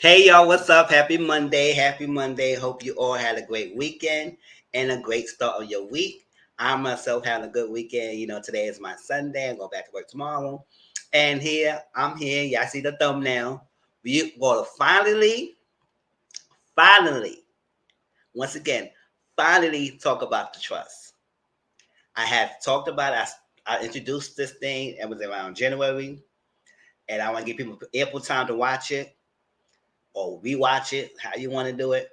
Hey y'all, what's up? Happy Monday. Happy Monday. Hope you all had a great weekend and a great start of your week. I myself had a good weekend. Today is my Sunday. I'm going back to work tomorrow. And I'm here. Y'all see the thumbnail. We going to finally, once again, finally talk about the trust. I had talked about it. I introduced this thing. It was around January. And I want to give people ample time to watch it or rewatch it, how you want to do it.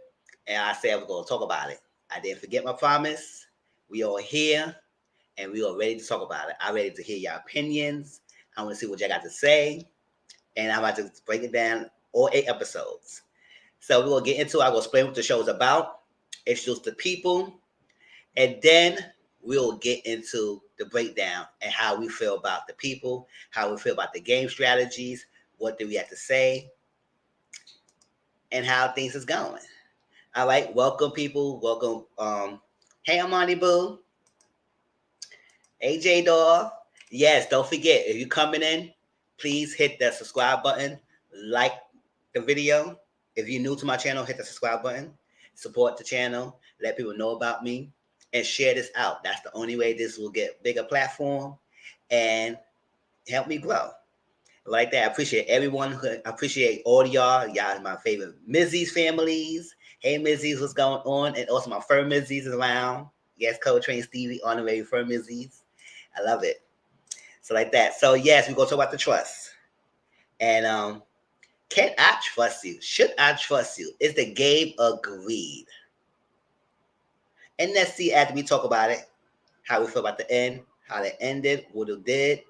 And I said I was going to talk about it. I didn't forget my promise. We are here and we are ready to talk about it. I'm ready to hear your opinions. I want to see what y'all got to say. And I'm about to break it down all 8 episodes. So we're going to get into it. I'm going to explain what the show is about, introduce the people, and then we'll get into the breakdown and how we feel about the people, how we feel about the game strategies, what do we have to say, and how things is going. All right, welcome people. Welcome. Hey, Amani Boo, AJ Dog. Yes, don't forget if you're coming in, please hit that subscribe button, like the video. If you're new to my channel, hit the subscribe button, support the channel, let people know about me, and share this out. That's the only way this will get bigger platform and help me grow. Like that. I appreciate everyone. I appreciate all y'all. Y'all are my favorite Mizzy's families. Hey Mizzy's, what's going on? And also my fur Mizzy's is around. Yes, Co-Train Stevie, honorary fur Mizzy's. I love it. So like that. So yes, we're gonna talk about the trust. And can I trust you? Should I trust you? Is the game agreed? And let's see after we talk about it, how we feel about the end, how it ended, what it did.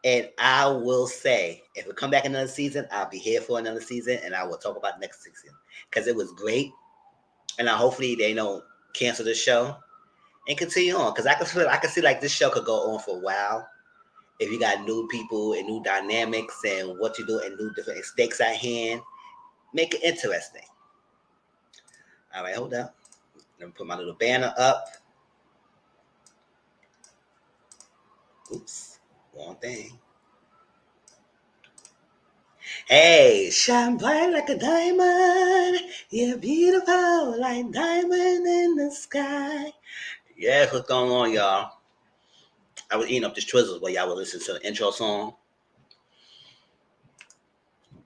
And I will say, if we come back another season, I'll be here for another season, and I will talk about next season because it was great. And hopefully they don't cancel the show and continue on because I can see like this show could go on for a while if you got new people and new dynamics and what you do and new different stakes at hand. Make it interesting. All right, hold up. Let me put my little banner up. Oops, wrong thing. Hey, shine bright like a diamond. You're beautiful like diamond in the sky. Yes, what's going on, y'all? I was eating up this Twizzlers while y'all were listening to the intro song.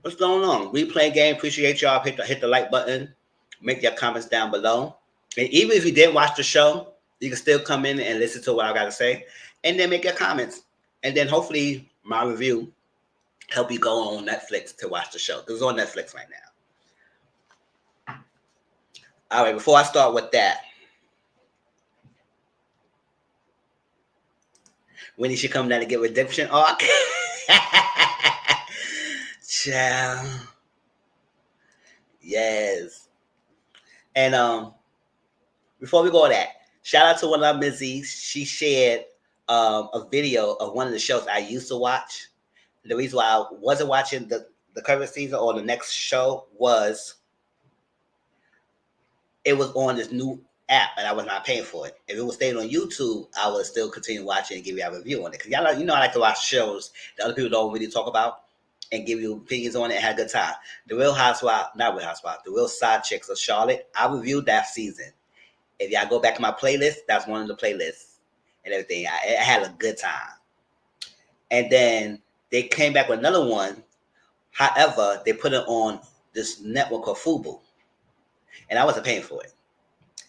What's going on? We play game. Appreciate y'all. Hit the like button. Make your comments down below. And even if you didn't watch the show, you can still come in and listen to what I got to say. And then make your comments. And then hopefully my review help you go on Netflix to watch the show. Because it's on Netflix right now. All right, before I start with that, when he should come down to get redemption arc. Child. Yes. And before we go to that, shout out to one of our Mizzy. She shared a video of one of the shows I used to watch. The reason why I wasn't watching the current season or the next show was it was on this new app and I was not paying for it. If it was staying on YouTube, I would still continue watching and give you a review on it. Because y'all, I like to watch shows that other people don't really talk about and give you opinions on it and have a good time. The Real Housewives, not Real Housewives, The Real Side Chicks of Charlotte, I reviewed that season. If y'all go back to my playlist, that's one of the playlists and everything. I had a good time. And then they came back with another one. However, they put it on this network called Fubo. And I wasn't paying for it.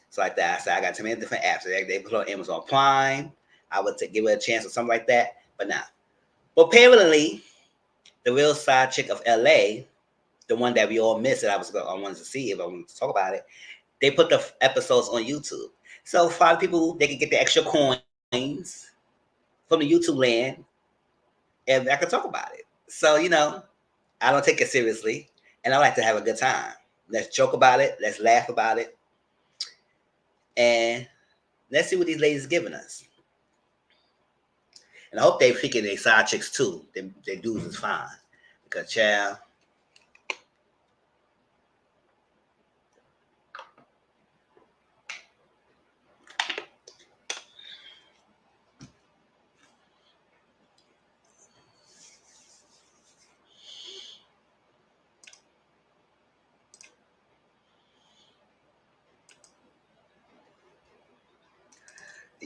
So like that, I said I got too many different apps. They put on Amazon Prime. I would give it a chance or something like that, but nah. But apparently, the Real Side Chick of LA, the one that we all missed that I wanted to see if I wanted to talk about it, they put the episodes on YouTube. So for people, they can get the extra coins from the YouTube land, and I can talk about it. So I don't take it seriously, and I like to have a good time. Let's joke about it. Let's laugh about it, and let's see what these ladies giving us. And I hope they picking their side chicks too. Their dudes is fine. Because child.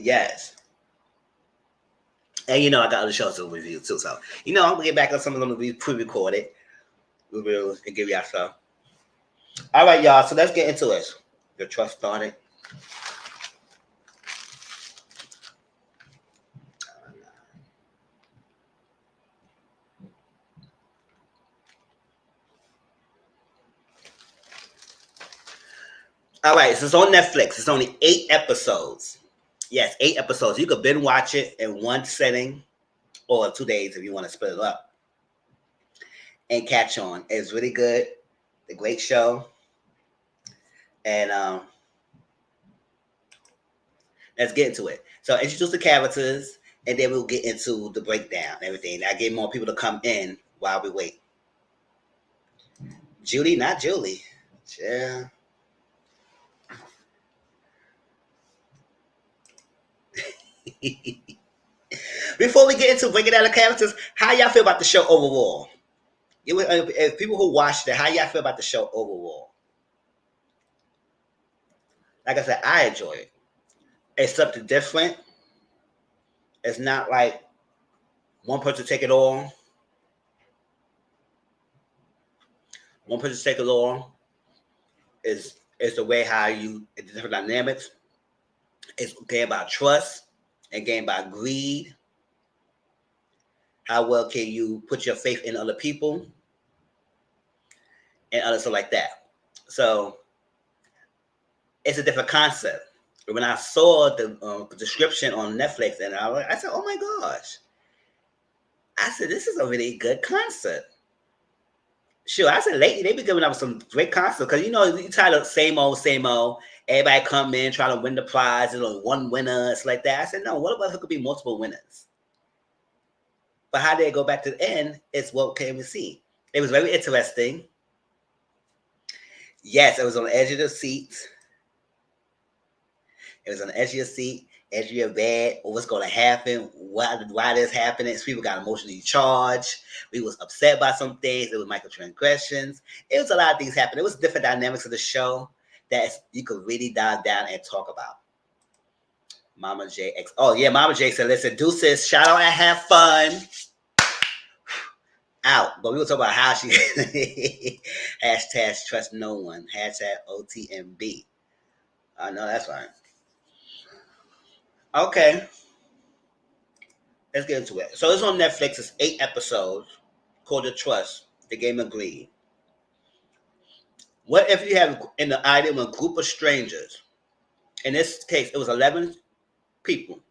Yes. And I got other shows to review too. So I'm gonna get back on some of them to be pre-recorded reviews and give y'all some. All right, y'all. So let's get into it. The trust started. All right, so it's on Netflix. It's only 8 episodes. Yes, 8 episodes. You could binge watch it in one setting or 2 days if you want to split it up and catch on. It's really good. A great show. And let's get into it. So introduce the characters, and then we'll get into the breakdown and everything. I get more people to come in while we wait. Judy, not Julie. Yeah. Before we get into breaking down the characters, how y'all feel about the show overall? If people who watched it, how y'all feel about the show overall? Like I said, I enjoy it. It's something different. It's not like one person take it all. One person take it all. Is the way how you the different dynamics. It's game by trust and game by greed. How well can you put your faith in other people and other stuff like that? So it's a different concept. When I saw the description on Netflix, and I said, "Oh my gosh!" I said, "This is a really good concept." Sure, I said lately they be giving up some great concepts because you tired of same old, same old. Everybody come in trying to win the prize. There's only one winner. It's like that. I said, no. What about if it could be multiple winners? But how they go back to the end is what can we see. It was very interesting. Yes, it was on the edge of the seat. It was on the edge of your seat, edge of your bed. What's going to happen? Why this happening? People got emotionally charged. We was upset by some things. It was microtransgressions. It was a lot of things happening. It was different dynamics of the show that you could really dive down and talk about. Mama J X. Oh yeah, Mama J said, "Listen, deuces, shout out and have fun." Out, but we were talking about how she hashtag trust no one, hashtag OTMB. I know that's right. Okay, let's get into it. So it's on Netflix. It's 8 episodes called The Trust, The Game of Greed. What if you have in the item a group of strangers? In this case, it was 11 people,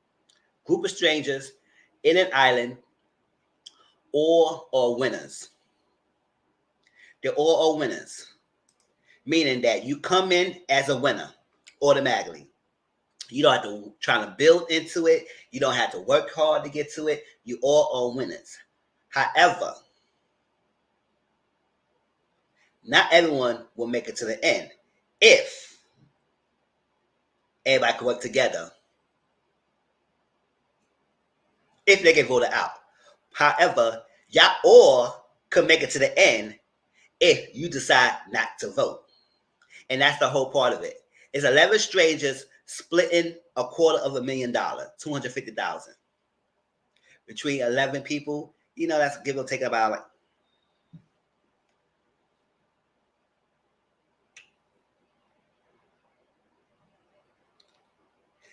group of strangers in an island, all are winners. They're all are winners, meaning that you come in as a winner automatically. You don't have to try to build into it. You don't have to work hard to get to it. You all are winners. However, not everyone will make it to the end. If everybody can work together, if they get voted out. However, y'all all could make it to the end if you decide not to vote. And that's the whole part of it. It's 11 strangers splitting $250,000, 250,000 between 11 people. That's give or take about like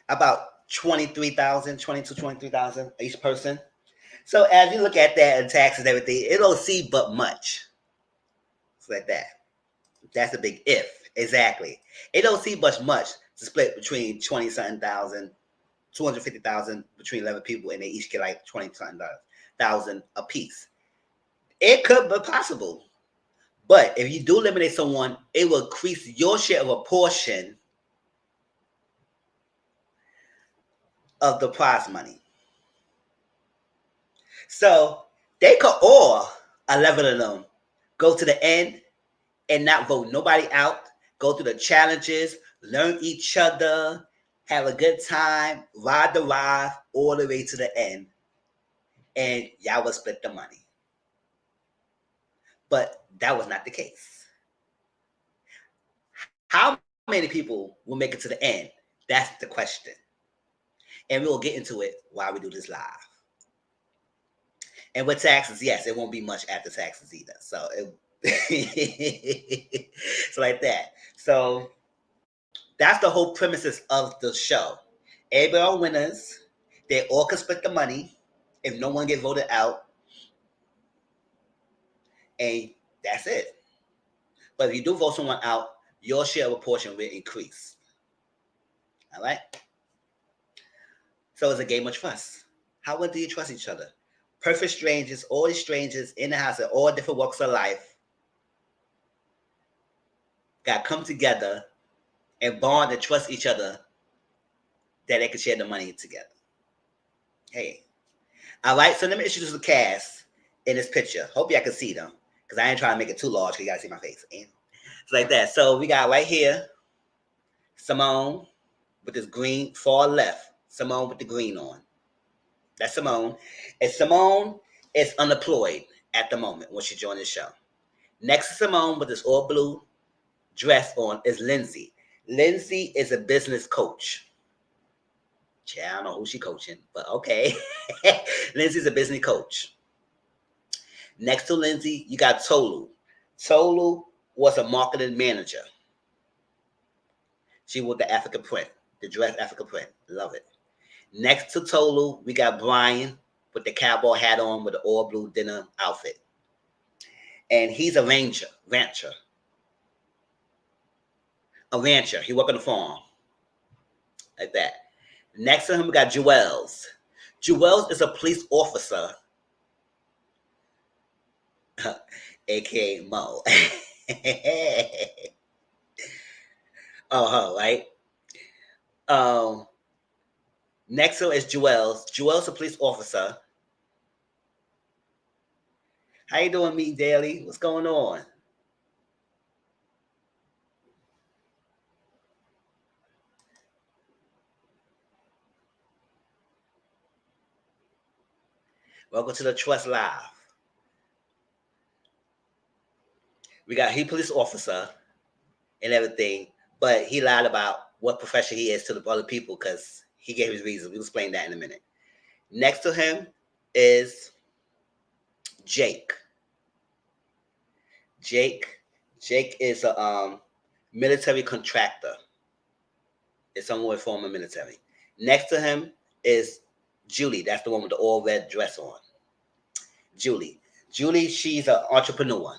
about 23,000, 22, 23,000 each person. So as you look at that and taxes and everything, it don't see but much. It's like that. That's a big if. Exactly. It don't see much to split between 20 something thousand, 250,000 between 11 people, and they each get like 20 something thousand a piece. It could be possible. But if you do eliminate someone, it will increase your share of a portion of the prize money. So they could all, 11 of them, go to the end and not vote nobody out, go through the challenges, learn each other, have a good time, ride the ride all the way to the end, and y'all will split the money. But that was not the case. How many people will make it to the end? That's the question. And we will get into it while we do this live. And with taxes, yes, it won't be much after taxes either. So it's like that. So that's the whole premises of the show. Everybody are winners. They all can split the money if no one get voted out. And that's it. But if you do vote someone out, your share of a portion will increase. All right? So it's a game of trust. How well do you trust each other? Perfect strangers, all these strangers in the house at all different walks of life got to come together and bond and trust each other that they can share the money together. Hey. All right, so let me introduce the cast in this picture. Hope y'all can see them because I ain't trying to make it too large because you got to see my face. It's like that. So we got right here Simone with this green, far left. Simone with the green on. That's Simone. And Simone is unemployed at the moment when she joined the show. Next to Simone with this all blue dress on is Lindsay. Lindsay is a business coach. I don't know who she coaching, but okay. Lindsay's a business coach. Next to Lindsay, you got Tolu. Tolu was a marketing manager. She wore the African print, the dress African print. Love it. Next to Tolu, we got Brian with the cowboy hat on with the all blue denim outfit. And he's a rancher. A rancher. He work on the farm. Like that. Next to him, we got Jewels. Jewels is a police officer, aka Mo. Right? Next to him is Jewels. Jewels is a police officer. How you doing, Meet Daily? What's going on? Welcome to the Trust Live. We got he police officer and everything, but he lied about what profession he is to the other people because he gave his reasons. We'll explain that in a minute. Next to him is Jake. Jake is a military contractor. It's someone with former military. Next to him is Julie. That's the one with the all red dress on. Julie, she's an entrepreneur.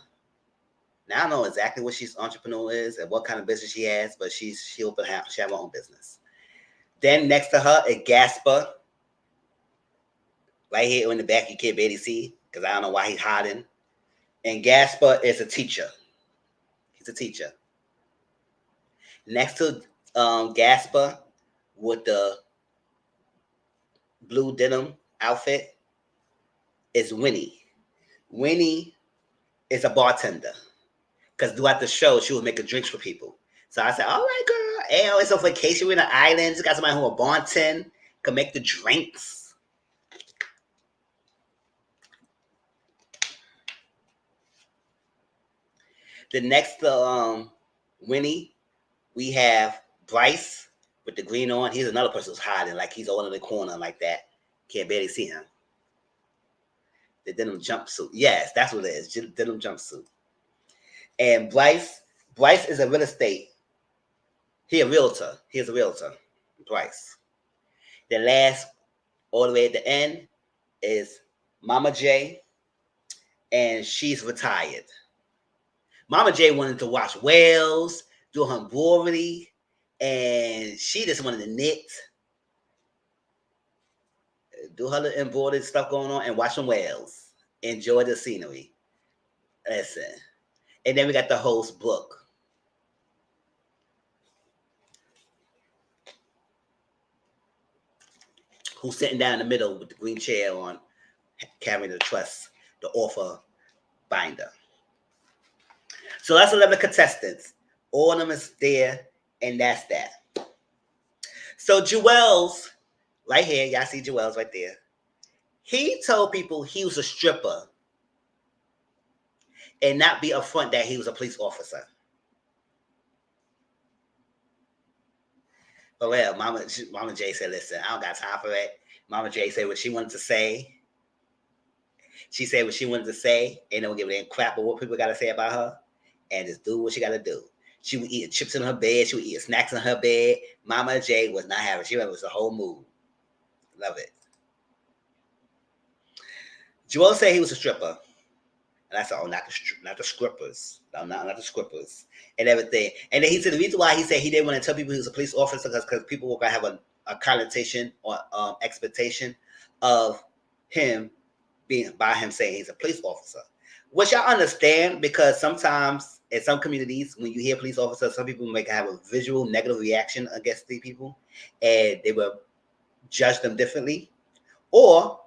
Now I don't know exactly what she's entrepreneur is and what kind of business she has, but she have her own business. Then next to her is Gasper. Right here in the back, you can't barely see because I don't know why he's hiding. And Gasper is a teacher. He's a teacher. Next to Gasper with the blue denim outfit is Winnie. Winnie is a bartender because throughout the show, she was making drinks for people. So I said, all right, girl. Hey, it's a vacation. We're in the islands. You got somebody who a bartend, can make the drinks. The next Winnie, we have Bryce with the green on. He's another person who's hiding, like he's all in the corner like that. Can't barely see him. The denim jumpsuit. Yes, that's what it is. Denim jumpsuit. And Bryce is a real estate. He's a realtor. Bryce. The last, all the way at the end, is Mama J, and she's retired. Mama J wanted to watch whales, do her embroidery, and she just wanted to knit, do her embroidery stuff going on, and watch some whales. Enjoy the scenery. Listen. And then we got the host, Brooke. Who's sitting down in the middle with the green chair on, carrying the trust, the offer binder. So that's 11 contestants. All of them is there, and that's that. So Jewels, right here, y'all see Jewels right there. He told people he was a stripper and not be upfront that he was a police officer. But well, Mama J said, listen, I don't got time for it. Mama J said what she wanted to say. She said what she wanted to say, and don't give a damn crap of what people got to say about her, and just do what she got to do. She would eat chips in her bed. She would eat snacks in her bed. Mama J was not having. She was a whole mood. Love it. Joel said he was a stripper. And I said, oh, not the scrippers. No, not the scrippers and everything. And then he said the reason why he said he didn't want to tell people he was a police officer because people were going to have a connotation or expectation of him being by him saying he's a police officer. Which I understand because sometimes in some communities, when you hear police officer, some people may have a visual negative reaction against these people and they will judge them differently. Or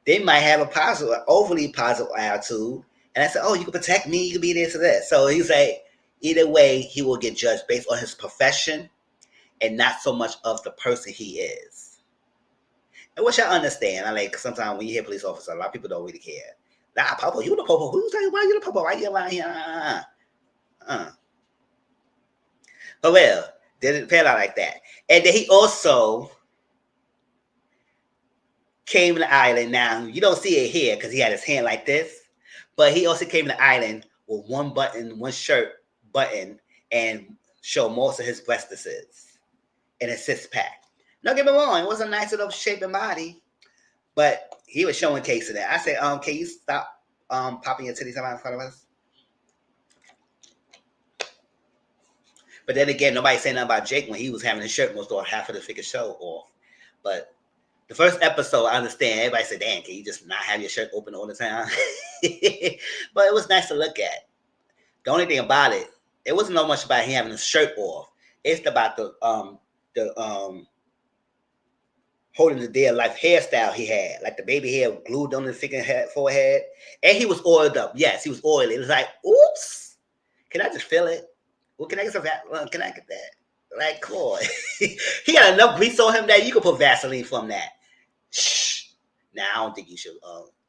they might have a positive, overly positive attitude. And I said, oh, you can protect me, you can be this or that. So he's like, either way, he will get judged based on his profession and not so much of the person he is. And which I understand. I like sometimes when you hear police officer, a lot of people don't really care. Nah, Popo, you the Popo. Who's talking about you the Popo? Why you around here? But well, didn't pan out like that. And then he also came to the island. Now, you don't see it here because he had his hand like this. But he also came to the island with one shirt button, and show most of his breastises and his six pack. Don't get me wrong, it was a nice little shape and body, but he was showcasing it. I said, can you stop popping your titties out in front of us? But then again, nobody saying nothing about Jake when he was having his shirt most or half of the figure show off. But the first episode, I understand. Everybody said, damn, can you just not have your shirt open all the time? But it was nice to look at. The only thing about it, it wasn't so much about him having his shirt off. It's about the holding the dear life hairstyle he had. Like the baby hair glued on his forehead. And he was oiled up. Yes, he was oily. It was like, oops. Can I just feel it? Well, can I get some can I get that? Like, come on. He got enough grease on him that you could put Vaseline from that. Shh. Now, I don't think you should.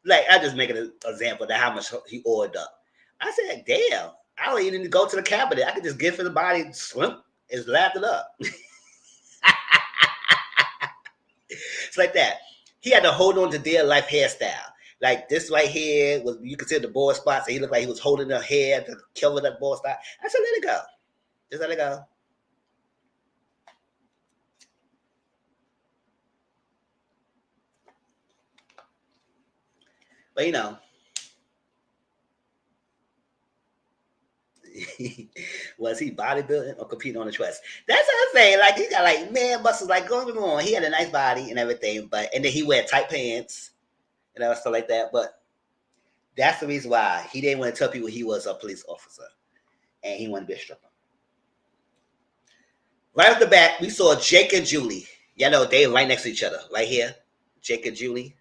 Like, I just make an example of how much he oiled up. I said, damn. I don't even need to go to the cabinet. I could just get for the body, swim, and laugh it up. It's like that. He had to hold on to dear life hairstyle. Like this right here was, you could see the bald spots, and he looked like he was holding the hair to cover that bald spot. I said, let it go. Just let it go. But you know, was he bodybuilding or competing on the chest? That's what I'm saying. Like he got like man muscles, like going on. He had a nice body and everything, but and then he wear tight pants and stuff like that. But that's the reason why he didn't want to tell people he was a police officer and he wanted to be a stripper. Right off the bat, we saw Jake and Julie. You know, they right next to each other, right here. Jake and Julie.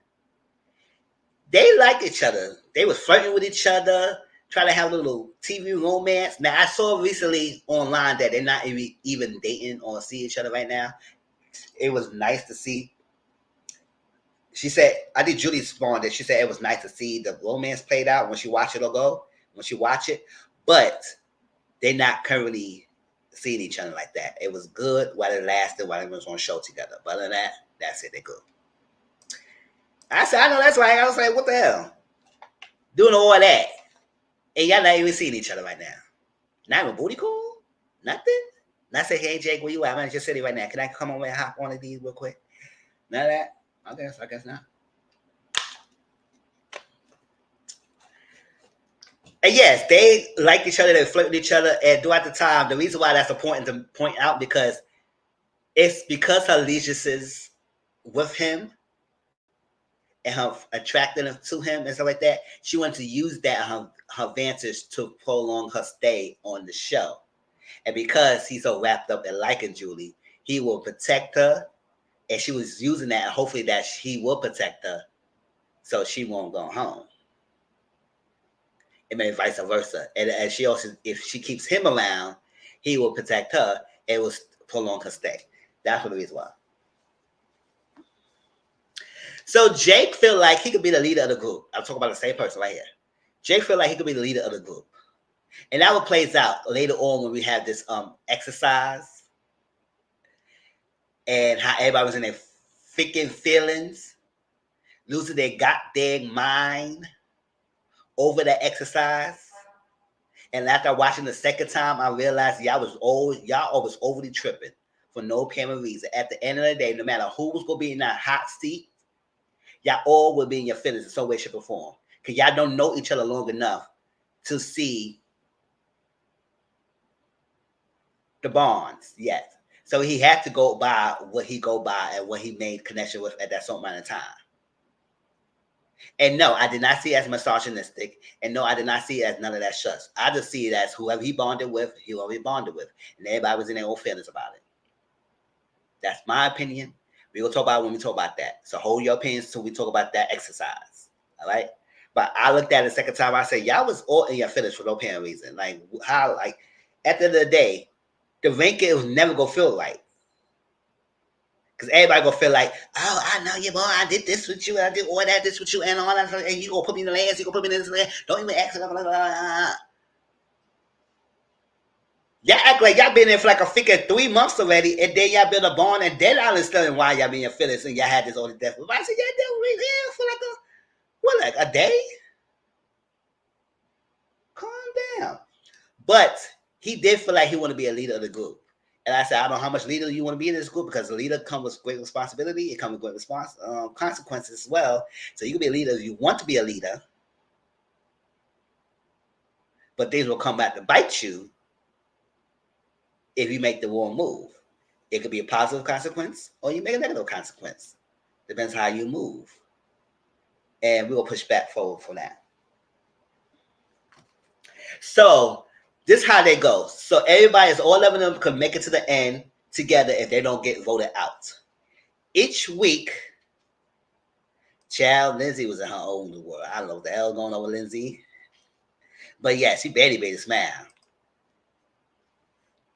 They like each other. They was flirting with each other, trying to have a little TV romance. Now, I saw recently online that they're not even dating or see each other right now. It was nice to see. She said, I think Julie responded. She said it was nice to see the romance played out when she watch it or go, when she watch it. But they're not currently seeing each other like that. It was good while it lasted, while they was on a show together. But other than that, that's it. They're good. I said, I know that's right. I was like, what the hell? Doing all that. And y'all not even seeing each other right now. Not even booty call? Nothing? And I said, hey, Jake, where you at? I'm in your city right now. Can I come over and hop on these real quick? None of that? I guess not. And yes, they like each other. They flirt with each other. And throughout the time, the reason why that's important to point out because it's because her allegiances with him and her attracting to him and stuff like that, she wanted to use that her advantage to prolong her stay on the show. And because he's so wrapped up in liking Julie, he will protect her, and she was using that, and hopefully that he will protect her, so she won't go home. And maybe vice versa. And she also, if she keeps him around, he will protect her and will prolong her stay. That's what the reason why. So Jake feel like he could be the leader of the group. I'm talking about the same person right here. Jake feel like he could be the leader of the group. And that what plays out later on when we have this exercise. and how everybody was in their freaking feelings, losing their goddamn mind over that exercise. And after watching the second time, I realized y'all was overly tripping for no apparent reason. At the end of the day, no matter who was gonna be in that hot seat, y'all all will be in your feelings in some way, shape, or form. Because y'all don't know each other long enough to see the bonds yet. So he had to go by what he go by and what he made connection with at that certain amount of time. And no, I did not see it as misogynistic. And no, I did not see it as none of that shucks. I just see it as whoever he bonded with, whoever he bonded with. And everybody was in their own feelings about it. That's my opinion. We will talk about it when we talk about that. So hold your opinions till we talk about that exercise. All right? But I looked at it the second time. I said, y'all was all in your feelings for no apparent reason. Like, how, like, at the end of the day, the ranking was never going to feel right. Because everybody gonna feel like, oh, I know you, boy. I did this with you, and I did all that, this with you, and all that, and you gonna put me in the lands, you gonna put me in this land. Don't even ask. Blah, blah, blah, blah. Y'all act like y'all been in for like a freaking 3 months already, and then y'all been a bond, and then I understand why y'all been in your feelings, and y'all had this all the death. But I said, y'all did here for like a day? Calm down. But he did feel like he wanted to be a leader of the group. And I said, I don't know how much leader you want to be in this group, because the leader comes with great responsibility. It comes with great consequences as well. So you can be a leader if you want to be a leader, but things will come back to bite you if you make the wrong move. It could be a positive consequence, or you make a negative consequence. Depends how you move. And we will push back forward for that. So this is how they go. So everybody, all 11 of them can make it to the end together if they don't get voted out. Each week, child, Lindsay was in her own world. I don't know what the hell going on with Lindsay. But yeah, she barely made a smile.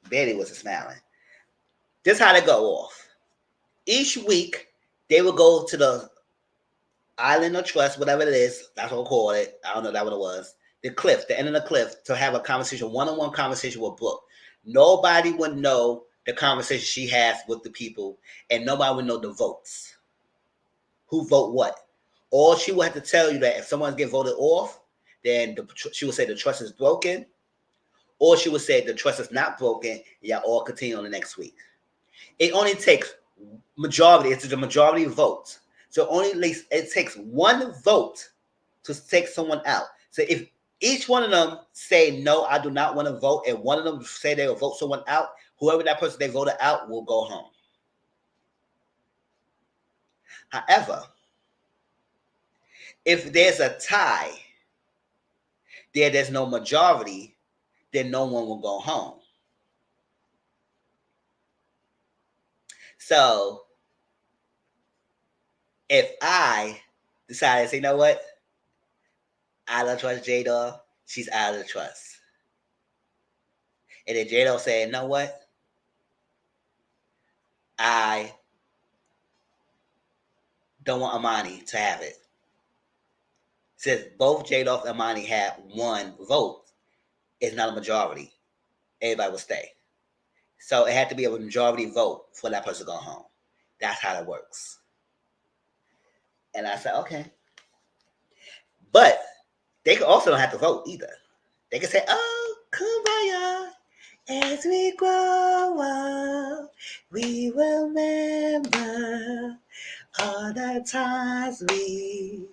Barely was smiling. This is how they go off. Each week, they will go to the island of trust, whatever it is. That's what we'll call it. I don't know that what it was. The cliff, the end of the cliff, to have a conversation, one-on-one conversation with Brooke. Nobody would know the conversation she has with the people, and nobody would know the votes. Who vote what? Or she would have to tell you that if someone gets voted off, then she would say the trust is broken, or she would say the trust is not broken. Yeah, all continue on the next week. It only takes majority. It's the majority vote. So it takes one vote to take someone out. So if each one of them say no, I do not want to vote, and one of them say they will vote someone out, whoever that person they voted out will go home. However, if there's a tie, there's no majority, then no one will go home. So if I decide to say, you know what, I don't trust Jada, she's out of the trust. And then Jada say, you know what, I don't want Amani to have it. Since both Jada and Amani had one vote, it's not a majority. Everybody will stay. So it had to be a majority vote for that person to go home. That's how it works. And I said, okay. But they could also don't have to vote either. They could say, oh, kumbaya. As we grow up, we will remember all the times we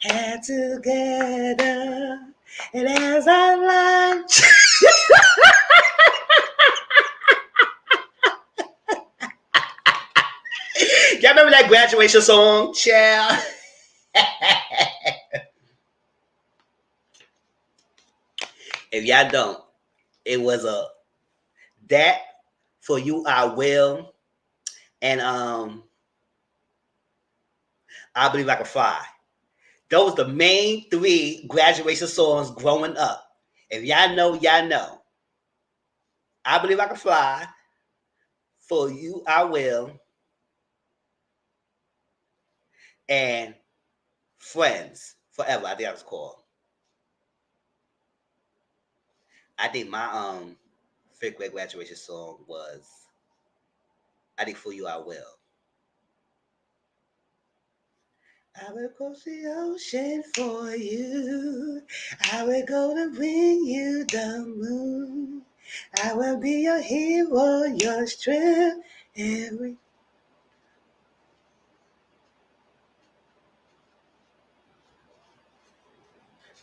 had together. And as I lunch. Y'all remember that graduation song, child? If y'all don't, it was that for you I will, and I believe I can fly. Those the main 3 graduation songs growing up. If y'all know, y'all know. I believe I can fly. For you I will. And Friends Forever. I think that was called. I think my fifth grade graduation song was I think for you I will. I will cross the ocean for you. I will go to bring you the moon. I will be your hero, your strength, every.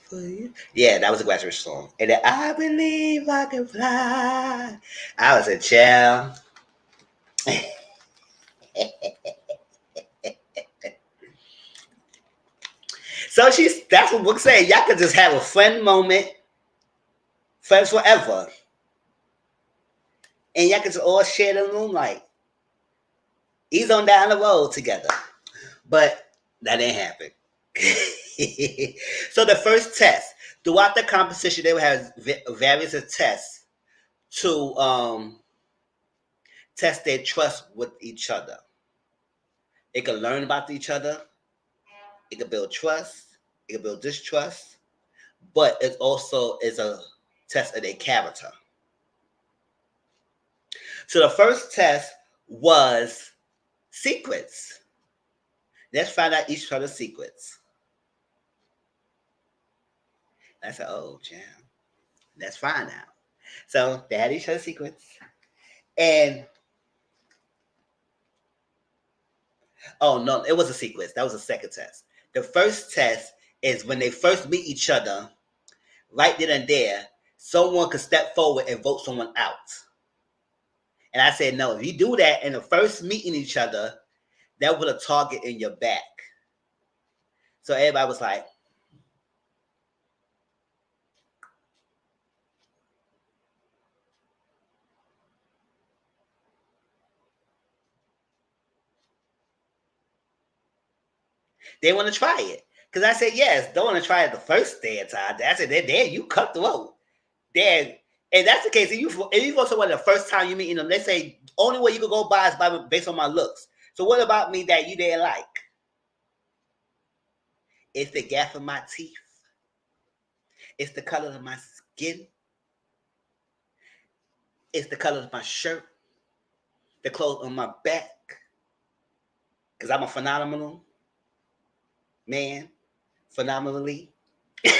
For you. Yeah, that was a graduation song. And then I believe I can fly. I was a child. So that's what Book said. Y'all could just have a friend moment, friends forever. And y'all could just all share the moonlight. Ease on down the road together. But that didn't happen. So the first test, throughout the competition, they would have various tests to test their trust with each other. It could learn about each other. It could build trust. It could build distrust. But it also is a test of their character. So the first test was secrets. Let's find out each other's secrets. I said, oh, jam. Let's find out. So they had each other's secrets. And oh no, it was a sequence. That was a second test. The first test is when they first meet each other, right then and there, someone could step forward and vote someone out. And I said, no, if you do that in the first meeting each other, that put a target in your back. So everybody was like, they want to try it. Because I said, yes, don't want to try it the first day of time. I said, there, you cut the road. There, and that's the case. If you go someone the first time you meet them, they say, only way you could go by is based on my looks. So what about me that you didn't like? It's the gap of my teeth. It's the color of my skin. It's the color of my shirt. The clothes on my back. Because I'm a phenomenal man. Phenomenally. They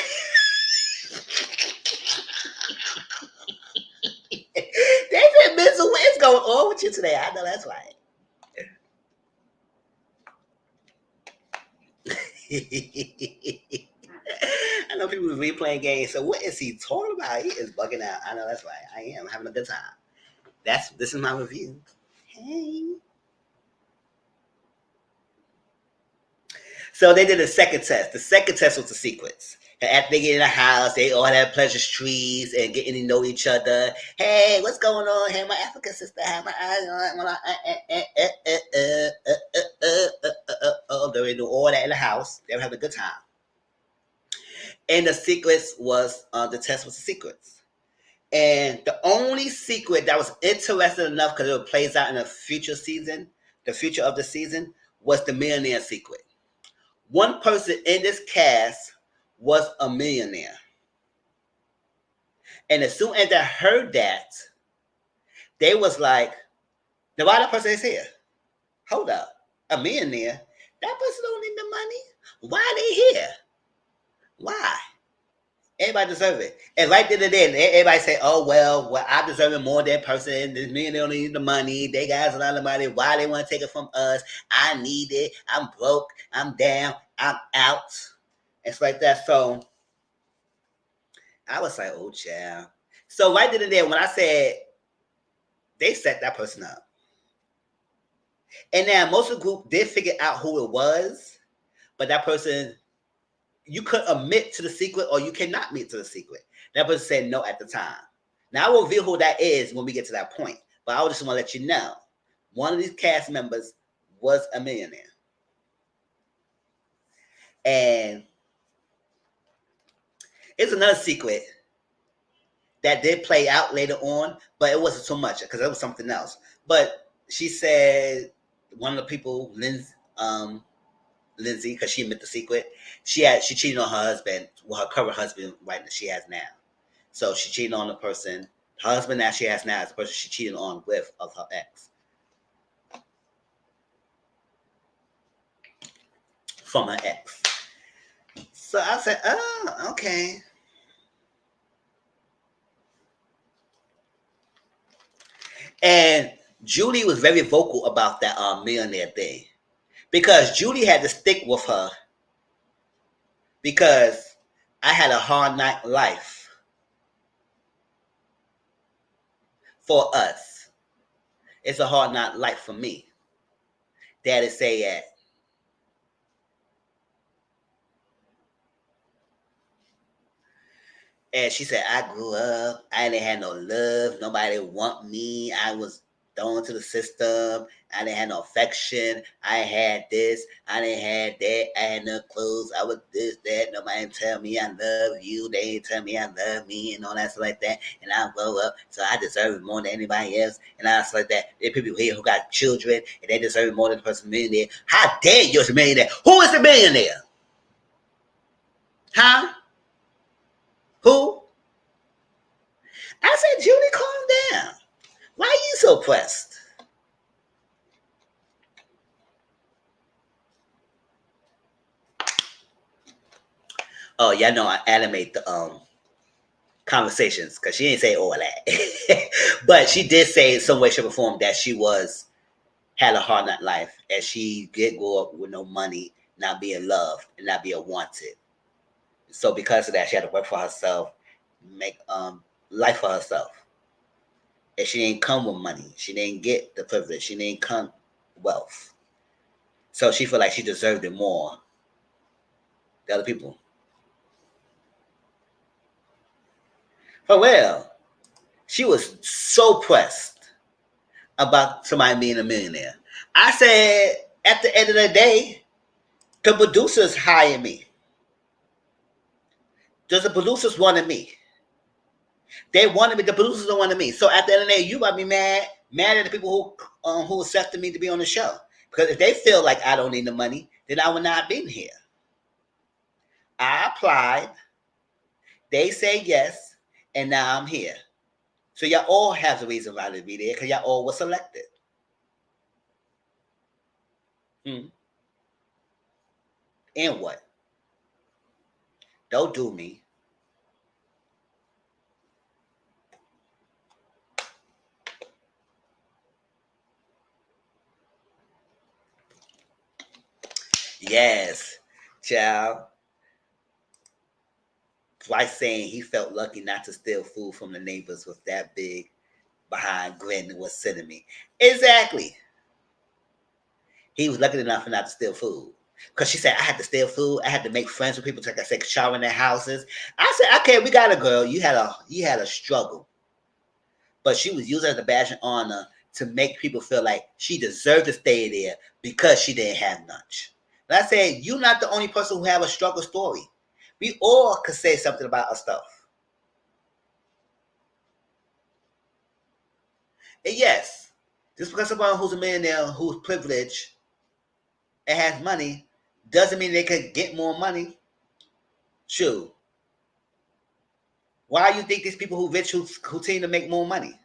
said, Mr. What's going on with you today? I know that's right. I know people replaying games. So what is he talking about? He is bugging out. I know that's right. I am having a good time. This is my review. Hey. So they did a second test. The second test was the secrets. And after they get in the house, they all have pleasure trees and getting to know each other. Hey, what's going on? Hey, my African sister had my eyes on. They would do all that in the house. They were having a good time. And the secrets was the test was the secrets. And the only secret that was interesting enough because it plays out in a future season, the future of the season, was the millionaire secret. One person in this cast was a millionaire. And as soon as they heard that, they was like, now why that person is here? Hold up. A millionaire? That person don't need the money? Why are they here? Why? Everybody deserve it. And right then and then, everybody say, oh, well, I deserve it more than that person. This millionaire don't need the money. They got a lot of money. Why they want to take it from us? I need it. I'm broke. I'm down. I'm out. It's like that. So I was like, oh, child. So right then and there, when I said, they set that person up. And now most of the group did figure out who it was, but that person, you could admit to the secret or you cannot admit to the secret. That person said no at the time. Now I will reveal who that is when we get to that point, but I just want to let you know, one of these cast members was a millionaire. And it's another secret that did play out later on, but it wasn't so much because it was something else. But she said one of the people, Lindsay, because she admitted the secret, she cheated on her husband, her current husband, right now she has now. So she cheated on the person, her husband that she has now is the person she cheated on with of her ex. from her ex. So I said, oh, okay. And Judy was very vocal about that millionaire thing because Judy had to stick with her because I had a hard night life for us. It's a hard night life for me. Daddy say that. And she said, I grew up. I didn't have no love. Nobody want me. I was thrown into the system. I didn't have no affection. I had this. I didn't have that. I had no clothes. I was this, that. Nobody tell me I love you. They ain't tell me I love me and all that stuff like that. And I grow up, so I deserve it more than anybody else. And all that stuff like that. There are people here who got children and they deserve it more than the person millionaire. How dare you're a millionaire? Who is the millionaire? Huh? Who? I said, Julie, calm down. Why are you so pressed? Oh, y'all know I animate the conversations because she didn't say all that. But she did say in some way, shape, or form that she had a hard night life and she did grow up with no money, not being loved, and not being wanted. So because of that, she had to work for herself, make life for herself. And she didn't come with money. She didn't get the privilege. She didn't come wealth. So she felt like she deserved it more than other people. For real. She was so pressed about somebody being a millionaire. I said, at the end of the day, the producers hired me. Does the producers wanted me? They wanted me. The producers don't wanted me. So at the end of the day, you might be mad at the people who accepted me to be on the show. Because if they feel like I don't need the money, then I would not have been here. I applied. They say yes, and now I'm here. So y'all all have a reason why to be there because y'all all were selected. Hmm. And what? Don't do me. Yes, child. Twice saying he felt lucky not to steal food from the neighbors with that big behind grin that was sending me. Exactly. He was lucky enough not to steal food. Because she said, I had to steal food. I had to make friends with people so I could take a shower in their houses. I said, okay, we got a girl. You had a struggle. But she was using it as a badge of honor to make people feel like she deserved to stay there because she didn't have much. And I said, you're not the only person who have a struggle story. We all could say something about our stuff. And yes, just because someone who's a millionaire, who's privileged and has money, doesn't mean they could get more money. True. Why do you think these people who rich who tend to make more money?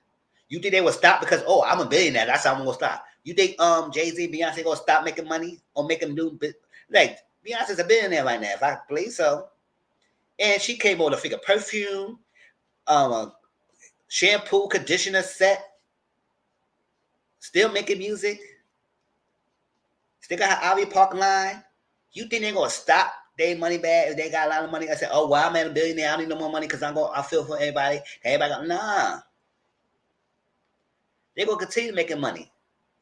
You think they will stop because I'm a billionaire? That's how I'm gonna stop. You think Jay-Z, Beyonce gonna stop making money or making new like Beyonce's a billionaire right now, if I believe so. And she came on to figure perfume, shampoo, conditioner set, still making music, still got her Ivy Park line. You think they're gonna stop their money bag if they got a lot of money? I said, oh well, I'm a billionaire. I don't need no more money because I feel for everybody. Everybody go, nah. They're gonna continue making money,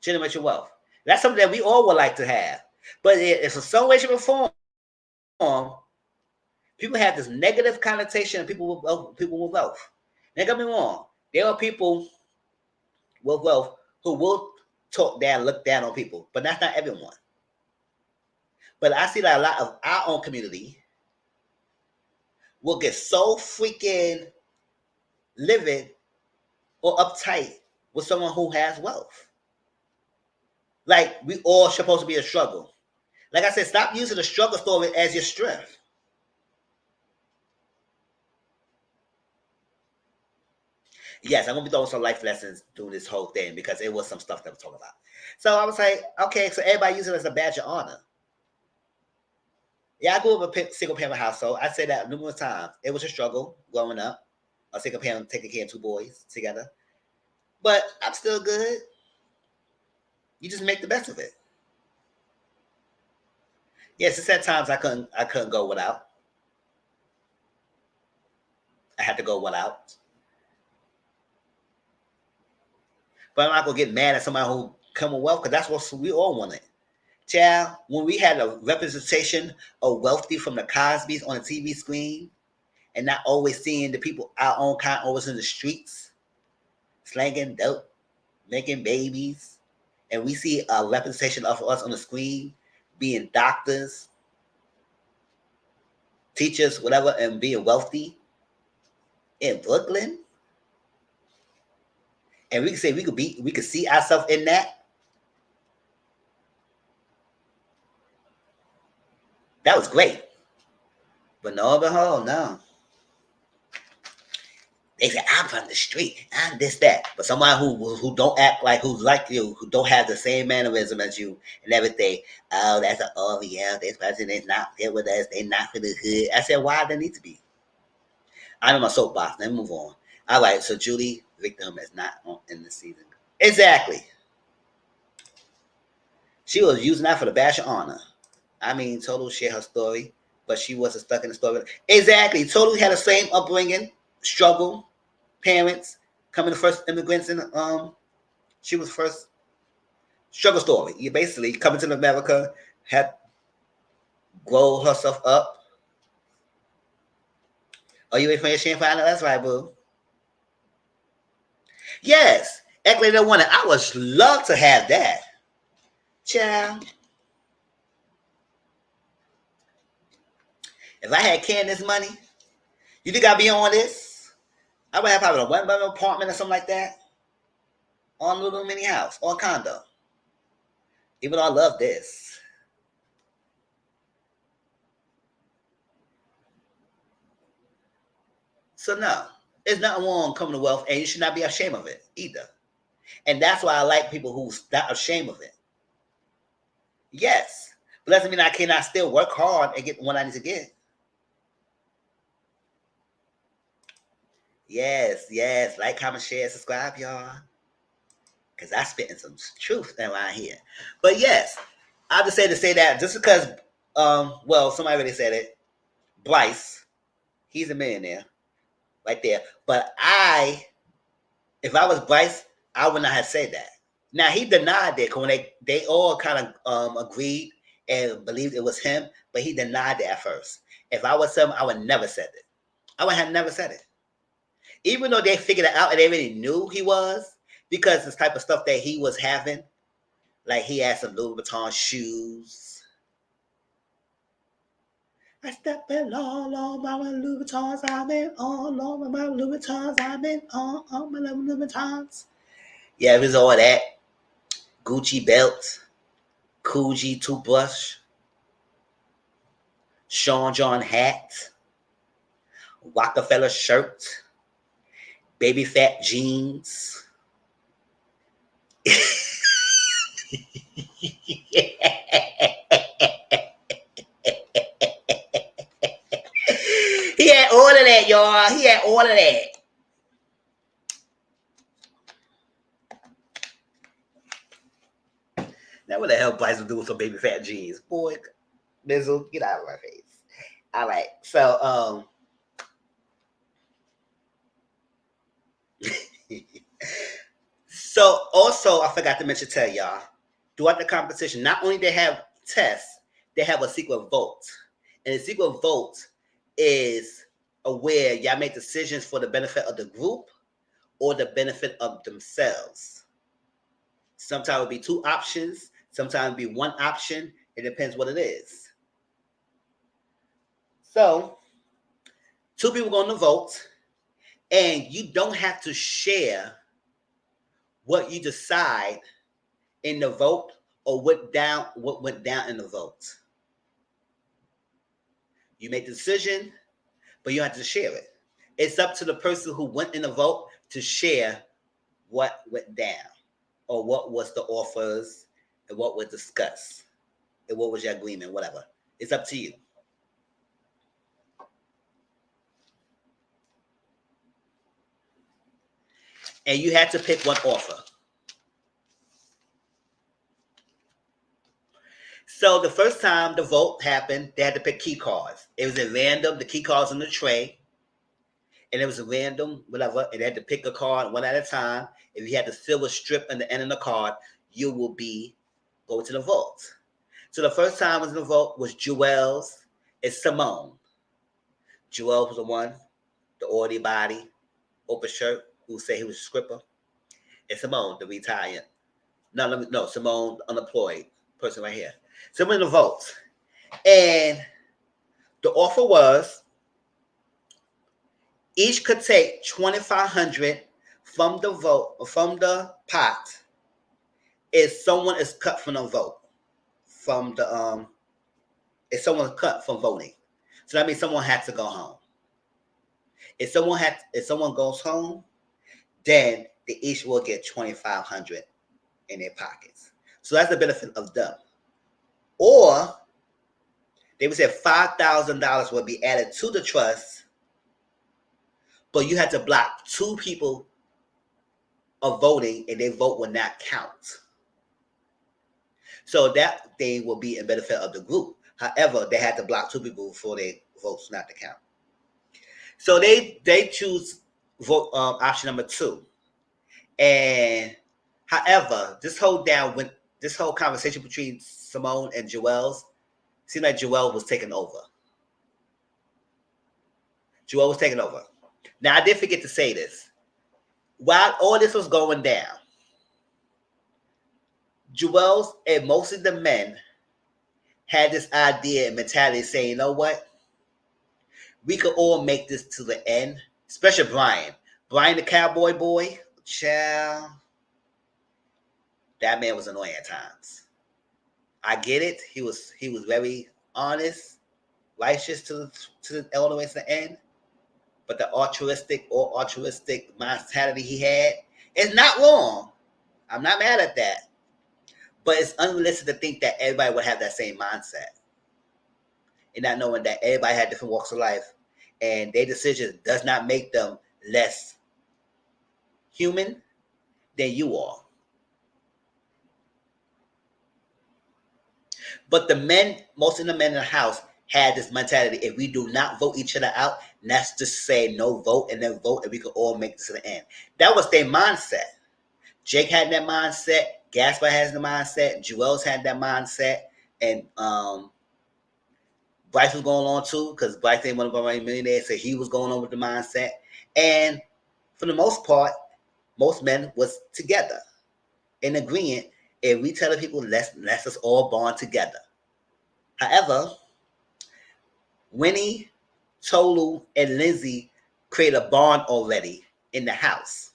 generate wealth. That's something that we all would like to have. But if for some way, shape, or form, people have this negative connotation of people with wealth. Now, don't get me wrong. There are people with wealth who will talk down, look down on people, but that's not everyone. But I see that a lot of our own community will get so freaking livid or uptight with someone who has wealth. Like we all supposed to be a struggle. Like I said, stop using the struggle story as your strength. Yes, I'm gonna be throwing some life lessons through this whole thing because it was some stuff that we're talking about. So I was like, okay, so everybody uses it as a badge of honor. Yeah, I grew up in a single parent household. I say that numerous times. It was a struggle growing up. A single parent taking care of two boys together. But I'm still good. You just make the best of it. Yes, it's at times I couldn't go without. I had to go without. But I'm not gonna get mad at somebody who come with wealth because that's what we all wanted. Child, when we had a representation of wealthy from the Cosbys on the TV screen, and not always seeing the people our own kind always in the streets, slanging dope, making babies, and we see a representation of us on the screen being doctors, teachers, whatever, and being wealthy in Brooklyn, and we can say we could see ourselves in that. That was great. But no, behold, no. They say I'm from the street, I'm this that. But somebody who don't act like who's like you, who don't have the same mannerism as you and everything. Oh, that's an oh yeah, this person is not here with us. They not for the hood. I said, why they need to be? I'm in my soapbox. Let me move on. All right, so Judy Victim is not on in the season. Exactly. She was using that for the badge of honor. I mean, Total shared her story, but she wasn't stuck in the story. Exactly. Total had the same upbringing, struggle, parents, coming the first immigrants in she was first struggle story. You basically coming to America, had grow herself up. Are you ready for your shame final? That's right, boo. Yes. Act like they wanted. I would love to have that. Child. If I had Candace money, you think I'd be on this? I would have probably a one-bedroom apartment or something like that. On a little mini house or a condo. Even though I love this. So no, there's nothing wrong coming to wealth, and you should not be ashamed of it either. And that's why I like people who's not ashamed of it. Yes, but doesn't mean I cannot still work hard and get what I need to get. Yes, yes, like, comment, share, subscribe, y'all, because I spitting some truth around here. But yes, I just say to say that just because, well, somebody already said it. Bryce, he's a millionaire right there. But if I was Bryce, I would not have said that. Now he denied that when they all kind of agreed and believed it was him, but he denied it at first. If I was him, I would never said it. I would have never said it, even though they figured it out and they already knew he was, because this type of stuff that he was having, like he had some Louis Vuitton shoes. I step in all on my Louis Vuittons. I'm in all on my Louis Vuittons. I'm in all on my Louis Vuittons. Yeah, it was all that. Gucci belt, Coogee toothbrush, Sean John hat, Rockefeller shirt, baby fat jeans. He had all of that, y'all. He had all of that. Now, what the hell Bryce was doing with some baby fat jeans? Boy, Bizzle, get out of my face. All right. So, so also, I forgot to mention, tell y'all, throughout the competition, not only they have tests, they have a secret vote. And the secret vote is where y'all make decisions for the benefit of the group or the benefit of themselves. Sometimes it'll be two options. Sometimes it'll be one option. It depends what it is. So, two people going to vote, and you don't have to share what you decide in the vote or what went down in the vote. You make the decision, but you don't have to share it. It's up to the person who went in the vote to share what went down or what was the offers and what was discussed and what was your agreement, whatever. It's up to you. and you had to pick one author. So the first time the vote happened, they had to pick key cards. It was at random, the key cards on the tray, and it was a random, whatever, and they had to pick a card one at a time. If you had the silver strip on the end of the card, you will be going to the vote. So the first time was in the vote was Jewels and Simone. Jewels was the one, the oily body, open shirt, who said he was a scripper. And Simone, the retired. No, Simone, unemployed person right here. So I'm in the votes. And the offer was each could take $2,500 from the vote, from the pot, if someone is cut from the vote. From the if someone's cut from voting. So that means someone has to go home. If someone goes home, then they each will get $2,500 in their pockets. So that's the benefit of them. Or they would say $5,000 would be added to the trust, but you had to block 2 people of voting, and their vote will not count. So that thing will be in benefit of the group. However, they had to block 2 people for their votes not to count. So they choose vote option number 2. And however, this whole conversation between Simone and Joelle seemed like Joelle was taking over. Joelle was taking over. Now, I did forget to say this. While all this was going down, Joelle and most of the men had this idea and mentality saying, you know what? We could all make this to the end, especially Brian. Brian the cowboy boy, child, that man was annoying at times. I get it. He was very honest, righteous to all the way to the end. But the altruistic mentality he had is not wrong. I'm not mad at that. But it's unrealistic to think that everybody would have that same mindset. And not knowing that everybody had different walks of life. And their decision does not make them less human than you are. But most of the men in the house had this mentality. If we do not vote each other out, let's just say no vote and then vote and we could all make it to the end. That was their mindset. Jake had that mindset. Gaspar has the mindset. Joel's had that mindset. And Bryce was going on too, because Bryce ain't want to go around millionaire, so he was going on with the mindset. And for the most part, most men was together in agreement. If we tell the people, let's us all bond together. However, Winnie, Tolu, and Lindsay created a bond already in the house.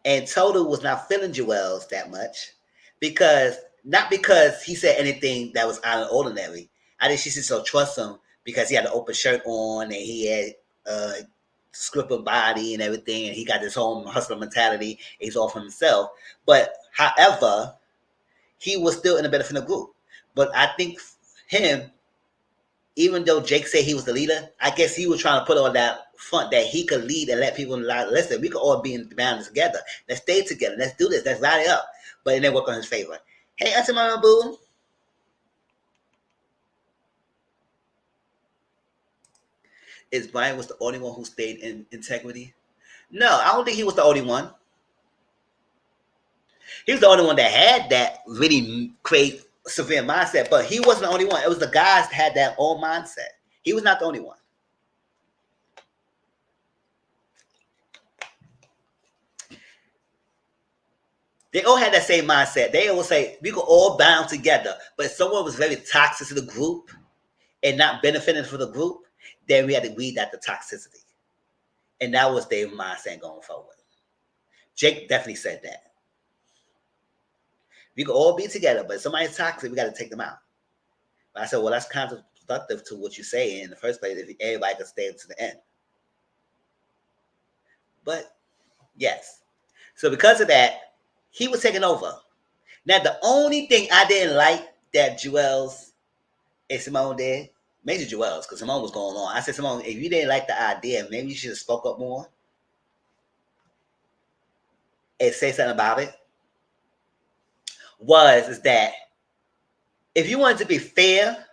And Tolu was not feeling Joel's that much not because he said anything that was out of the ordinary. I think she should so trust him because he had an open shirt on and he had scripted body and everything, and he got this whole hustler mentality. He's all for himself. But however, he was still in the benefit of the group. But I think him, even though Jake said he was the leader, I guess he was trying to put on that front that he could lead and let people know, listen, we could all be in the band together. Let's stay together. Let's do this. Let's ride it up. But it didn't work on his favor. Hey, Auntie Mama Boo. Is Brian was the only one who stayed in integrity? No, I don't think he was the only one. He was the only one that had that really great severe mindset, but he wasn't the only one. It was the guys that had that old mindset. He was not the only one. They all had that same mindset. They always say, we could all bound together. But if someone was very toxic to the group and not benefiting for the group, then we had to weed out the toxicity. And that was their mindset going forward. Jake definitely said that. We could all be together, but if somebody's toxic, we got to take them out. But I said, well, that's counterproductive to what you say in the first place if everybody could stay to the end. But, yes. So because of that, he was taking over. Now, the only thing I didn't like that Joel's and Simone did, mainly Joel's, because Simone was going on. I said, Simone, if you didn't like the idea, maybe you should have spoke up more. and say something about it is that if you wanted to be fair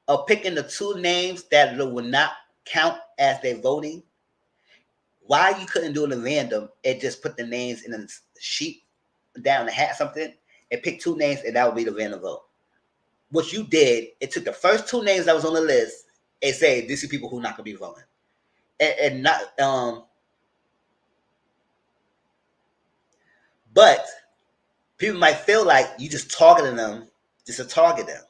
of picking the two names that would not count as their voting, why you couldn't do it in random and just put the names in a sheet down the hat something and pick two names and that would be the random vote. What you did, it took the first two names that was on the list and said, "These are people who not gonna be voting," and not but people might feel like you just targeting them just to target them.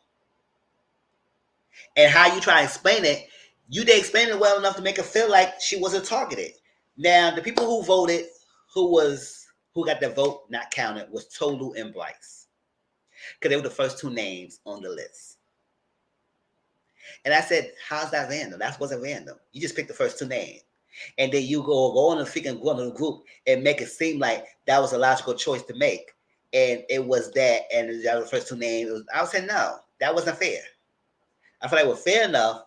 And how you try to explain it, you did explain it well enough to make it feel like she wasn't targeted. Now, the people who voted, who got their vote not counted, was Tolu and Bryce, because they were the first two names on the list. And I said, "How's that random? That wasn't random. You just picked the first two names, and then you go on and freaking go into the group and make it seem like that was a logical choice to make, and it was that, and that was the first two names." I was saying, no, that wasn't fair. I feel like we're fair enough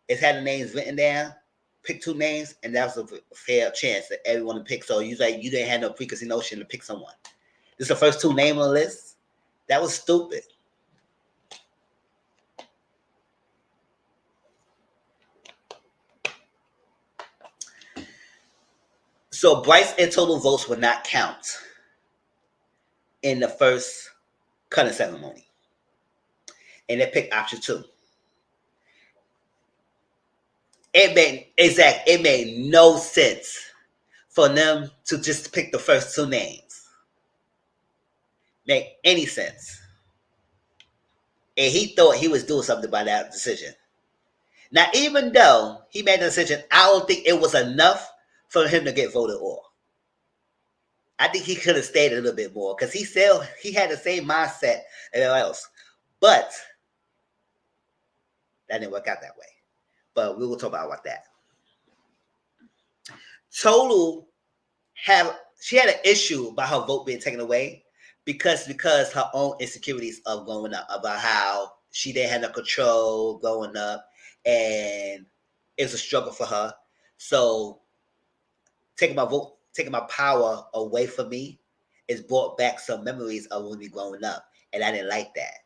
is had the names written down, pick two names, and that was a fair chance that everyone to pick. So you didn't have no preconceived notion to pick someone. This is the first two names on the list. That was stupid. So Bryce and total votes would not count in the first cutting ceremony. And they picked option two. It made no sense for them to just pick the first two names. Make any sense. And he thought he was doing something by that decision. Now, even though he made the decision, I don't think it was enough for him to get voted off. I think he could have stayed a little bit more because he had the same mindset as everyone else. But that didn't work out that way. But we will talk about that. Tolu she had an issue about her vote being taken away because her own insecurities of growing up, about how she didn't have no control growing up, and it was a struggle for her. So taking my power away from me, has brought back some memories of me growing up, and I didn't like that.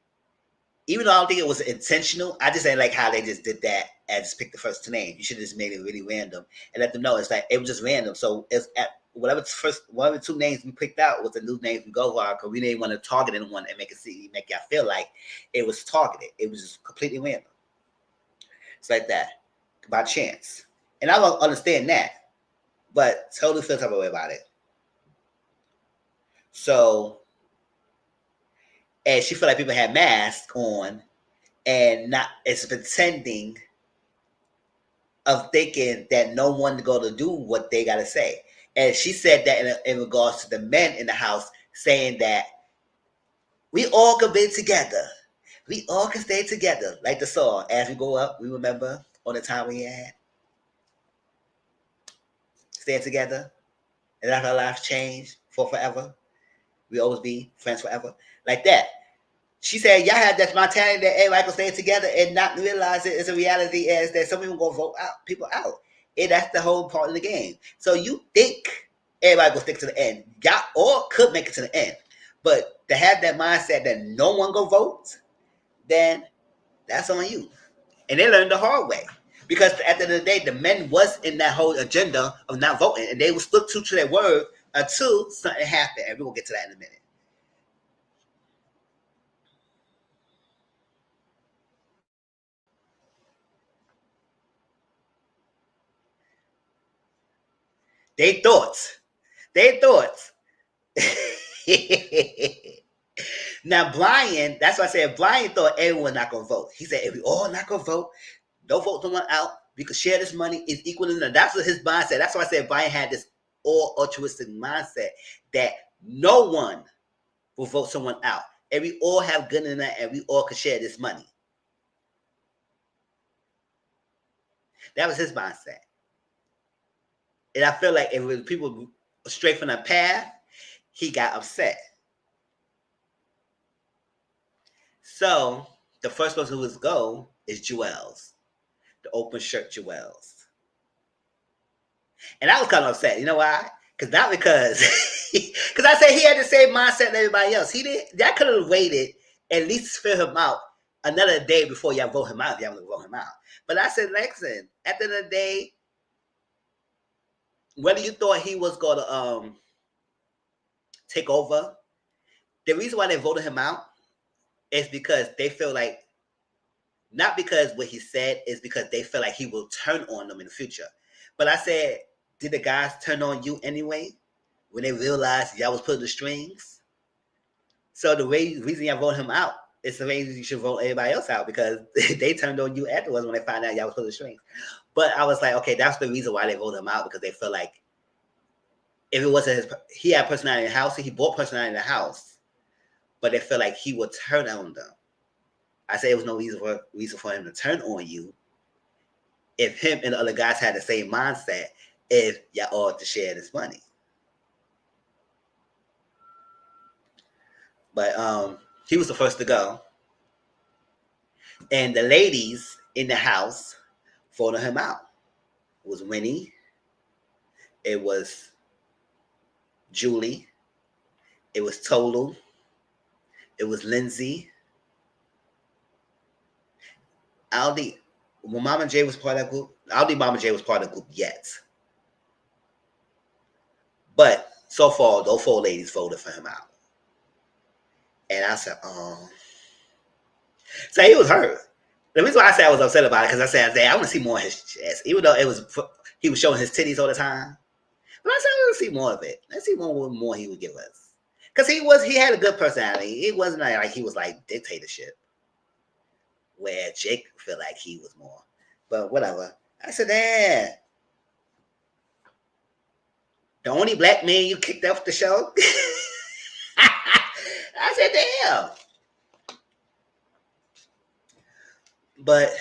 Even though I don't think it was intentional, I just didn't like how they just did that and just picked the first two names. You should have just made it really random and let them know it's like it was just random. So it's at whatever two names we picked out was the new names we go for, because we didn't want to target anyone and make y'all feel like it was targeted. It was just completely random. It's like that by chance, and I don't understand that, but totally feel type of way about it. So. And she felt like people had masks on and not as pretending of thinking that no one's going to do what they got to say. And she said that in regards to the men in the house, saying that we all can be together. We all can stay together. Like the song, As We Go Up, we remember all the time we had. Staying together. And let our lives change for forever. We always be friends forever. Like that. She said, y'all have that mentality that everybody can stay together and not realize it is a reality as that some people going to vote people out. And that's the whole part of the game. So you think everybody will stick to the end. Y'all all could make it to the end. But to have that mindset that no one going to vote, then that's on you. And they learned the hard way. Because at the end of the day, the men was in that whole agenda of not voting. And they would stick to their word until something happened. And we will get to that in a minute. They thought. Now, Brian, that's why I said Brian thought everyone not going to vote. He said, if we all not going to vote, don't vote someone out. We could share this money. It's equal to them. That's what his mindset. That's why I said Brian had this all altruistic mindset that no one will vote someone out. And we all have good in that, and we all could share this money. That was his mindset. And I feel like if it was people straight from the path, he got upset. So the first person who was go is Joelle's, the open shirt Joelle's. And I was kind of upset. You know why? Not because, because I said he had the same mindset as everybody else. He did. That could have waited at least to fill him out another day before y'all vote him out. If y'all want to vote him out, but I said, listen. At the end of the day, whether you thought he was going to take over, the reason why they voted him out is because they feel like, not because what he said, is because they feel like he will turn on them in the future. But I said, did the guys turn on you anyway when they realized y'all was putting the strings? So the reason y'all vote him out is the reason you should vote everybody else out, because they turned on you afterwards when they found out y'all was putting the strings. But I was like, okay, that's the reason why they voted him out, because they feel like if it wasn't he had personality in the house, he brought personality in the house, but they feel like he would turn on them. I say it was no reason for him to turn on you if him and the other guys had the same mindset, if y'all all to share this money. But he was the first to go. And the ladies in the house voted him out. It was Winnie. It was Julie. It was Tolu. It was Lindsay. I don't think when Mama J was part of that group, I don't think Mama J was part of the group yet. But so far, those 4 ladies voted for him out. And I said, oh. So he was hurt. The reason why I said I was upset about it, because I said, I want to see more of his chest. Even though he was showing his titties all the time. But I said, I want to see more of it. Let's see what more he would give us. Because he had a good personality. It wasn't like he was like dictatorship, where Jake felt like he was more. But whatever. I said, damn. The only black man you kicked off the show? I said, damn. But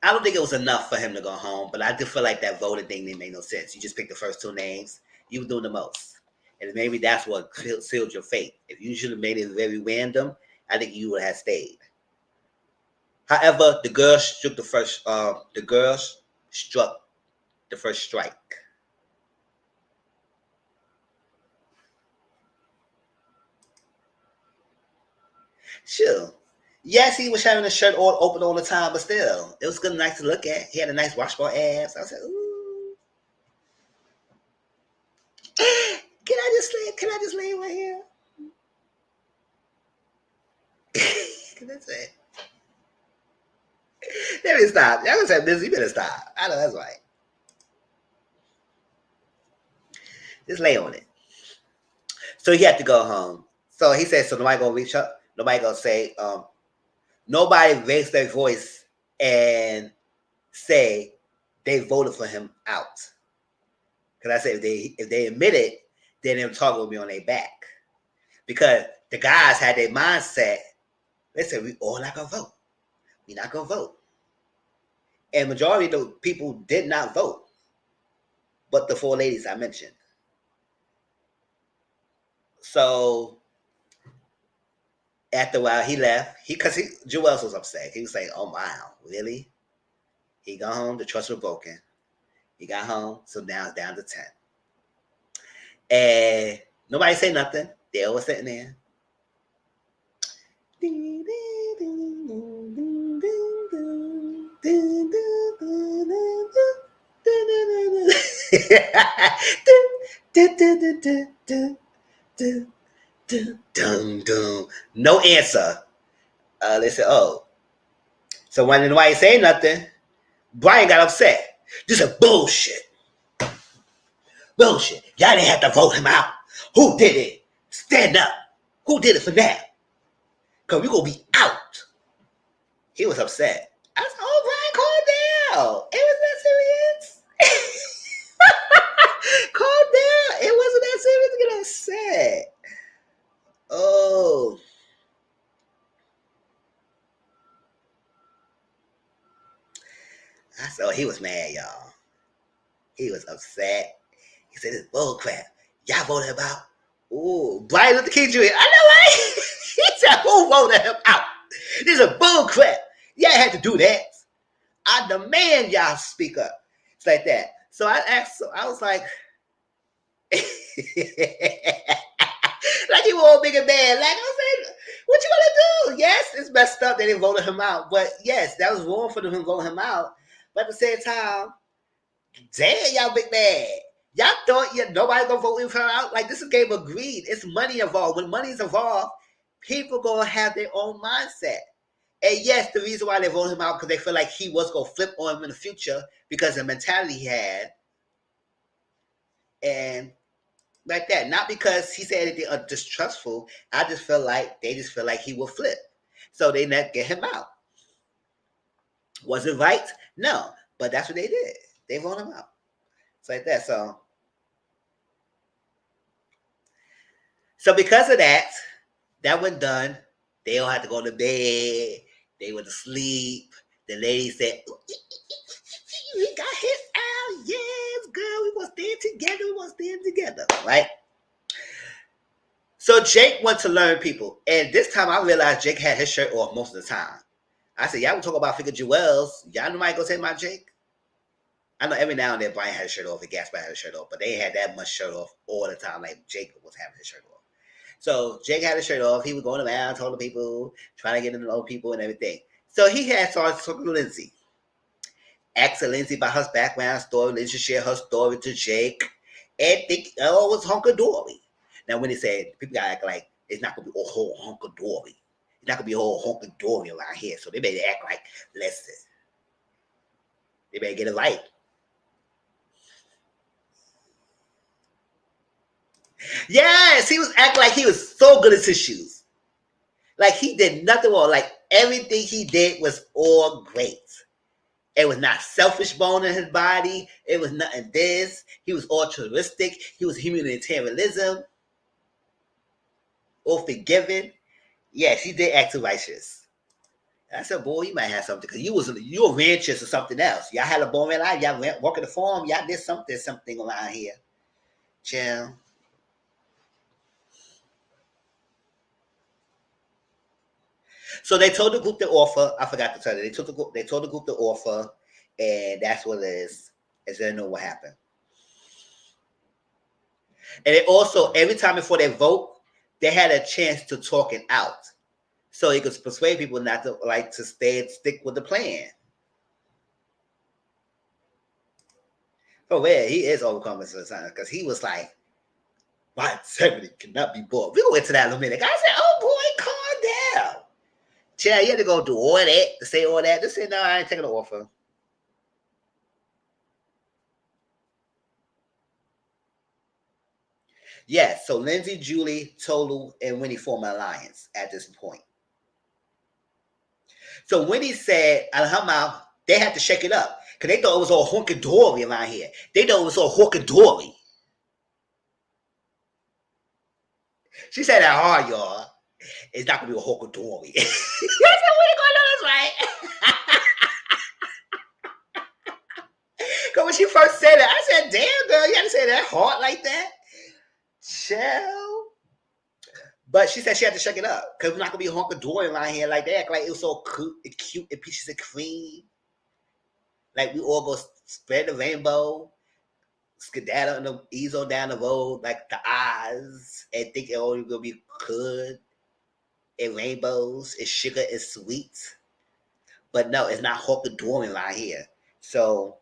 I don't think it was enough for him to go home. But I do feel like that voting thing didn't make no sense. You just picked the first 2 names. You were doing the most. And maybe that's what sealed your fate. If you should have made it very random, I think you would have stayed. However, the girls struck the first strike. Sure. Yes, he was having his shirt all open all the time, but still, it was good, nice to look at. He had a nice washboard abs. I said, ooh. Can I just lay right here? That's it. Let me stop. Y'all gonna say this, you better stop. I know that's right. Just lay on it. So he had to go home. So he said, so nobody gonna reach up? Nobody gonna say, nobody raised their voice and say they voted for him out. Because I said if they admit it, then them talk will be on their back. Because the guys had their mindset, they said we all not gonna vote. We not gonna vote. And majority of the people did not vote. But the 4 ladies I mentioned. So after a while he left. Because Joel was upset. He was saying, oh wow, really? He got home, the trust was broken. He got home, so now it's down to 10. And nobody say nothing. They all sitting there. No answer. They said, oh. So when nobody say nothing, Brian got upset. This is bullshit. Bullshit. Y'all didn't have to vote him out. Who did it? Stand up. Who did it for now? Because we're going to be out. He was upset. I said, oh, Brian, calm down. It was that serious. Calm down. It wasn't that serious to get upset. Oh. I said, oh, he was mad, y'all. He was upset. He said, it's bull crap. Y'all voted him out. Ooh, Brian Luther King Jr. I know, right? He said, who voted him out? This is bull crap. Y'all had to do that. I demand y'all speak up. It's like that. So I asked, so I was like, like he was all big and bad. Like I was like, what you gonna do? Yes, it's messed up that they voted him out, but yes, that was wrong for them to vote him out. But at the same time, damn, y'all big bad. Y'all thought nobody gonna vote him out? Like this is a game of greed. It's money involved. When money's involved, people gonna have their own mindset. And yes, the reason why they voted him out because they feel like he was gonna flip on him in the future because of the mentality he had, and like that. Not because he said anything distrustful. I just feel like they just feel like he will flip, so they not get him out. Was it right? No, but that's what they did. They voted him out. It's like that. So because of that, that went done. They all had to go to bed. They went to sleep. The lady said, "We got his out. Yes, girl. We want to stand together. We want to stand together." Right? So Jake went to learn people. And this time I realized Jake had his shirt off most of the time. I said, y'all can talk about Figure Jewels. Y'all know might go say my Jake. I know every now and then Brian had his shirt off and Gaspar had his shirt off, but they had that much shirt off all the time. Like Jake was having his shirt off. So Jake had his shirt off. He was going around talking to people, trying to get to know people and everything. So he had started talking to Lindsay. Asking Lindsay about her background story. Lindsay shared her story to Jake. And think, oh, it was hunky-dory. Now, when he said, people got to act like it's not going to be a whole hunky-dory. It's not going to be a whole hunky-dory around here. So they better act like, listen, they better get it right. Yes, he was acting like he was so good at his shoes. Like he did nothing wrong. Like everything he did was all great. It was not selfish bone in his body. It was nothing this. He was altruistic. He was humanitarianism. Or forgiving. Yes, he did act righteous. I said, boy, you might have something because you were ranchers or something else. Y'all had a boring life. Y'all went working the farm. Y'all did something around here. Chill. So they told the group the offer. I forgot to tell you. They told the group the offer, and that's what it is. Is they know what happened. And they also every time before they vote, they had a chance to talk it out, so he could persuade people not to like to stick with the plan. For real, he is overcoming sometimes because he was like, "My integrity cannot be bought." We go into that in a minute. I said, "Oh boy, calm down." Chad, you had to go do all that to say all that. Just say, "No, I ain't taking the offer." Yes, so Lindsay, Julie, Tolu, and Winnie form an alliance at this point. So Winnie said out of her mouth, they had to shake it up because they thought it was all honky dory around here. They thought it was all honky dory. She said that hard, y'all. It's not gonna be a honky dory. I said, what are going on? That's right. Because when she first said it, I said, damn, girl, you had to say that hard like that? Chill. But she said she had to shake it up because we're not gonna be honky dory around here like that. Like it was so cute and peaches and cream. Like we all go spread the rainbow, skedaddle and ease on down the road like the eyes and think it only gonna be good and rainbows and sugar and sweet. But no, it's not Hawker Dorman right here. So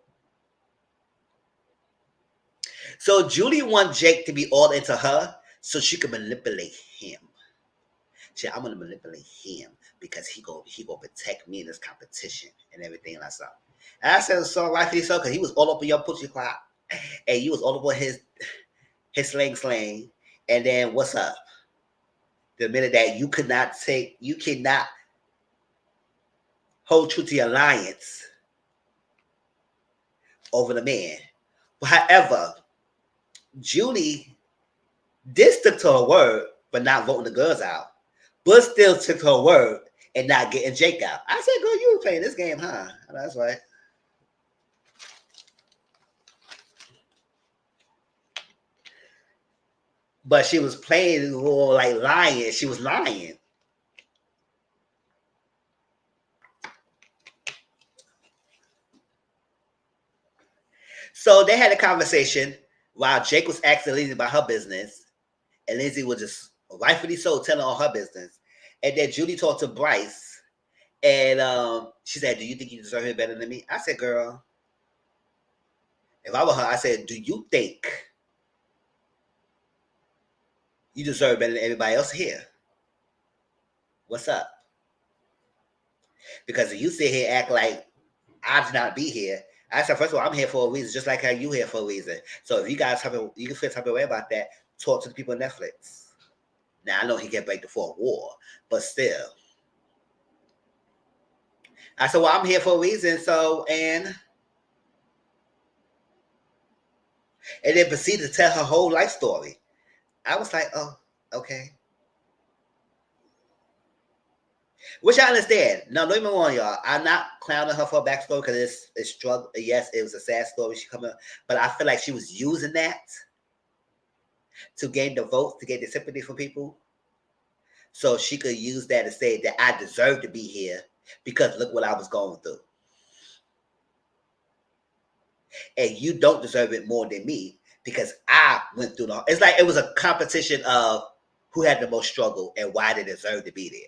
Julie wants Jake to be all into her so she can manipulate him. She said, I'm gonna manipulate him because he go protect me in this competition and everything like that. And I said so rightfully so because he was all up in your pussy clock and you was all over his slang. And then what's up? The minute that you cannot hold true to your alliance over the man. But however, Julie did stick to her word, but not voting the girls out. But still took her word and not getting Jake out. I said, girl, you were playing this game, huh? That's right. But she was playing the role like lying. She was lying. So they had a conversation while Jake was asking Lindsay about her business, and Lindsay was just rightfully so telling all her business. And then Judy talked to Bryce, and she said, "Do you think you deserve it better than me?" I said, "Girl, if I were her, I said, do you think you deserve better than everybody else here? What's up? Because if you sit here and act like I should not be here." I said, first of all, I'm here for a reason, just like how you here for a reason. So if you guys you can feel type of way about that, talk to the people on Netflix. Now I know he can't break the fourth wall, but still. I said, well, I'm here for a reason. So and then proceeded to tell her whole life story. I was like, oh, okay. Which I understand. No, don't even wrong, y'all. I'm not clowning her for a backstory because it's struggle. Yes, it was a sad story. She coming, but I feel like she was using that to gain the votes, to get the sympathy from people, so she could use that to say that I deserve to be here because look what I was going through, and you don't deserve it more than me because I went through the. It's like it was a competition of who had the most struggle and why they deserve to be there.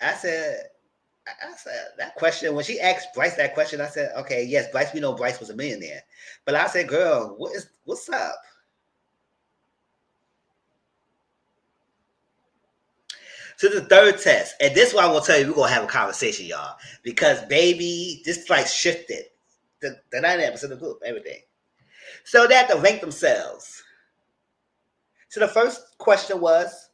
I said, I said that question when she asked Bryce that question. I said, okay, yes, Bryce. We know Bryce was a millionaire, but I said, girl, what's up? So the third test, and this one I will tell you, we're gonna have a conversation, y'all, because baby, this like shifted the dynamics of the group, everything. So they had to rank themselves. So the first question was,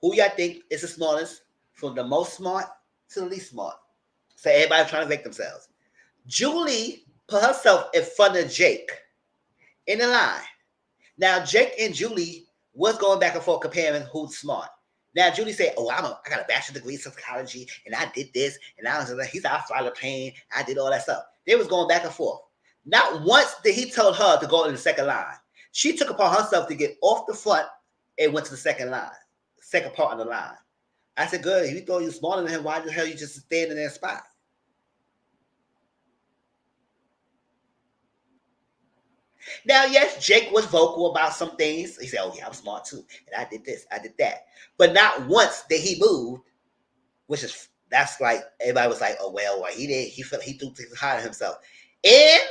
who y'all think is the smartest, from the most smart to the least smart? So everybody trying to rank themselves. Julie put herself in front of Jake in the line. Now, Jake and Julie was going back and forth comparing who's smart. Now, Julie said, "Oh, I got a bachelor's degree in psychology, and I did this, and I was like, he's I fly the plane, I did all that stuff." They was going back and forth. Not once did he tell her to go in the second line. She took upon herself to get off the front and went to the second line, second part of the line. I said, "Good, if you thought you smarter than him, why the hell you just stand in that spot?" Now, yes, Jake was vocal about some things. He said, "Oh yeah, I'm smart too, and I did this, I did that," but not once did he move. Which is that's like everybody was like, "Oh well, he did. He felt he threw things high to himself, and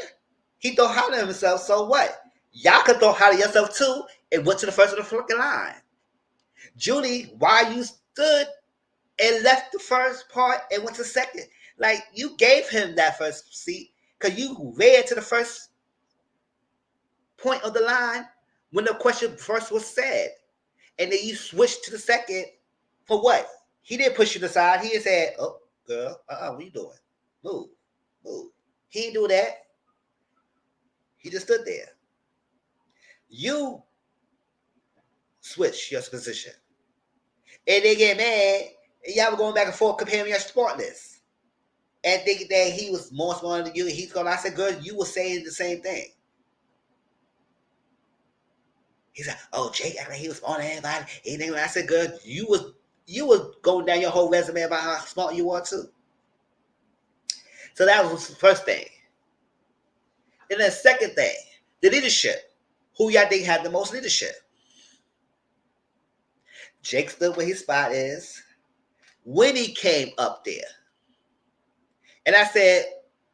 he threw high to himself. So what? Y'all could throw high to yourself too, and went to the first of the fucking line. Julie, why you stood and left the first part and went to second? Like you gave him that first seat because you read to the first point of the line when the question first was said, and then you switched to the second for what? He didn't push you to the side. He just said, "Oh, girl, what you doing? Move, move." He didn't do that. He just stood there. You switch your position, and they get mad. And y'all were going back and forth comparing your smartness, and thinking that he was more smart than you. And he's going. I said, "Girl, you were saying the same thing." He said, "Oh, Jake acting like he was smarter than everybody." Anything. I said, "Girl, you was going down your whole resume about how smart you are too." So that was the first thing. And then the second thing, the leadership. Who y'all think had the most leadership? Jake stood where his spot is. Winnie came up there. And I said,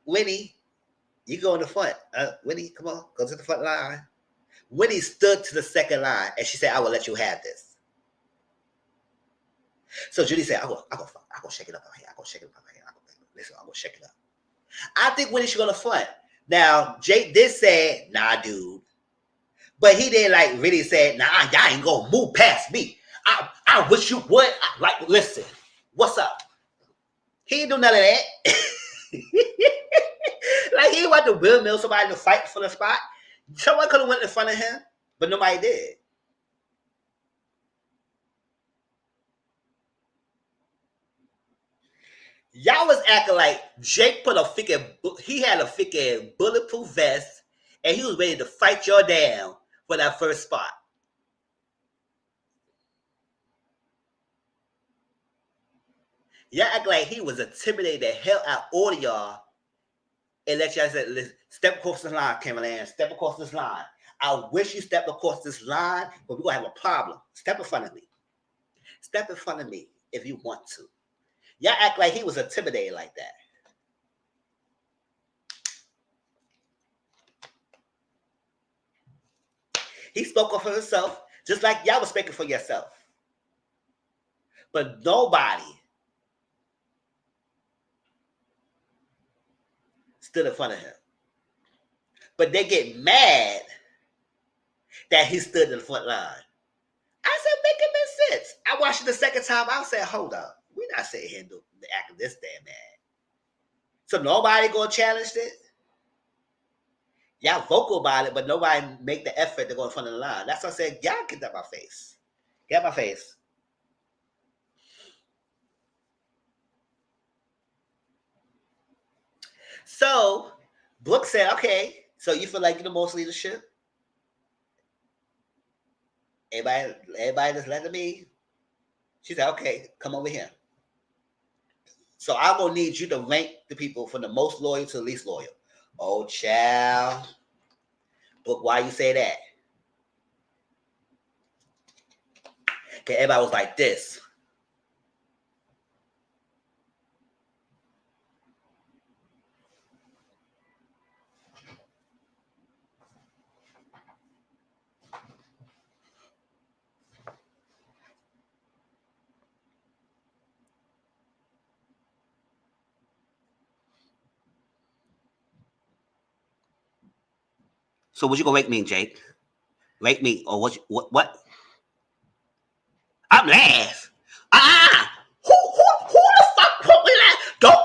"Winnie, you go in the front. Winnie, come on, go to the front line." Winnie stood to the second line and she said, "I will let you have this." So Judy said, I go shake it up here. I go shake it up here. Listen, I go shake it up. I think Winnie should go to the front. Now, Jake did say, "Nah, dude." But he didn't like really say, "Nah, y'all ain't gonna move past me. I wish you would." Like, listen, what's up? He didn't do none of that. Like he wanted to windmill somebody to fight for the spot. Someone could have went in front of him, but nobody did. Y'all was acting like Jake put a freaking he had a freaking bulletproof vest and he was ready to fight y'all down for that first spot. Y'all act like he was intimidating the hell out all of y'all and let y'all say, listen, step across this line, Cameron. Step across this line. I wish you stepped across this line, but we're going to have a problem. Step in front of me. Step in front of me if you want to. Y'all act like he was intimidated like that. He spoke up for himself, just like y'all was speaking for yourself. But nobody stood in front of him. But they get mad that he stood in the front line. I said, make it make sense. I watched it the second time. I said, hold up. We're not sitting here acting this damn mad. So nobody gonna challenge it? Y'all vocal about it, but nobody make the effort to go in front of the line. That's what I said, y'all get out my face. Get out my face. So Brooke said, okay, so you feel like you're the most leadership? Everybody just letting me. She said, okay, come over here. So I'm gonna need you to rank the people from the most loyal to the least loyal. Oh, child. Brooke, why you say that? Okay, everybody was like this. So what you gonna rank me, Jake? Rank me or what? I'm last. Who the fuck put me last? Don't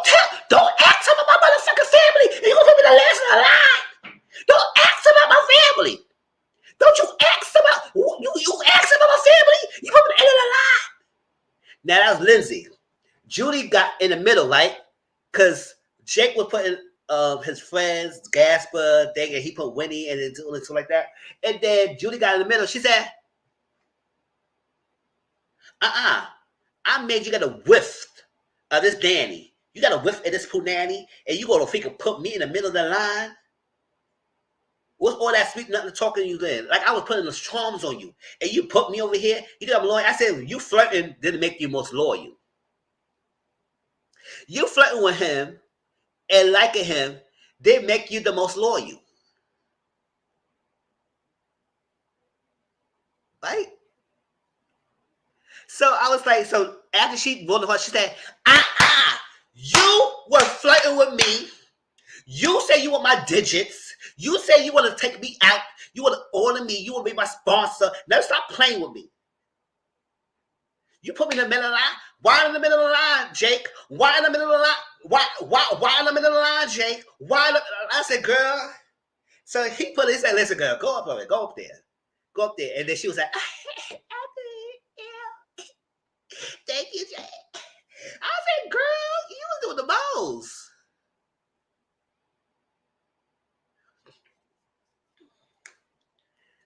ask about my motherfucking family. And you gonna put me the last in the line? Don't ask about my family. Don't you ask about you ask about my family? You put me at the end of the line. Now that was Lindsay. Judy got in the middle, right? Because Jake was putting his friends, Gasper, thing, and he put Winnie and stuff like that. And then Judy got in the middle. She said, I made you get a whiff of this Danny. You got a whiff of this Punani, and you gonna freaking put me in the middle of the line? What's all that sweet nothing talking to you then? Like I was putting those charms on you, and you put me over here. You think I'm loyal? I said you flirting didn't make you most loyal. You flirting with him and liking him didn't make you the most loyal, right? So I was like, so after she rolled her, she said, you were flirting with me. You say you want my digits. You say you want to take me out. You want to order me. You want to be my sponsor. Now stop playing with me. You put me in the middle of the line. Why in the middle of the line, Jake? Why in the middle of the line? Why in the middle of the line, Jake? I said, girl. So he put it, he said, listen, girl, go up there. Go up there. Go up there. And then she was like, thank you, Jake. I said, girl, you was doing the most.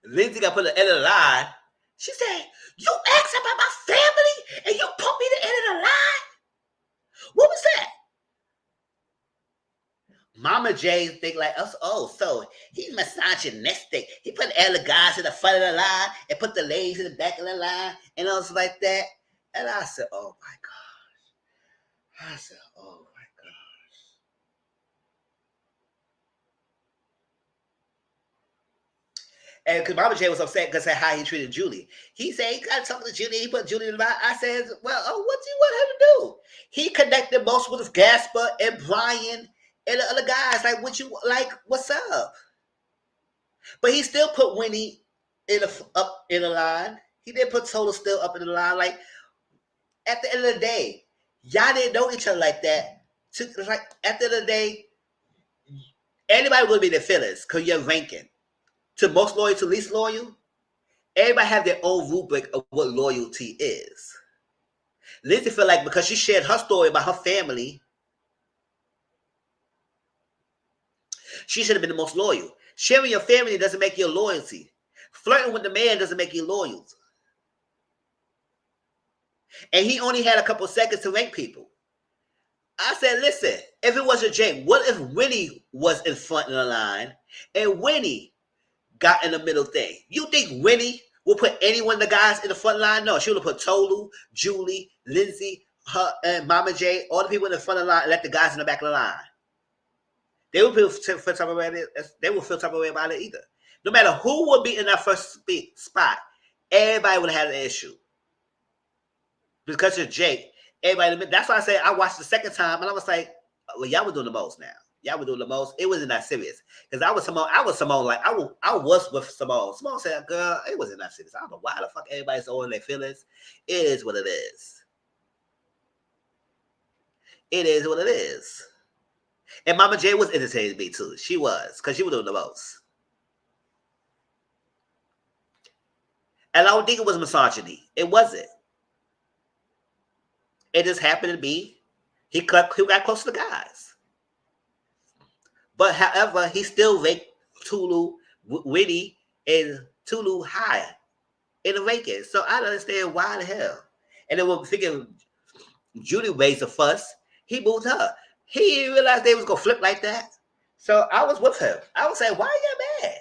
Lindsay got put at the end of the line. She said, you asked about my family and you put me at the end of the line? What was that? Mama J think like us. Oh, so he's misogynistic. He put all the guys in the front of the line and put the ladies in the back of the line and all like that. And I said, oh my gosh. I said, oh my gosh. And because Mama J was upset because of how he treated Julie. He said he got to talk to Julie. He put Julie in the line. I said, well, what do you want him to do? He connected most with Gasper and Brian and the other guys. Like, what's up? But he still put Winnie up in the line. He didn't put Tola still up in the line. Like, at the end of the day, y'all didn't know each other like that. Like, at the end of the day, anybody would be their feelings because you're ranking. To most loyal to least loyal, everybody have their own rubric of what loyalty is. Lindsay felt like because she shared her story about her family, she should have been the most loyal. Sharing your family doesn't make you a loyalty. Flirting with the man doesn't make you loyal. And he only had a couple seconds to rank people. I said, listen, if it wasn't Jake, what if Winnie was in front of the line and Winnie got in the middle thing? You think Winnie will put any one of the guys in the front line? No, she would have put Tolu, Julie, Lindsay, her, and Mama J, all the people in the front of the line, and let the guys in the back of the line. They would feel type of way. They would feel type of way about it either. No matter who would be in that first spot, everybody would have had an issue. Because you're Jake, everybody. That's why I say I watched the second time and I was like, well, y'all were doing the most now. Y'all were doing the most. It wasn't that serious. Because I was Simone, like I was with Simone. Simone said, girl, it wasn't that serious. I don't know why the fuck everybody's so in their feelings. It is what it is. It is what it is. And Mama J was entertaining me too. She was, because she was doing the most. And I don't think it was misogyny. It wasn't. It just happened to be he got close to the guys. But however, he still ranked Tulu, Winnie, and Tulu high in the rankings. So I don't understand why the hell. And then when thinking Judy raised a fuss, he moved her. He didn't realize they was gonna flip like that. So I was with him. I was saying, why are you mad?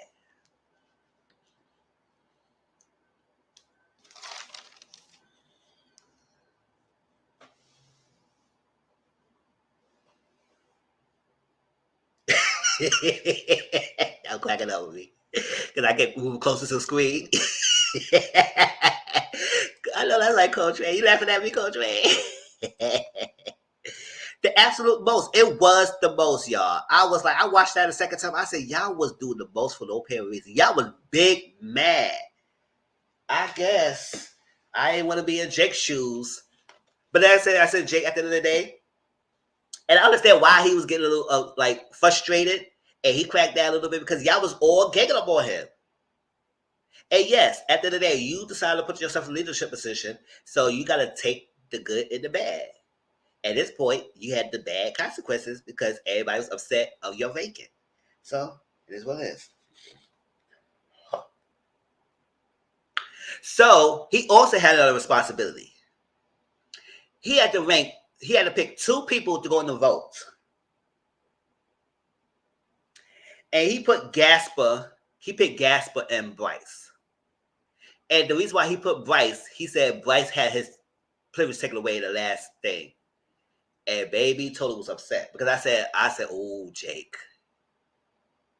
I'm cracking up with me because I get moving closer to the screen. I know that's like Coach Ray. You laughing at me, Coach Ray? The absolute most. It was the most, y'all. I was like, I watched that a second time. I said, y'all was doing the most for no apparent reason. Y'all was big mad. I guess I didn't want to be in Jake's shoes, but I said Jake at the end of the day. And I understand why he was getting a little like frustrated, and he cracked down a little bit because y'all was all ganging up on him. And yes, at the end of the day, you decided to put yourself in a leadership position, so you got to take the good and the bad. At this point, you had the bad consequences because everybody was upset of your vacant. So it is what it is. So he also had another responsibility. He had to pick two people to go in the vote. And he picked Gasper and Bryce. And the reason why he put Bryce, he said Bryce had his privilege taken away in the last thing. And baby totally was upset. Because I said, oh, Jake,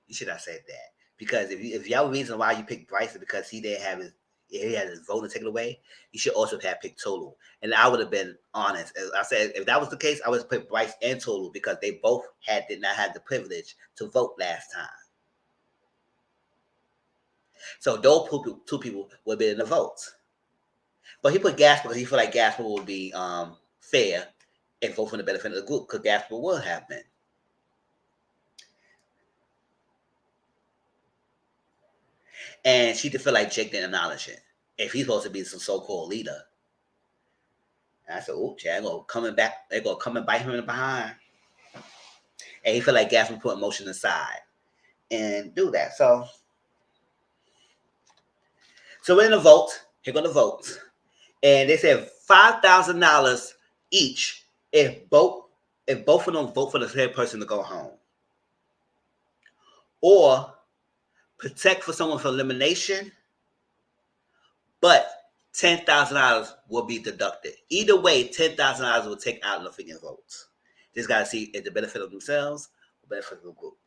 you should not say that. Because if y'all reason why you picked Bryce is because he had his vote taken away, you should also have picked Tolu. And I would have been honest. As I said, if that was the case, I would have picked Bryce and Tolu because they both did not have the privilege to vote last time. So those two people would have been in the votes. But he put Gasper because he felt like Gasper would be fair and vote for the benefit of the group because Gasper would have been. And she did feel like Jake didn't acknowledge it. If he's supposed to be some so-called leader. And I said, oh, Jake, they're going to come and bite him in the behind. And he felt like Gasper put emotion aside and do that. So we're in the vote. Here go the votes. And they said $5,000 each if both of them vote for the same person to go home. Or protect for someone for elimination, but $10,000 will be deducted. Either way, $10,000 will take out the freaking votes. Just got to see if the benefit of themselves or benefit of the group.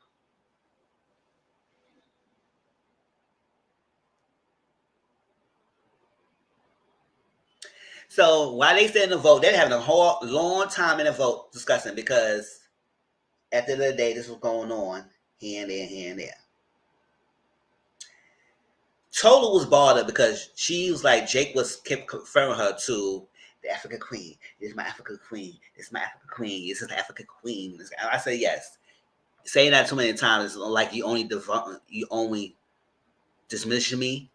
So while they stay in the vote, they're having a whole long time in the vote discussing because at the end of the day, this was going on here and there, here and there. Tola was bothered because she was like, Jake kept confirming her to the African queen. This is my African queen. This is my African queen. This is the African queen. I say yes. Saying that too many times is like you only dismissing me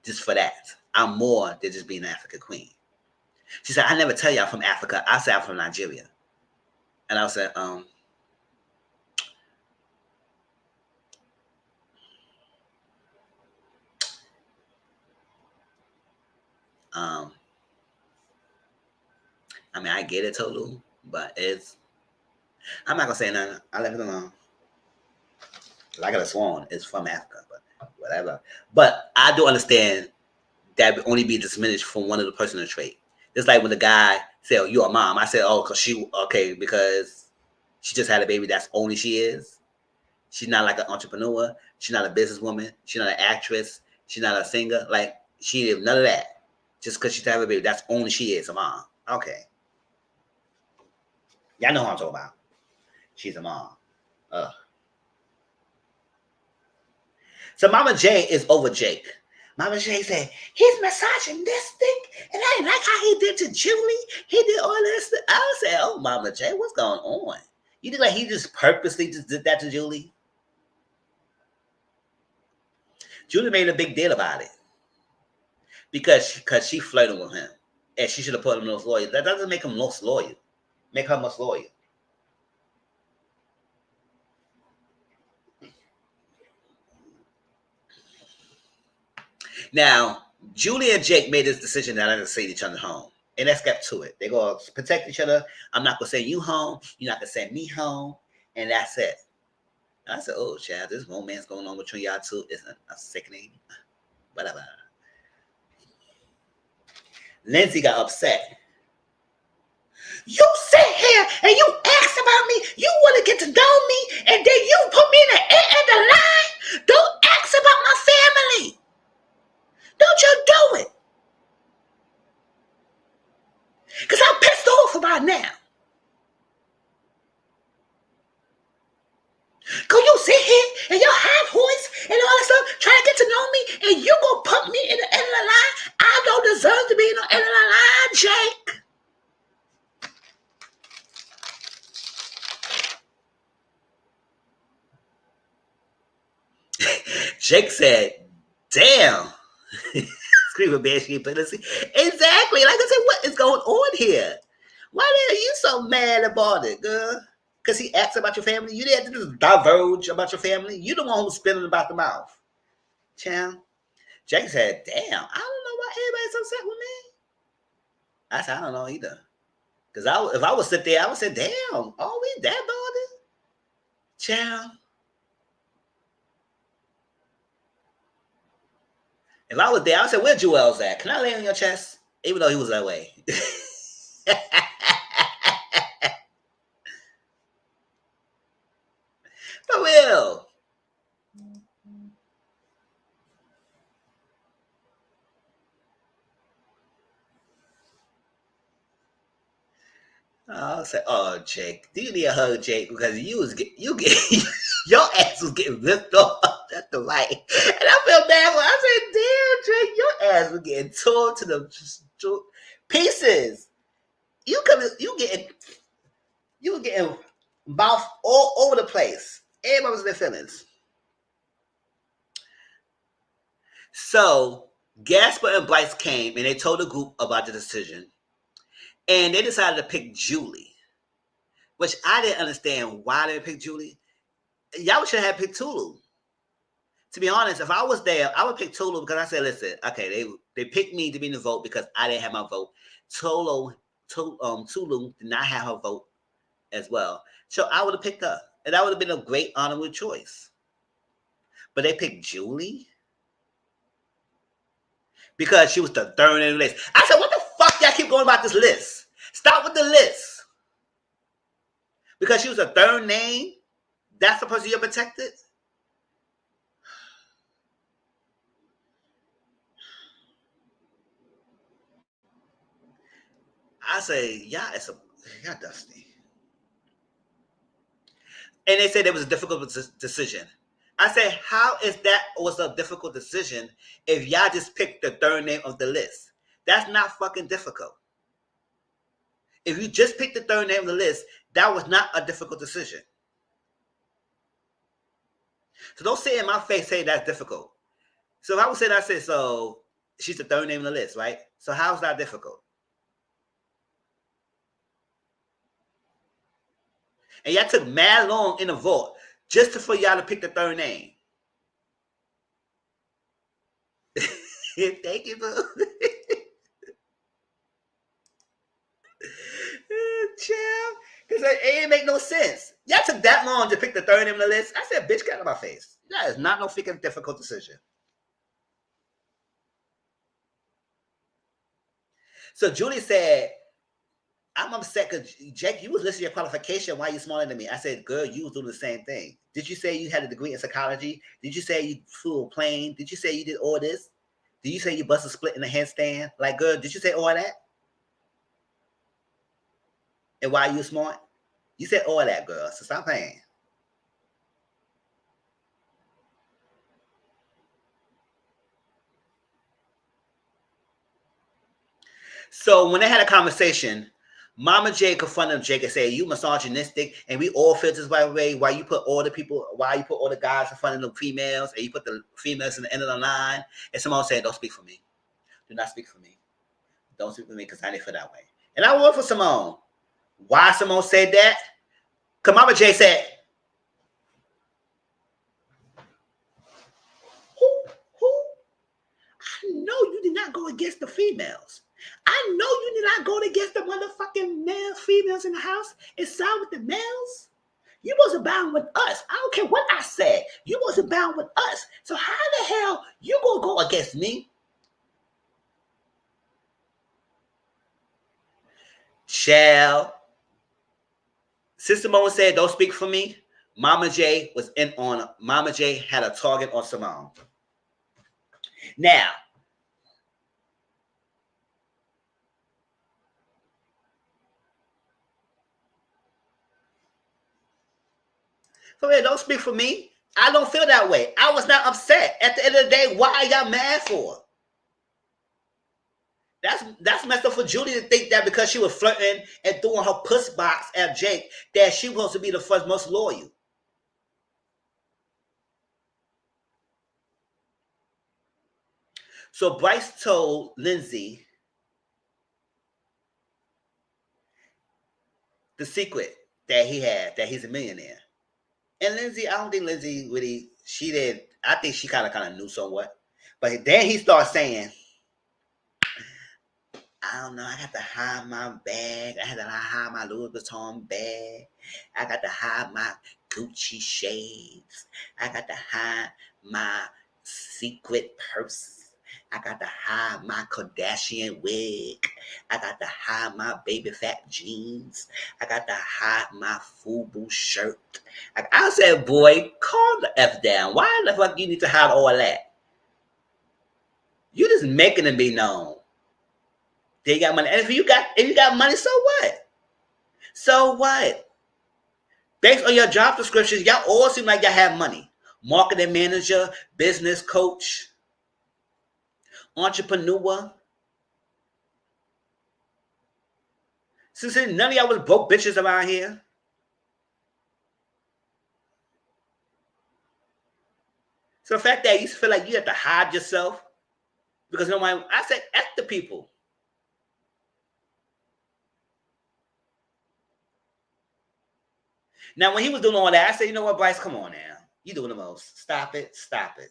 just for that. I'm more than just being an African queen. She said, I never tell you I'm from Africa. I said I'm from Nigeria. And I said, I mean, I get it, Tolu, but it's I'm not gonna say nothing. I left it alone. I could have sworn it's from Africa, but whatever. But I do understand that would only be diminished from one of the personal trait. Just like when the guy said, "Oh, you're a mom," I said, "Oh, because she just had a baby. That's only she is. She's not like an entrepreneur. She's not a businesswoman. She's not an actress. She's not a singer. Like she did none of that. Just because she's having a baby, that's only she is a mom. Okay, y'all know who I'm talking about. She's a mom. Ugh. So Mama J is over Jake. Mama J said, he's misogynistic, and I didn't like how he did to Julie. He did all this. I said, oh, Mama J, what's going on? You think like he just purposely just did that to Julie? Julie made a big deal about it because she flirted with him, and she should have put him most loyal. That doesn't make him most loyal. Make her most loyal. Now, Julie and Jake made this decision that I didn't send each other home. And let's get to it. They're going to protect each other. I'm not going to send you home. You're not going to send me home. And that's it. And I said, oh, child, this romance going on between y'all two is a sickening. Whatever. Lindsay got upset. You sit here and you ask about me. You want to get to know me. And then you put me in the end of the line. Don't ask about my family. Don't you do it. Because I'm pissed off about now. Cause you sit here and your high voice and all that stuff trying to get to know me, and you gonna put me in the end of the line. I don't deserve to be in the end of the line, Jake. Jake said, damn. Screaming bad shit, but exactly. Like I said, what is going on here? Why are you so mad about it, girl? Because he asked about your family. You didn't have to just divulge about your family. You the one who's spilling about the mouth. Champ. Jake said, damn, I don't know why everybody's upset with me. I said, I don't know either. Because if I would sit there, I would say, damn, are we that bothered? Child. If I was there, I would say, where Joel's at? Can I lay on your chest? Even though he was that way. For real. I'll say, oh, Jake, do you need a hug, Jake? Because you get your ass was getting ripped off left to right, and I feel bad. I said, damn, Jake, your ass was getting torn to the pieces. You were getting mouth all over the place. Everybody was in their feelings. So Gasper and Bryce came and they told the group about the decision, and they decided to pick Julie, which I didn't understand why they picked Julie. Y'all should have picked Tulu. To be honest, if I was there, I would pick Tulu because I said, listen, okay, they picked me to be in the vote because I didn't have my vote. Tulu did not have her vote as well. So I would have picked her. And that would have been a great honorable choice. But they picked Julie because she was the third in the list. I said, what the fuck y'all keep going about this list? Stop with the list. Because she was a third name, that's the person you're protected? I say, y'all dusty. And they said it was a difficult decision. I said, how is that was a difficult decision if y'all just picked the third name of the list? That's not fucking difficult. If you just picked the third name of the list, that was not a difficult decision. So don't say in my face, say that's difficult. So if I would say that, I say, so she's the third name on the list, right? So how is that difficult? And y'all took mad long in the vote just for y'all to pick the third name. Thank you, boo. Chill. said, it ain't make no sense. Y'all took that long to pick the third name on the list. I said, bitch, get out of my face. That is not no freaking difficult decision. So Julie said, I'm upset because Jake, you was listing your qualification. Why are you smaller than me? I said, girl, you was doing the same thing. Did you say you had a degree in psychology? Did you say you flew a plane? Did you say you did all this? Did you say you busted a split in a handstand? Like, girl, did you say all that? And why are you smart? You said all that, girl. So stop playing. So when they had a conversation, Mama J confronted Jake and said, "You misogynistic, and we all feel this way. Why you put all the people? Why you put all the guys in front of the females, and you put the females in the end of the line?" And Simone said, "Don't speak for me. Do not speak for me. Don't speak for me because I didn't feel that way." And I work for Simone. Why Simone said that? Because Mama J said, "Who? I know you did not go against the females. I know you did not go against the motherfucking male females in the house and side with the males. You wasn't bound with us. I don't care what I said. You wasn't bound with us. So how the hell you gonna go against me?" Shall Sister Simone said, "Don't speak for me." Mama J was in on. Mama J had a target on Simone. Now, for real, don't speak for me. I don't feel that way. I was not upset. At the end of the day, why are y'all mad for? That's messed up for Julie to think that because she was flirting and throwing her puss box at Jake, that she was supposed to be the first most loyal. So Bryce told Lindsay the secret that he had, that he's a millionaire. And Lindsay, I don't think Lindsay really, she did, I think she kind of knew somewhat. But then he starts saying, I don't know, I got to hide my bag. I had to hide my Louis Vuitton bag. I got to hide my Gucci shades. I got to hide my secret purse. I got to hide my Kardashian wig. I got to hide my baby fat jeans. I got to hide my FUBU shirt. I said, boy, calm the F down. Why the fuck you need to hide all that? You just making it be known. They got money. And if you got money, so what? So what? Based on your job descriptions, y'all all seem like y'all have money. Marketing manager, business coach, entrepreneur. Since none of y'all was broke bitches around here. So the fact that you feel like you have to hide yourself because nobody, I said, F the people. Now, when he was doing all that, I said, you know what, Bryce, come on now. You doing the most. Stop it. Stop it.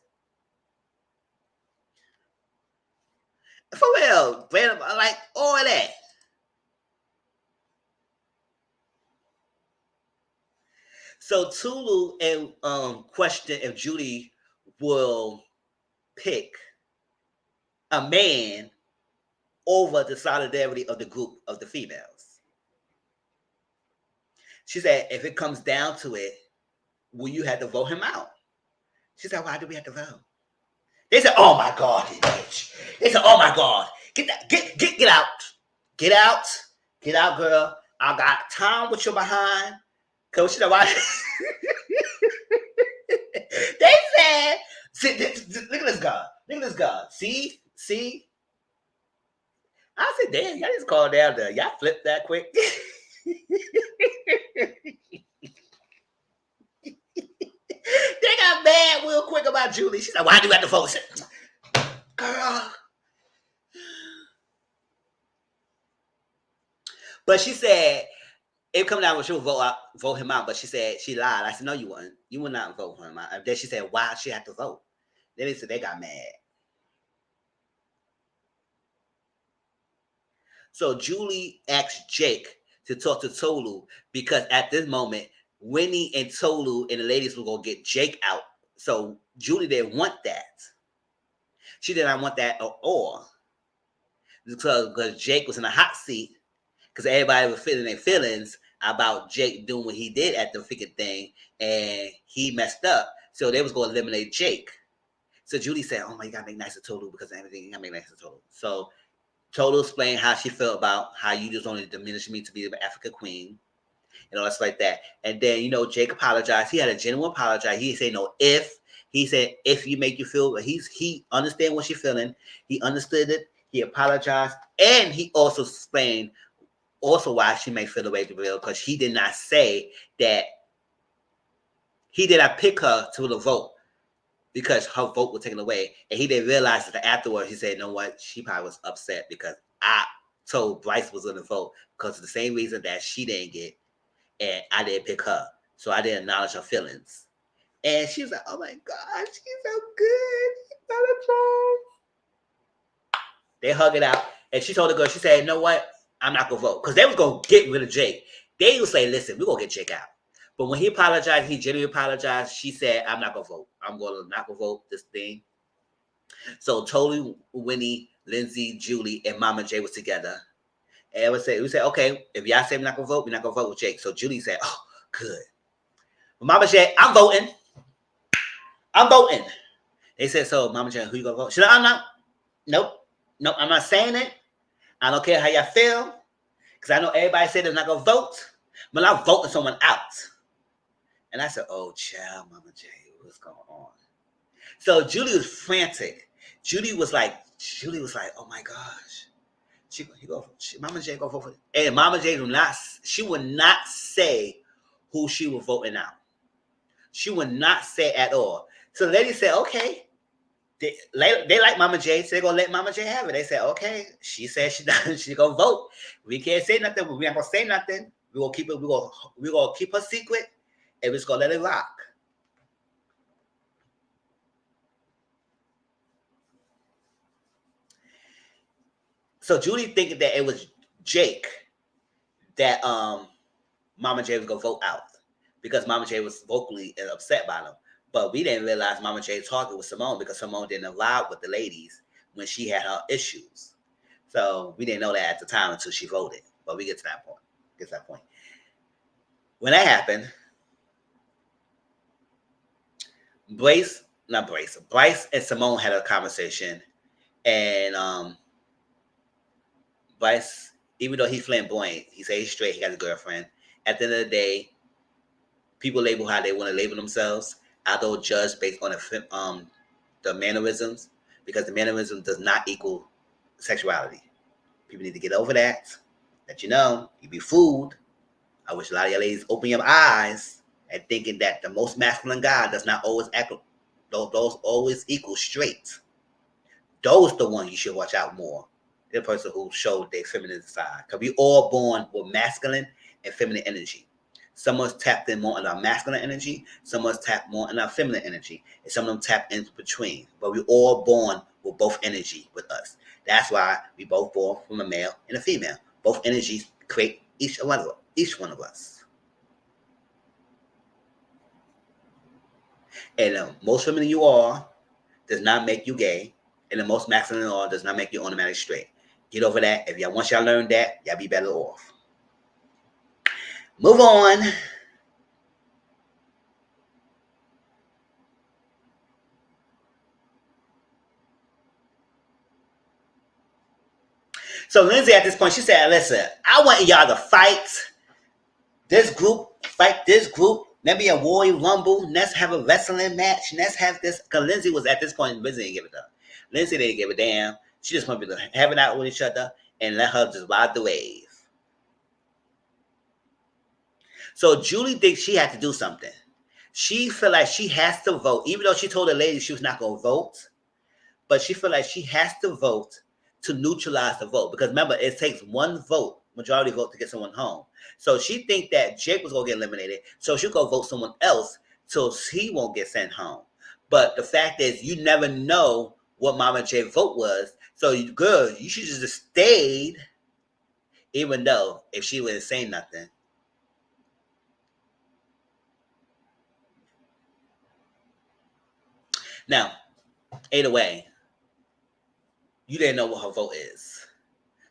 For real. Like, all of that. So Tulu and question if Judy will pick a man over the solidarity of the group of the females. She said, if it comes down to it, will you have to vote him out? She said, why do we have to vote? They said, oh my God, bitch. They said, oh my God. Get out. Get out. Get out, girl. I got time with your behind. Cause she said, why? They said, see, look at this God. Look at this God. See? I said, damn, y'all just called down there. Y'all flipped that quick. They got mad real quick about Julie. She said, why do you have to vote? Girl. But she said, it come down when she would vote him out, but she said she lied. I said, no, you wouldn't. You would not vote for him out. Then she said, why she had to vote? Then they said they got mad. So Julie asked Jake to talk to Tolu because at this moment, Winnie and Tolu and the ladies were gonna get Jake out. So Julie didn't want that. She did not want that at all because Jake was in a hot seat because everybody was feeling their feelings about Jake doing what he did at the freaking thing, and he messed up. So they was gonna eliminate Jake. So Julie said, "Oh my, you gotta make nice to Tolu because everything you gotta make nice to Tolu." So Tolu explained how she felt about how you just only diminished me to be the African queen and all stuff like that. And then, Jake apologized. He had a genuine apology. He said no if. He said if you make you feel, he understand what she's feeling. He understood it. He apologized. And he also explained also why she may feel the way to feel, because he did not say that he did not pick her to the vote because her vote was taken away. And he didn't realize that afterwards, he said, you know what? She probably was upset because I told Bryce was going to vote because of the same reason that she didn't get, and I didn't pick her. So I didn't acknowledge her feelings. And she was like, oh my God, she's so good. They hug it out. And she told the girl, she said, you know what? I'm not going to vote. Because they was going to get rid of Jake. They would say, listen, we're going to get Jake out. But when he apologized, he genuinely apologized. She said, I'm not going to vote. I'm going to not going to vote this thing. So Tolu, Winnie, Lindsay, Julie, and Mama J was together. And we said, okay, if y'all say we're not going to vote, we're not going to vote with Jake. So Julie said, oh, good. But Mama J, I'm voting. I'm voting. They said, so Mama J, who you going to vote? She said, I'm not. Nope, I'm not saying it. I don't care how y'all feel. Because I know everybody said they're not going to vote. But I'm voting someone out. And I said, oh, child, Mama J, what's going on? So Julie was frantic. Julie was like, oh my gosh. Mama J go vote for it. And Mama J would not say who she was voting out. She would not say at all. So the lady said, okay. They like Mama J, so they're gonna let Mama J have it. They said, okay. She said she's gonna vote. We can't say nothing, but we're not gonna say nothing. We're gonna keep it, we're gonna keep her secret, and we're just gonna let it rock. So Julie thinking that it was Jake that Mama J was gonna vote out because Mama J was vocally upset by them. But we didn't realize Mama J talking with Simone because Simone didn't allow with the ladies when she had her issues. So we didn't know that at the time until she voted. But we get to that point. When that happened, Bryce and Simone had a conversation, and Bryce, even though he's flamboyant, he said he's straight, he got a girlfriend. At the end of the day, people label how they want to label themselves. I don't judge based on the mannerisms, because the mannerism does not equal sexuality. People need to get over that. That you be fooled. I wish a lot of your ladies open your eyes and thinking that the most masculine guy does not always act. Those always equal straight. Those the ones you should watch out more. The person who showed their feminine side. Because we all born with masculine and feminine energy. Someone's tapped in more in our masculine energy. Someone's tapped more in our feminine energy. And some of them tap in between. But we all born with both energy with us. That's why we both born from a male and a female. Both energies create each one of us. And most feminine you are does not make you gay. And the most masculine you are does not make you automatically straight. Get over that. Once y'all learn that, y'all be better off. Move on. So Lindsay at this point, she said, listen, I want y'all to fight this group. Maybe a Royal Rumble. Let's have a wrestling match. Let's have this. Because Lindsay was at this point, Lindsay didn't give it up. Lindsay didn't give a damn. She just wanted to have it out with each other and let her just ride the wave. So Julie thinks she had to do something. She feel like she has to vote, even though she told the lady she was not going to vote. But she feel like she has to vote to neutralize the vote. Because remember, it takes one vote, majority vote, to get someone home. So she think that Jake was going to get eliminated. So she'll go vote someone else so he won't get sent home. But the fact is, you never know what Mama J vote was. So, girl, you should just stayed even though if she wouldn't say nothing. Now, either way, you didn't know what her vote is.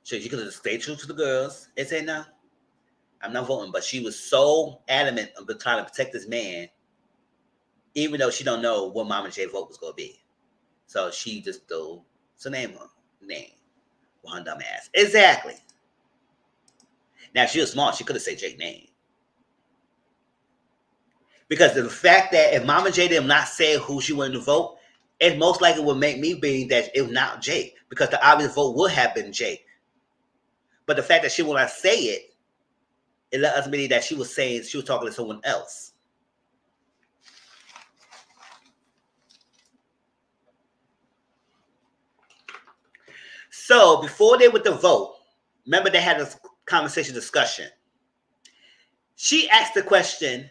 So you could have stayed true to the girls and say, no, I'm not voting. But she was so adamant about trying to protect this man, even though she don't know what Mama J vote was going to be. So she just threw her name. With her dumb ass. Exactly. Now, if she was smart, she could have said Jake's name. Because the fact that if Mama J did not say who she wanted to vote, it most likely would make me believe that it was not Jake. Because the obvious vote would have been Jake. But the fact that she will not say it, it let us believe that she was talking to someone else. So before they went to vote, remember they had a discussion. She asked the question,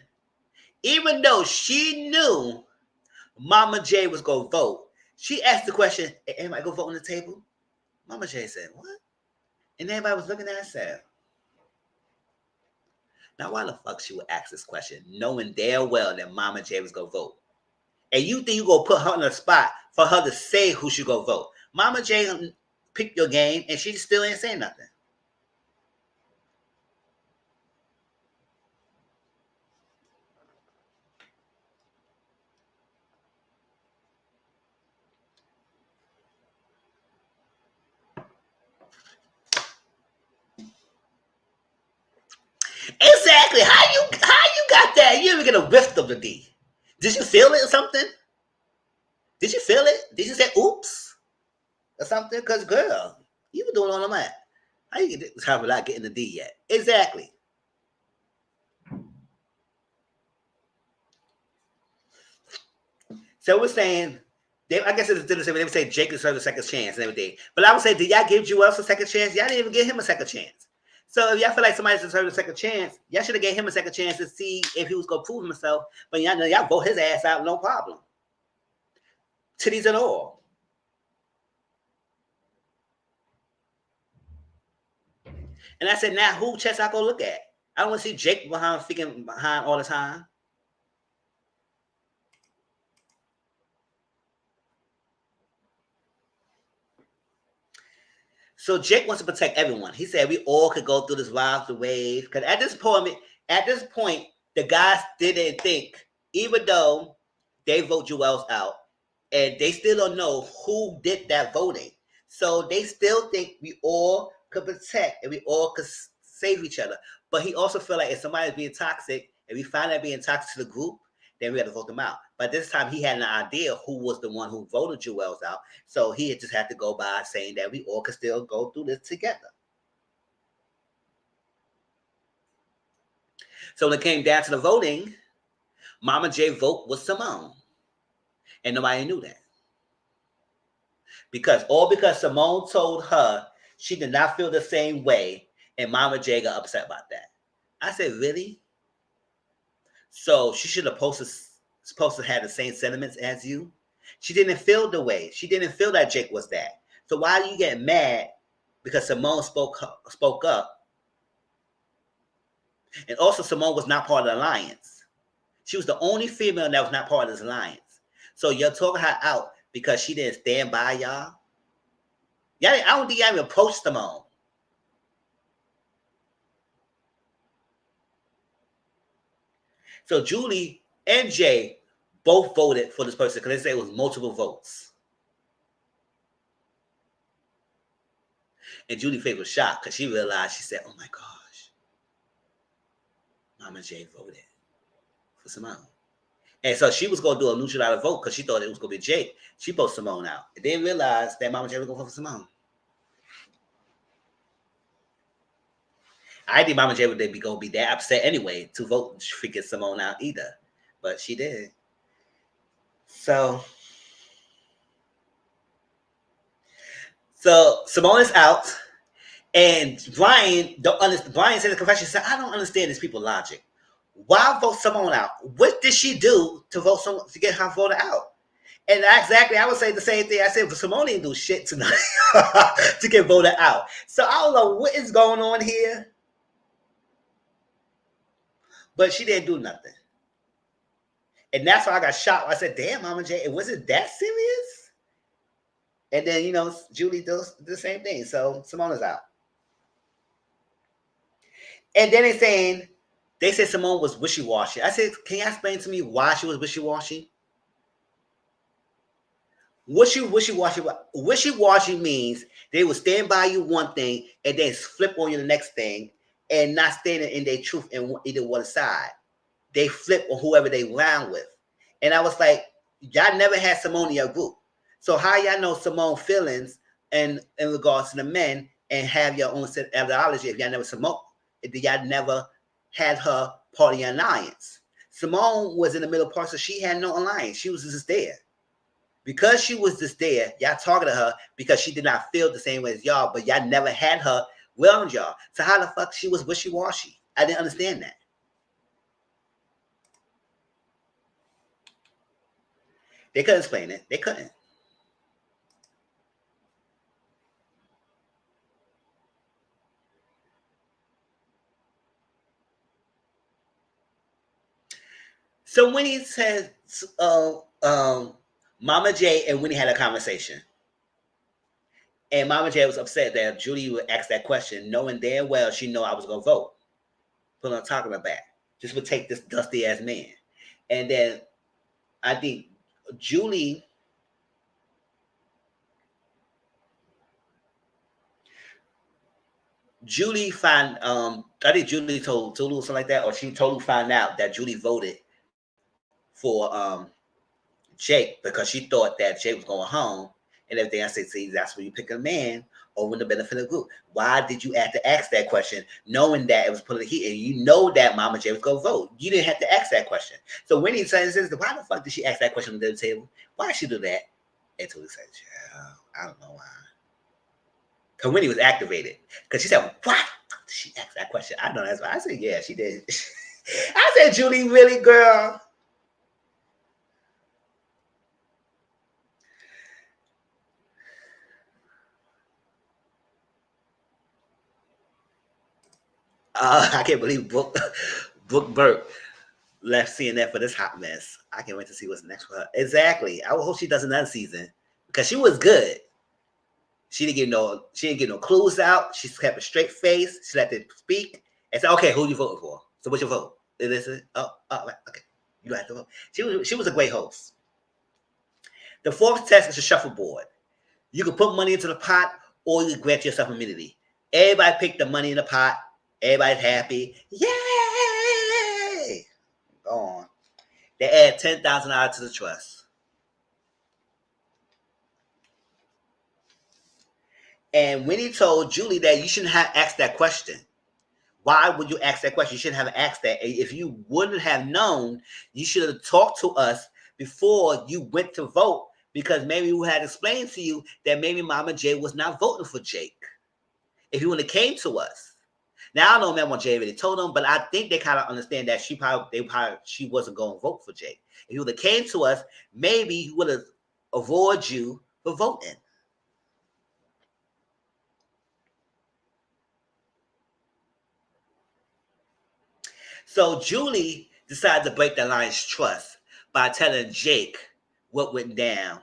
even though she knew Mama J was going to vote, she asked the question, hey, everybody go vote on the table? Mama J said, what? And everybody was looking at her and said, now why the fuck she would ask this question, knowing damn well that Mama J was going to vote? And you think you're going to put her in a spot for her to say who she going to vote? Mama J picked your game, and she still ain't saying nothing. Exactly. How you got that? You even get a whiff of the D. Did you feel it or something? Did you feel it? Did you say oops or something? Because girl, you were doing all of that. How you get this time without getting the D yet? Exactly. So we're saying, I guess it's the same. They would say Jake deserves a second chance and everything. But I would say, did y'all give Joel a second chance? Y'all didn't even give him a second chance. So if y'all feel like somebody deserves a second chance, y'all should have gave him a second chance to see if he was going to prove himself. But y'all vote his ass out, no problem. Titties and all. And I said, now who chest I go look at? I don't want to see Jake behind all the time. So Jake wants to protect everyone. He said we all could go through this wild wave. Because at this point, the guys didn't think, even though they vote Joel's out, and they still don't know who did that voting. So they still think we all could protect and we all could save each other. But he also feel like if somebody's being toxic, and we find that being toxic to the group, then we had to vote them out. But this time he had an idea who was the one who voted Joel's out. So he just had to go by saying that we all could still go through this together. So when it came down to the voting, Mama J vote was Simone. And nobody knew that. Because Simone told her she did not feel the same way, and Mama J got upset about that. I said, really? So she should have supposed to have the same sentiments as you. She didn't feel the way. She didn't feel that Jake was that. So why do you get mad because Simone spoke up? And also Simone was not part of the alliance. She was the only female that was not part of this alliance. So you're talking her out because she didn't stand by y'all? I don't think y'all even approached Simone. So Julie and Jay both voted for this person because they say it was multiple votes. And Julie Faye was shocked because she realized, she said, oh my gosh, Mama J voted for Simone. And so she was going to do a neutral vote because she thought it was going to be Jake. She voted Simone out. And then realized that Mama J was going to vote for Simone. I think Mama J would be going to be that upset anyway to vote freaking Simone out either. But she did. So Simone is out. And Brian said in the confession, he said, I don't understand these people's logic. Why vote Simone out? What did she do to vote to get her voted out? And exactly, I would say the same thing. I said, Simone didn't do shit tonight to get voted out. So I don't know what is going on here, but she didn't do nothing. And that's why I got shocked. I said, damn, Mama J, was it that serious? And then, Julie does the same thing. So Simone is out. And then they said Simone was wishy-washy. I said, can you explain to me why she was wishy-washy? Wishy-washy means they will stand by you one thing and then flip on you the next thing and not standing in their truth in either one side. They flip on whoever they round with. And I was like, y'all never had Simone in your group. So how y'all know Simone's feelings in regards to the men and have your own set of ideology if y'all never Simone, if y'all never had her part of your alliance? Simone was in the middle part, so she had no alliance. She was just there. Because she was just there, y'all talking to her because she did not feel the same way as y'all, but y'all never had her around y'all. So how the fuck she was wishy-washy? I didn't understand that. They couldn't explain it. They couldn't. So Winnie said, Mama J and Winnie had a conversation. And Mama J was upset that Judy would ask that question, knowing damn well she know I was going to vote. Put on top of my back. Just would take this dusty ass man. And then I think Julie I think Julie told Tulu something like that, or she totally found out that Julie voted for Jake because she thought that Jake was going home and everything. I said, see, that's when you pick a man over the benefit of the group. Why did you have to ask that question, knowing that it was pulling the heat and you know that Mama J was going to vote? You didn't have to ask that question. So Winnie says, why the fuck did she ask that question on the table? Why did she do that? And Tulu said, I don't know why. Because Winnie was activated. Because she said, why did she ask that question? I know that's why. I said, yeah, she did. I said, Julie, really, girl? I can't believe Brooke Burke left CNN for this hot mess. I can't wait to see what's next for her. Exactly. I hope she does another season because she was good. She didn't get no clues out. She kept a straight face. She let them speak and said, "Okay, who you voting for? So what's your vote?" And they said, "Oh, okay, you don't have to vote." She was a great host. The fourth test is a shuffleboard. You can put money into the pot or you can grant yourself immunity. Everybody picked the money in the pot. Everybody's happy. Yay! Go on. They add $10,000 to the trust. And Winnie told Julie that you shouldn't have asked that question. Why would you ask that question? You shouldn't have asked that. If you wouldn't have known, you should have talked to us before you went to vote because maybe we had explained to you that maybe Mama J was not voting for Jake. If you would have came to us. Now I don't know if Mama J already told them, but I think they kind of understand that she wasn't going to vote for Jake. If you would have came to us, maybe he would have avoided you for voting. So Julie decided to break the Lion's trust by telling Jake what went down,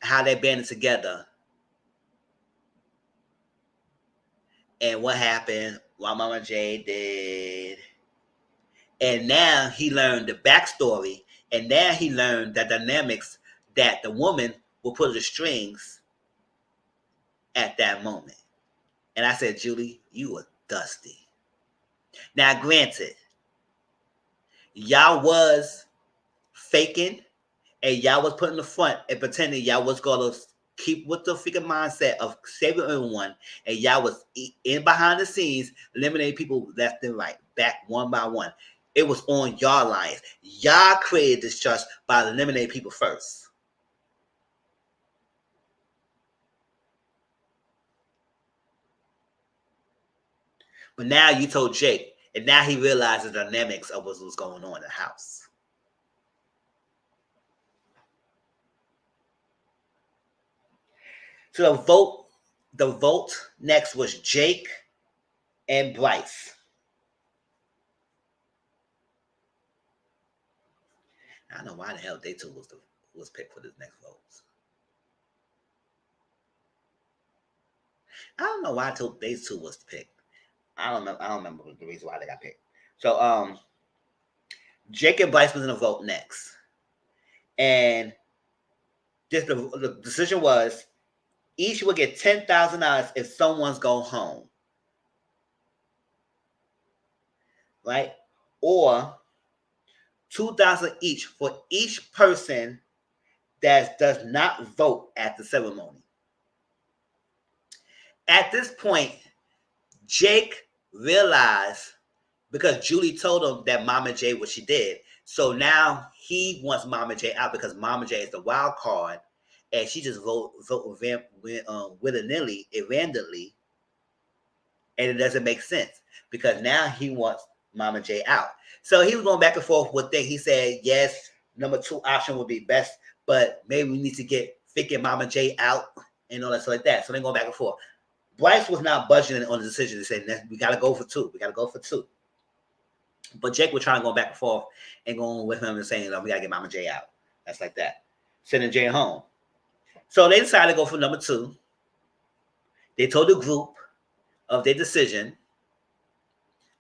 how they banded together, and what happened, what Mama J did. And now he learned the backstory, and now he learned the dynamics that the woman will pull the strings at that moment. And I said, Julie, you were dusty. Now, granted, y'all was faking and y'all was putting the front and pretending y'all was going to keep with the freaking mindset of saving everyone, and y'all was in behind the scenes eliminating people left and right, back one by one. It was on y'all lines. Y'all created this trust by eliminating people first. But now you told Jake, and now he realized the dynamics of what was going on in the house. So the vote next was Jake and Bryce. I don't know why the hell they two was picked for this next vote. I don't know why they two was picked. I don't know. I don't remember the reason why they got picked. So Jake and Bryce was in the vote next, and just the decision was each will get $10,000 if someone's go home, right? Or 2,000 each for each person that does not vote at the ceremony. At this point, Jake realized because Julie told him that Mama J what she did. So now he wants Mama J out because Mama J is the wild card, and she just vote willy-nilly, randomly, and it doesn't make sense because now he wants Mama J out. So he was going back and forth with things. He said, yes, number 2 option would be best, but maybe we need to get Mama J out and all that stuff like that. So they're going back and forth. Bryce was not budgeting on the decision. He said, we got to go for 2. We got to go for 2. But Jake was trying to go back and forth and going with him and saying, we got to get Mama J out. That's like that. Sending Jay home. So they decided to go for number 2. They told the group of their decision.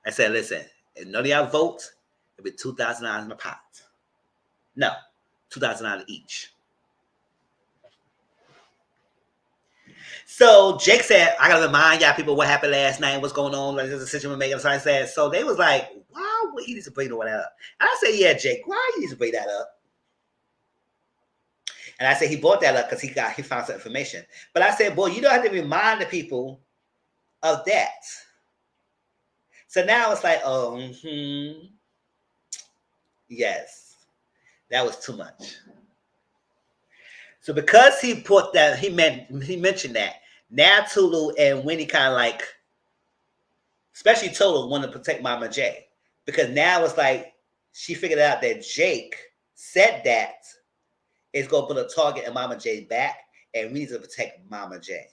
I said, listen, if none of y'all vote, it'll be $2,000 in the pot. No, $2,000 each. So Jake said, I gotta remind y'all people what happened last night, what's going on, like this decision we're making. So I said, so they was like, why would he need to bring all that up? And I said, yeah, Jake, why you need to bring that up? And I said he brought that up because he found some information. But I said, boy, you don't have to remind the people of that. So now it's like, yes, that was too much. So because he put that, he mentioned that. Now Tulu and Winnie kind of like, especially Tulu, want to protect Mama J because now it's like she figured out that Jake said that it's gonna put a target on Mama J's back, and we need to protect Mama J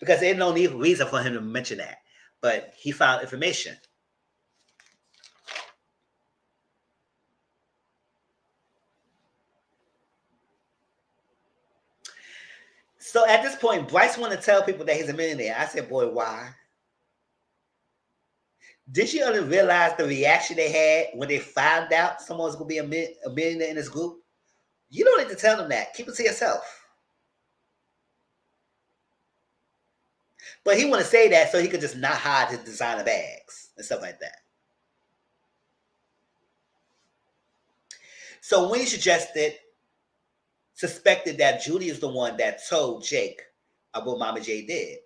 because there's no reason for him to mention that, but he found information. So at this point, Bryce wanted to tell people that he's a millionaire. I said, boy, why? Did you only realize the reaction they had when they found out someone was going to be a millionaire in this group? You don't need to tell them that. Keep it to yourself. But he want to say that so he could just not hide his designer bags and stuff like that. So when he suspected that Judy is the one that told Jake about what Mama J did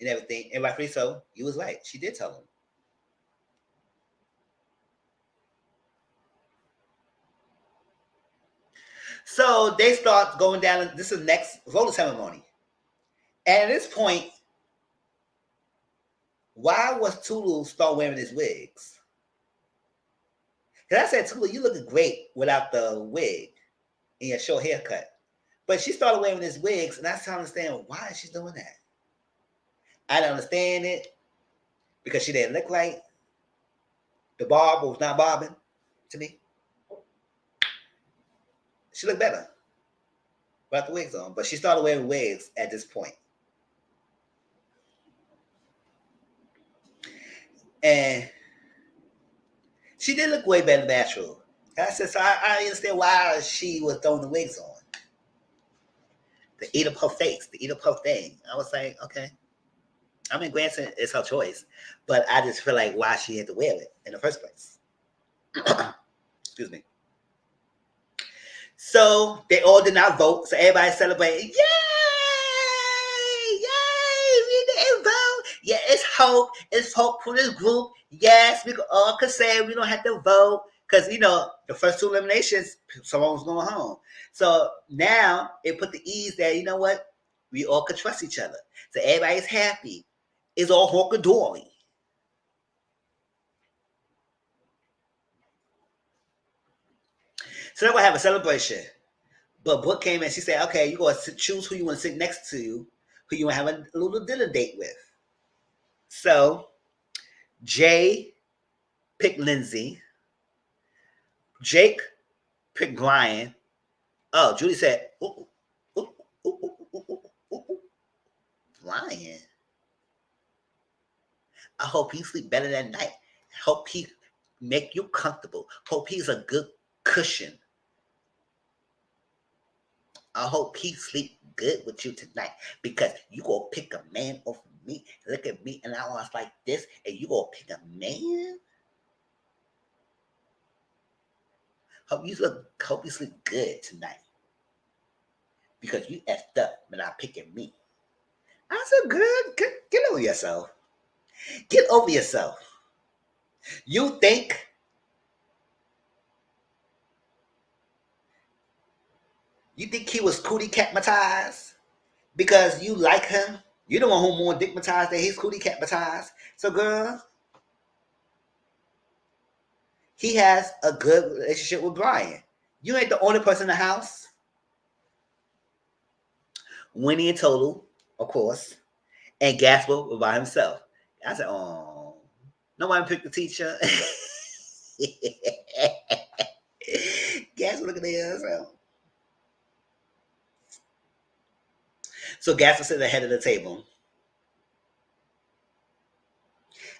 and everything, and rightfully so, he was right. She did tell him. So they start going down. This is next voting ceremony. And at this point, why was Tulu start wearing his wigs? Because I said, Tulu, you looking great without the wig and your short haircut. But she started wearing his wigs, and I started understanding why is she doing that. I didn't understand it because she didn't look right. The barber was not bobbing to me. She looked better without the wigs on, but she started wearing wigs at this point. And she did look way better natural. I said, so I understand why she was throwing the wigs on. To eat up her face, to eat up her thing. I was like, okay. I mean, granted, it's her choice, but I just feel like why she had to wear it in the first place. Excuse me. So they all did not vote. So everybody celebrated. Yay! Yay! We didn't vote. Yeah, it's hope. It's hope for this group. Yes, we all could say we don't have to vote. Because, the first 2 eliminations, someone was going home. So now it put the ease that, you know what? We all could trust each other. So everybody's happy. It's all honky-dory. So they're going to have a celebration. But Brooke came and she said, okay, you got to choose who you want to sit next to, who you want to have a little dinner date with. So Jay picked Lindsay. Jake picked Brian. Oh, Julie said, ooh, ooh, ooh, ooh, ooh, ooh, ooh, Brian. I hope he sleep better that night. Hope he make you comfortable. Hope he's a good cushion. I hope he sleep good with you tonight because you gonna pick a man over me. Look at me and I was like this, and you gonna pick a man. Hope you sleep good tonight because you effed up when I picking me. I said, good, get over yourself. Get over yourself. You think he was cootie catmatized because you like him? You the one who more dickmatized than he's cootie catmatized. So, girl, he has a good relationship with Brian. You ain't the only person in the house. Winnie and Total, of course, and Gasper was by himself. I said, oh, nobody picked the teacher. Gasper looking at himself. So Gasper sitting ahead of the table.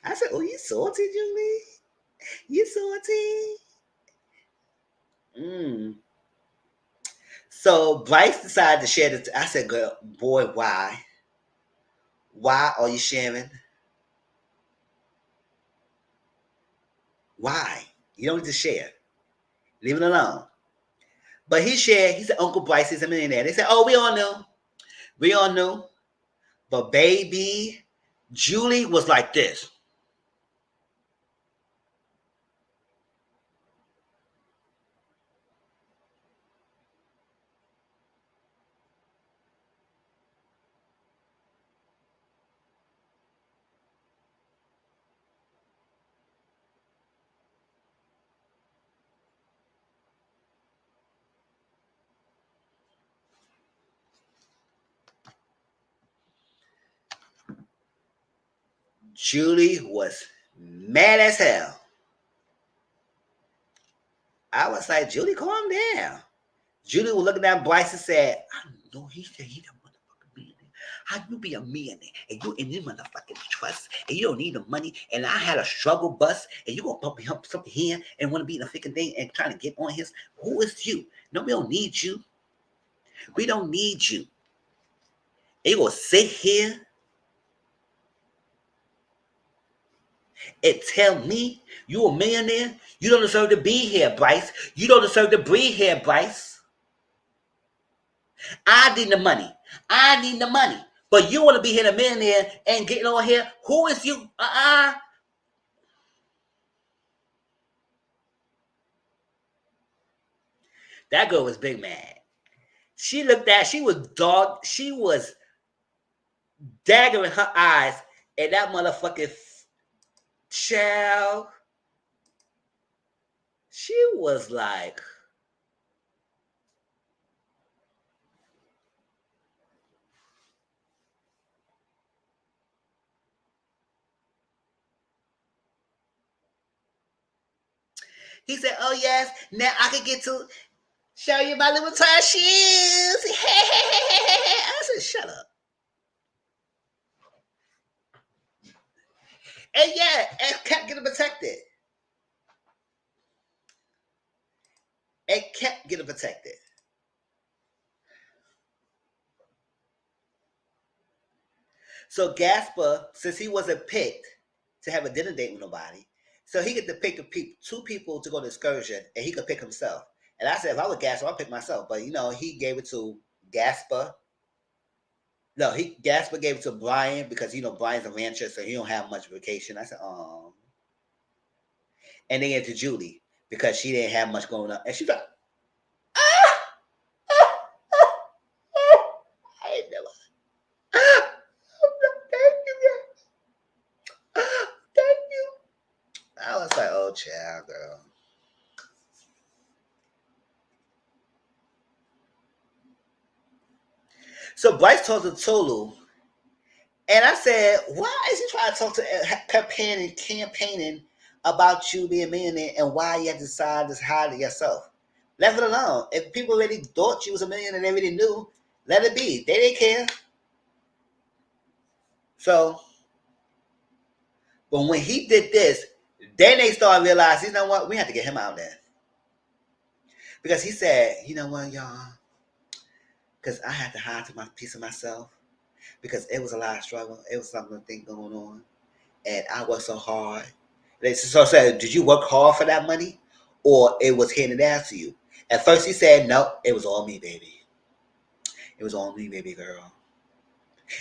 I said, oh, you salty, Julie? You salty? Mm. So Bryce decided to share this. I said, girl, boy, why? Why are you sharing? Why? You don't need to share. Leave it alone. But he shared, he said, Uncle Bryce is a millionaire. They said, oh, we all knew. We all knew. But baby, Julie was like this. Julie was mad as hell. I was like, Julie, calm down. Julie was looking at Bryce and said, I know he said he the motherfucking millionaire. How you be a millionaire and you in this motherfucking trust and you don't need the money and I had a struggle bus and you gonna pump me up something here and want to be in a freaking thing and trying to get on his. Who is you? No, we don't need you. We don't need you. And you gonna sit here and tell me you a millionaire? You don't deserve to be here, Bryce. You don't deserve to breathe here, Bryce. I need the money. I need the money. But you want to be here a millionaire and getting on here? Who is you? That girl was big mad. She looked at, she was daggering her eyes at that motherfucking child. She was like, he said, oh yes, now I can get to show you my little tie shoes. I said, shut up. And yeah, and kept getting protected. And kept getting protected. So Gasper, since he wasn't picked to have a dinner date with nobody, so he get to pick two people to go to excursion, and he could pick himself. And I said, if I was Gasper, I'd pick myself. But he gave it to Gasper. No, Gasper gave it to Brian because Brian's a rancher, so he don't have much vacation. I said, oh. And then gave it to Julie because she didn't have much going on, and she's like, ah, ah, ah, ah. I ain't never. Thank you, guys. Thank you. I was like, oh, child, girl. So Bryce talked to Tolu, and I said, why is he trying to talk to campaigning about you being a millionaire and why you had to decide to hide it yourself? Leave it alone. If people really thought you was a millionaire and they really knew, let it be. They didn't care. So, but when he did this, then they started realizing, you know what, we have to get him out there. Because he said, you know what, y'all, because I had to hide to my piece of myself because it was a lot of struggle. It was something going on. And I worked so hard. They so said, did you work hard for that money? Or it was handed down to you? At first he said, no, it was all me, baby. It was all me, baby girl.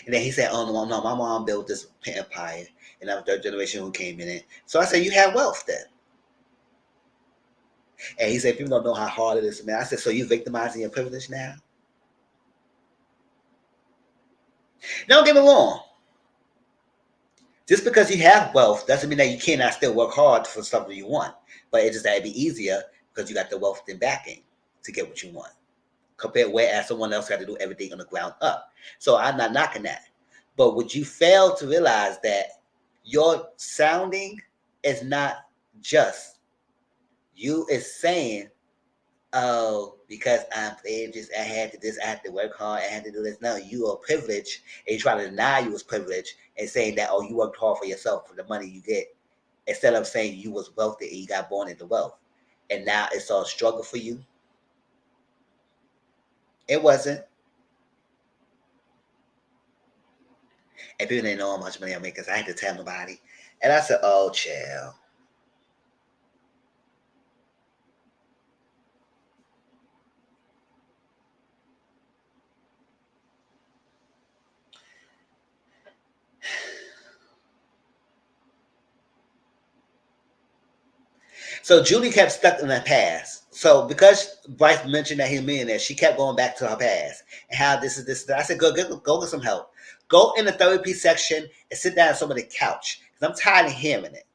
And then he said, oh, no, my mom built this empire. And I'm the third generation who came in it. So I said, you have wealth then. And he said, people don't know how hard it is, man. I said, so you victimizing your privilege now? Don't get me wrong. Just because you have wealth doesn't mean that you cannot still work hard for something you want. But it's just that it'd be easier because you got the wealth and backing to get what you want. Compared whereas someone else got to do everything on the ground up. So I'm not knocking that. But would you fail to realize that your sounding is not just. You is saying, oh, because I'm privileged, I had to this, I had to work hard, I had to do this. No, you are privileged, and you try to deny you was privileged and saying that, oh, you worked hard for yourself for the money you get, instead of saying you was wealthy and you got born into wealth. And now it's all struggle for you. It wasn't. And people didn't know how much money I make because I had to tell nobody. And I said, oh, chill. So Julie kept stuck in the past. So because Bryce mentioned that he's a millionaire, she kept going back to her past and how this is this. I said, go get some help. Go in the therapy section and sit down on some of the couch because I'm tired of hearing it.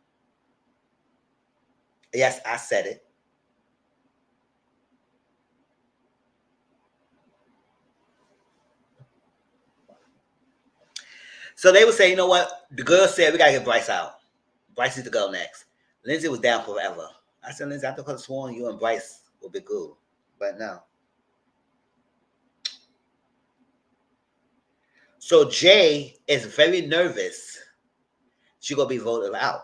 Yes, I said it. So they would say, you know what? The girl said we gotta get Bryce out. Bryce needs to go next. Lindsay was down forever. I said, Lindsay, I could have sworn you and Bryce would be cool, but no. So Jay is very nervous. She gonna be voted out.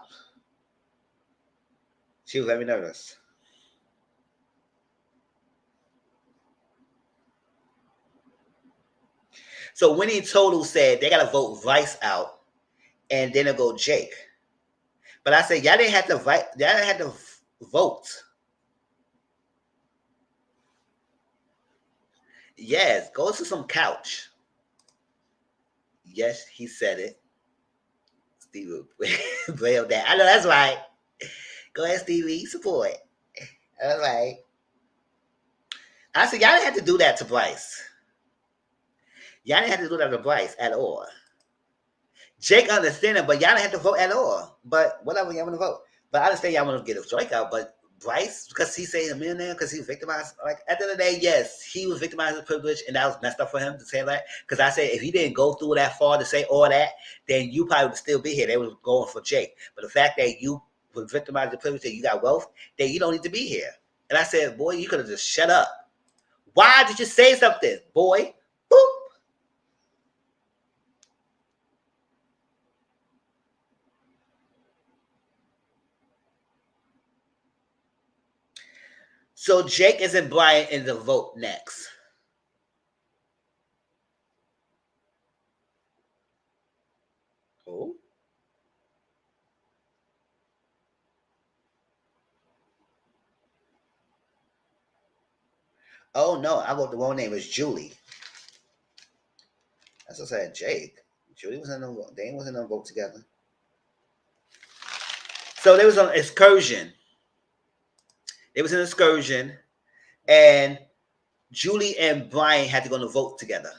She was very nervous. So Winnie Total said they gotta vote Vice out, and then it go Jake. But I said y'all didn't have to vote. Y'all didn't have to vote. Yes, go to some couch. Yes, he said it. Steve Braille that. I know that's right. Go ahead, Stevie. Support. That's right. I said y'all didn't have to do that to Bryce. Y'all didn't have to do that to Bryce at all. Jake understand it, but y'all didn't have to vote at all. But whatever, y'all want to vote. But I understand y'all want to get a strikeout. But Bryce, because he said a millionaire, because he was victimized. Like at the end of the day, yes, he was victimized of privilege, and that was messed up for him to say that. Because I said if he didn't go through that far to say all that, then you probably would still be here. They were going for Jake. But the fact that you were victimized of privilege, that you got wealth, then you don't need to be here. And I said, boy, you could have just shut up. Why did you say something, boy? Boop. So Jake isn't Brian in the vote next. Oh. Oh no, I wrote the wrong name. It's Julie. That's what I said. Jake. Julie was in the vote. They wasn't in the vote together. So there was an excursion. There was an excursion, and Julie and Brian had to go to vote together.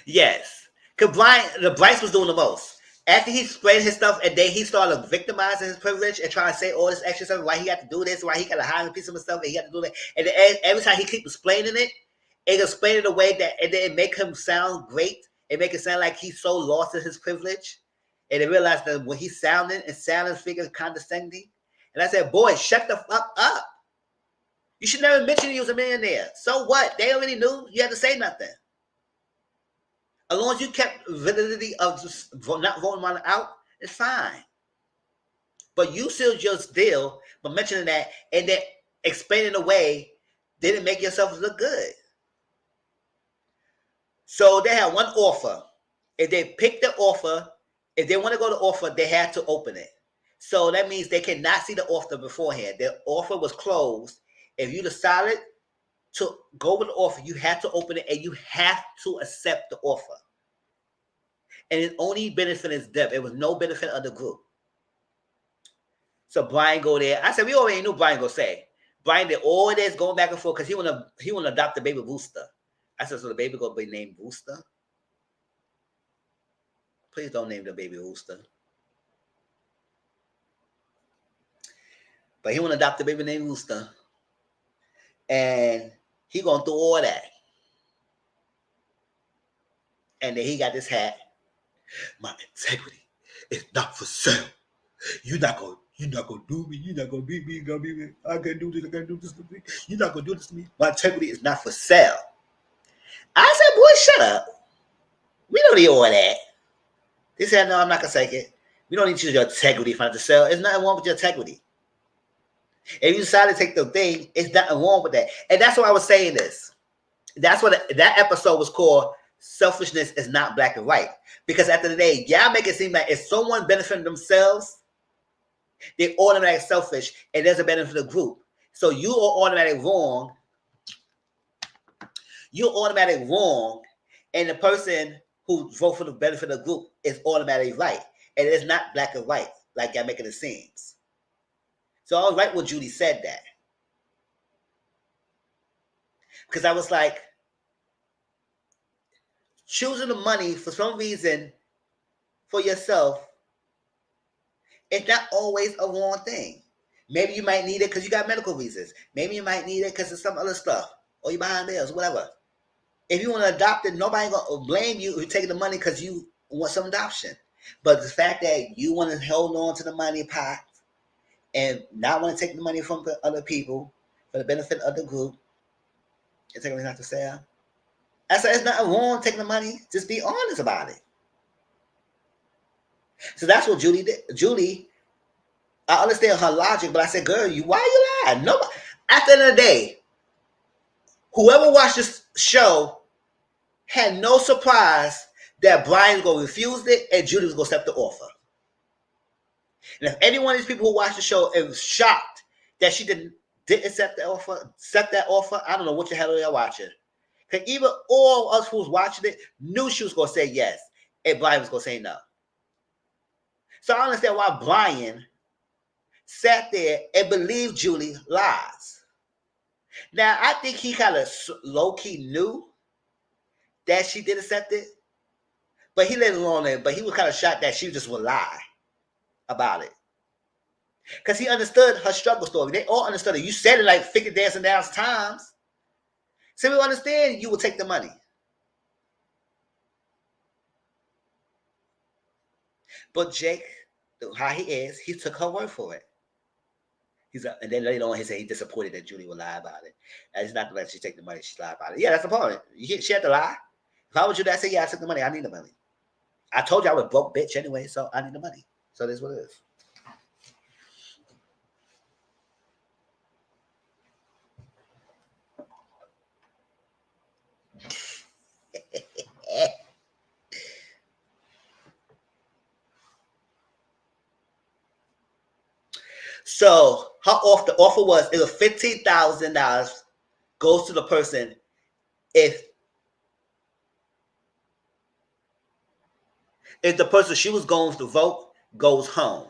Yes, because the Bryce was doing the most, After he spread his stuff and then he started victimizing his privilege and trying to say all this extra stuff, why he got to do this, why he got to hide a piece of himself, and he got to do that. And then every time he keep explaining it, it explained it in a way that, and then it make him sound great. It make it sound like he's so lost in his privilege. And they realized that when he's sounding figure condescending. And I said, boy, shut the fuck up. You should never mention you was a millionaire. So what? They already knew. You had to say nothing. As long as you kept validity of just not voting one out, it's fine. But you sealed your deal by mentioning that and then explaining away didn't make yourself look good. So they had one offer. If they picked the offer, if they want to go to offer, they had to open it. So that means they cannot see the offer beforehand. The offer was closed. If you decided to go with the offer, you have to open it and you have to accept the offer. And it only benefited them. It was no benefit of the group. So Brian go there. I said, we already knew Brian gonna say. Brian did all this going back and forth because he wanna adopt the baby Booster. I said, so the baby gonna be named Booster? Please don't name the baby Booster. But he wanna adopt the baby named Booster. And he gonna do all that. And then he got this hat. My integrity is not for sale. You're not gonna do me. You're not gonna beat me. I can't do this. I can't do this to me. You're not gonna do this to me. My integrity is not for sale. I said, boy, shut up. We don't need all that. They said, no, I'm not gonna take it. We don't need your integrity for to sell. There's nothing wrong with your integrity. If you decide to take the thing, it's nothing wrong with that. And that's why I was saying this. That's what that episode was called. Selfishness is not black and white. Because at the end of the day, y'all make it seem like if someone benefiting themselves, they're automatically selfish and there's a benefit of the group. So you are automatically wrong. You're automatically wrong. And the person who vote for the benefit of the group is automatically right. And it's not black and white, like y'all making it seems. So I was right when Judy said that. Because I was like, choosing the money for some reason for yourself, it's not always a wrong thing. Maybe you might need it because you got medical reasons. Maybe you might need it because of some other stuff. Or you're behind bills, whatever. If you want to adopt it, nobody going to blame you if you're taking the money because you want some adoption. But the fact that you want to hold on to the money pot and not want to take the money from other people for the benefit of the group, it's not to say. I said, it's not wrong taking the money. Just be honest about it. So that's what Judy did. Judy, I understand her logic, but I said, girl, why you lying? Nobody. At the end of the day, whoever watched this show had no surprise that Brian's going to refuse it and Judy was going to accept the offer. And if any one of these people who watched the show is shocked that she didn't accept that offer, I don't know what the hell they're watching. Because even all of us who was watching it knew she was going to say yes and Brian was going to say no. So I understand why Brian sat there and believed Julie lies. Now, I think he kind of low-key knew that she did accept it, but he let it alone there. But he was kind of shocked that she just would lie about it. Because he understood her struggle story. They all understood it. You said it like 50 dancing times. So we understand you will take the money. But Jake, how he is, he took her word for it. And then later on, he said he disappointed that Julie would lie about it. And it's not to let she take the money, she lied about it. Yeah, that's the point. She had to lie. If I was you, that say, yeah, I took the money. I need the money. I told you I was a broke bitch anyway, so I need the money. So that's what it is. So the offer was $15,000 goes to the person if the person she was going to vote goes home.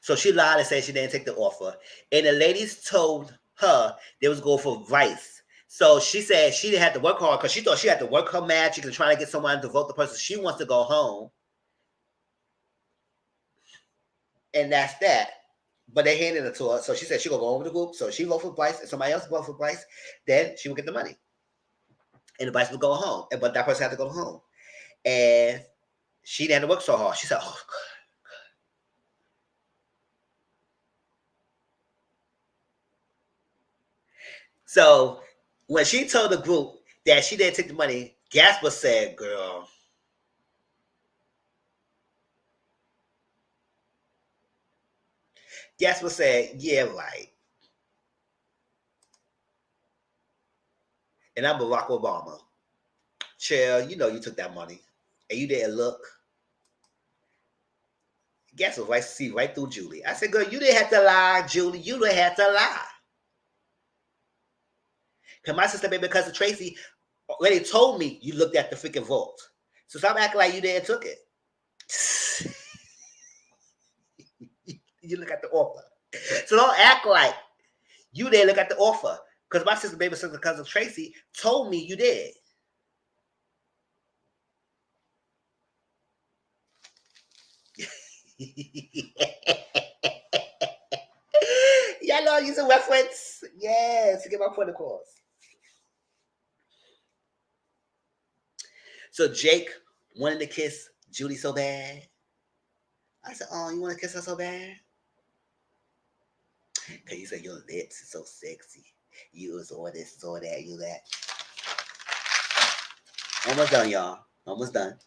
So she lied and said she didn't take the offer. And the ladies told her they was going for rice. So she said she didn't have to work hard because she thought she had to work her magic and try to get someone to vote the person she wants to go home. And that's that. But they handed it to her. So she said she gonna go over the group. So she voted for Bryce and somebody else voted for Bryce. Then she would get the money. And the Bryce would go home. But that person had to go home. And she didn't have to work so hard. She said, oh, God. So when she told the group that she didn't take the money, Gasper said, girl. Gasper said, yeah, right. And I'm Barack Obama. Chill, you know you took that money. And you didn't look. Gasper right see right through Julie. I said, girl, you didn't have to lie, Julie. You didn't have to lie. Because my sister, baby cousin Tracy, already told me you looked at the freaking vault. So stop acting like you didn't took it. You look at the offer. So don't act like you didn't look at the offer. Because my sister, baby sister, cousin Tracy told me you did. Y'all know I use a reference. Yes, to get my point across. So Jake wanted to kiss Julie so bad. I said, oh, you want to kiss her so bad? Because you said your lips are so sexy. You was all this, all that, you that. Almost done, y'all. Almost done.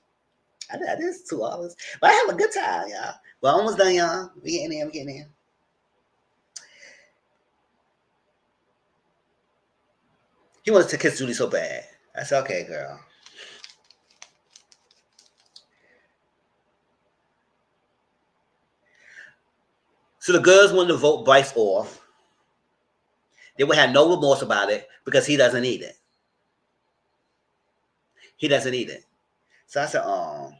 I did this 2 hours. But I have a good time, y'all. But almost done, y'all. We getting there, we getting there. He wants to kiss Julie so bad. I said, okay, girl. So the girls wanted to vote Bryce off. They would have no remorse about it because he doesn't need it. He doesn't need it. So I said, oh.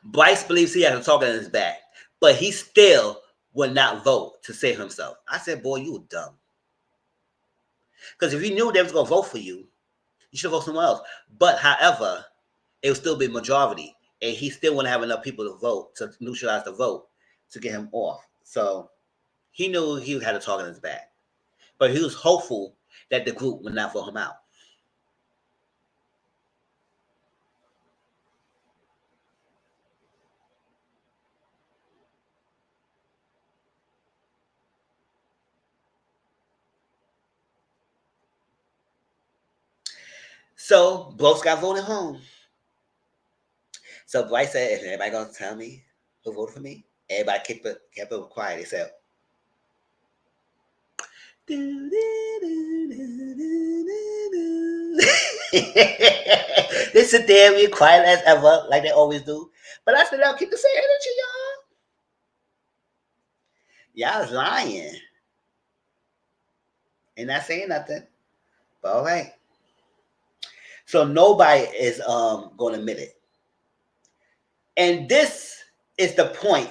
Bryce believes he has a target on his back, but he still will not vote to save himself. I said, boy, you dumb. Because if you knew they was going to vote for you, you should vote somewhere else. But however, it would still be majority. And he still wouldn't have enough people to vote, to neutralize the vote, to get him off. So he knew he had a target on his back. But he was hopeful that the group would not vote him out. So Bros got voted home. So Bryce said, "Is anybody gonna tell me who voted for me?" Everybody kept it quiet. They said, they sit there and be quiet as ever, like they always do. But I said, "I'll keep the same energy, y'all. Y'all is lying and not saying nothing." But all right. So nobody is going to admit it. And this is the point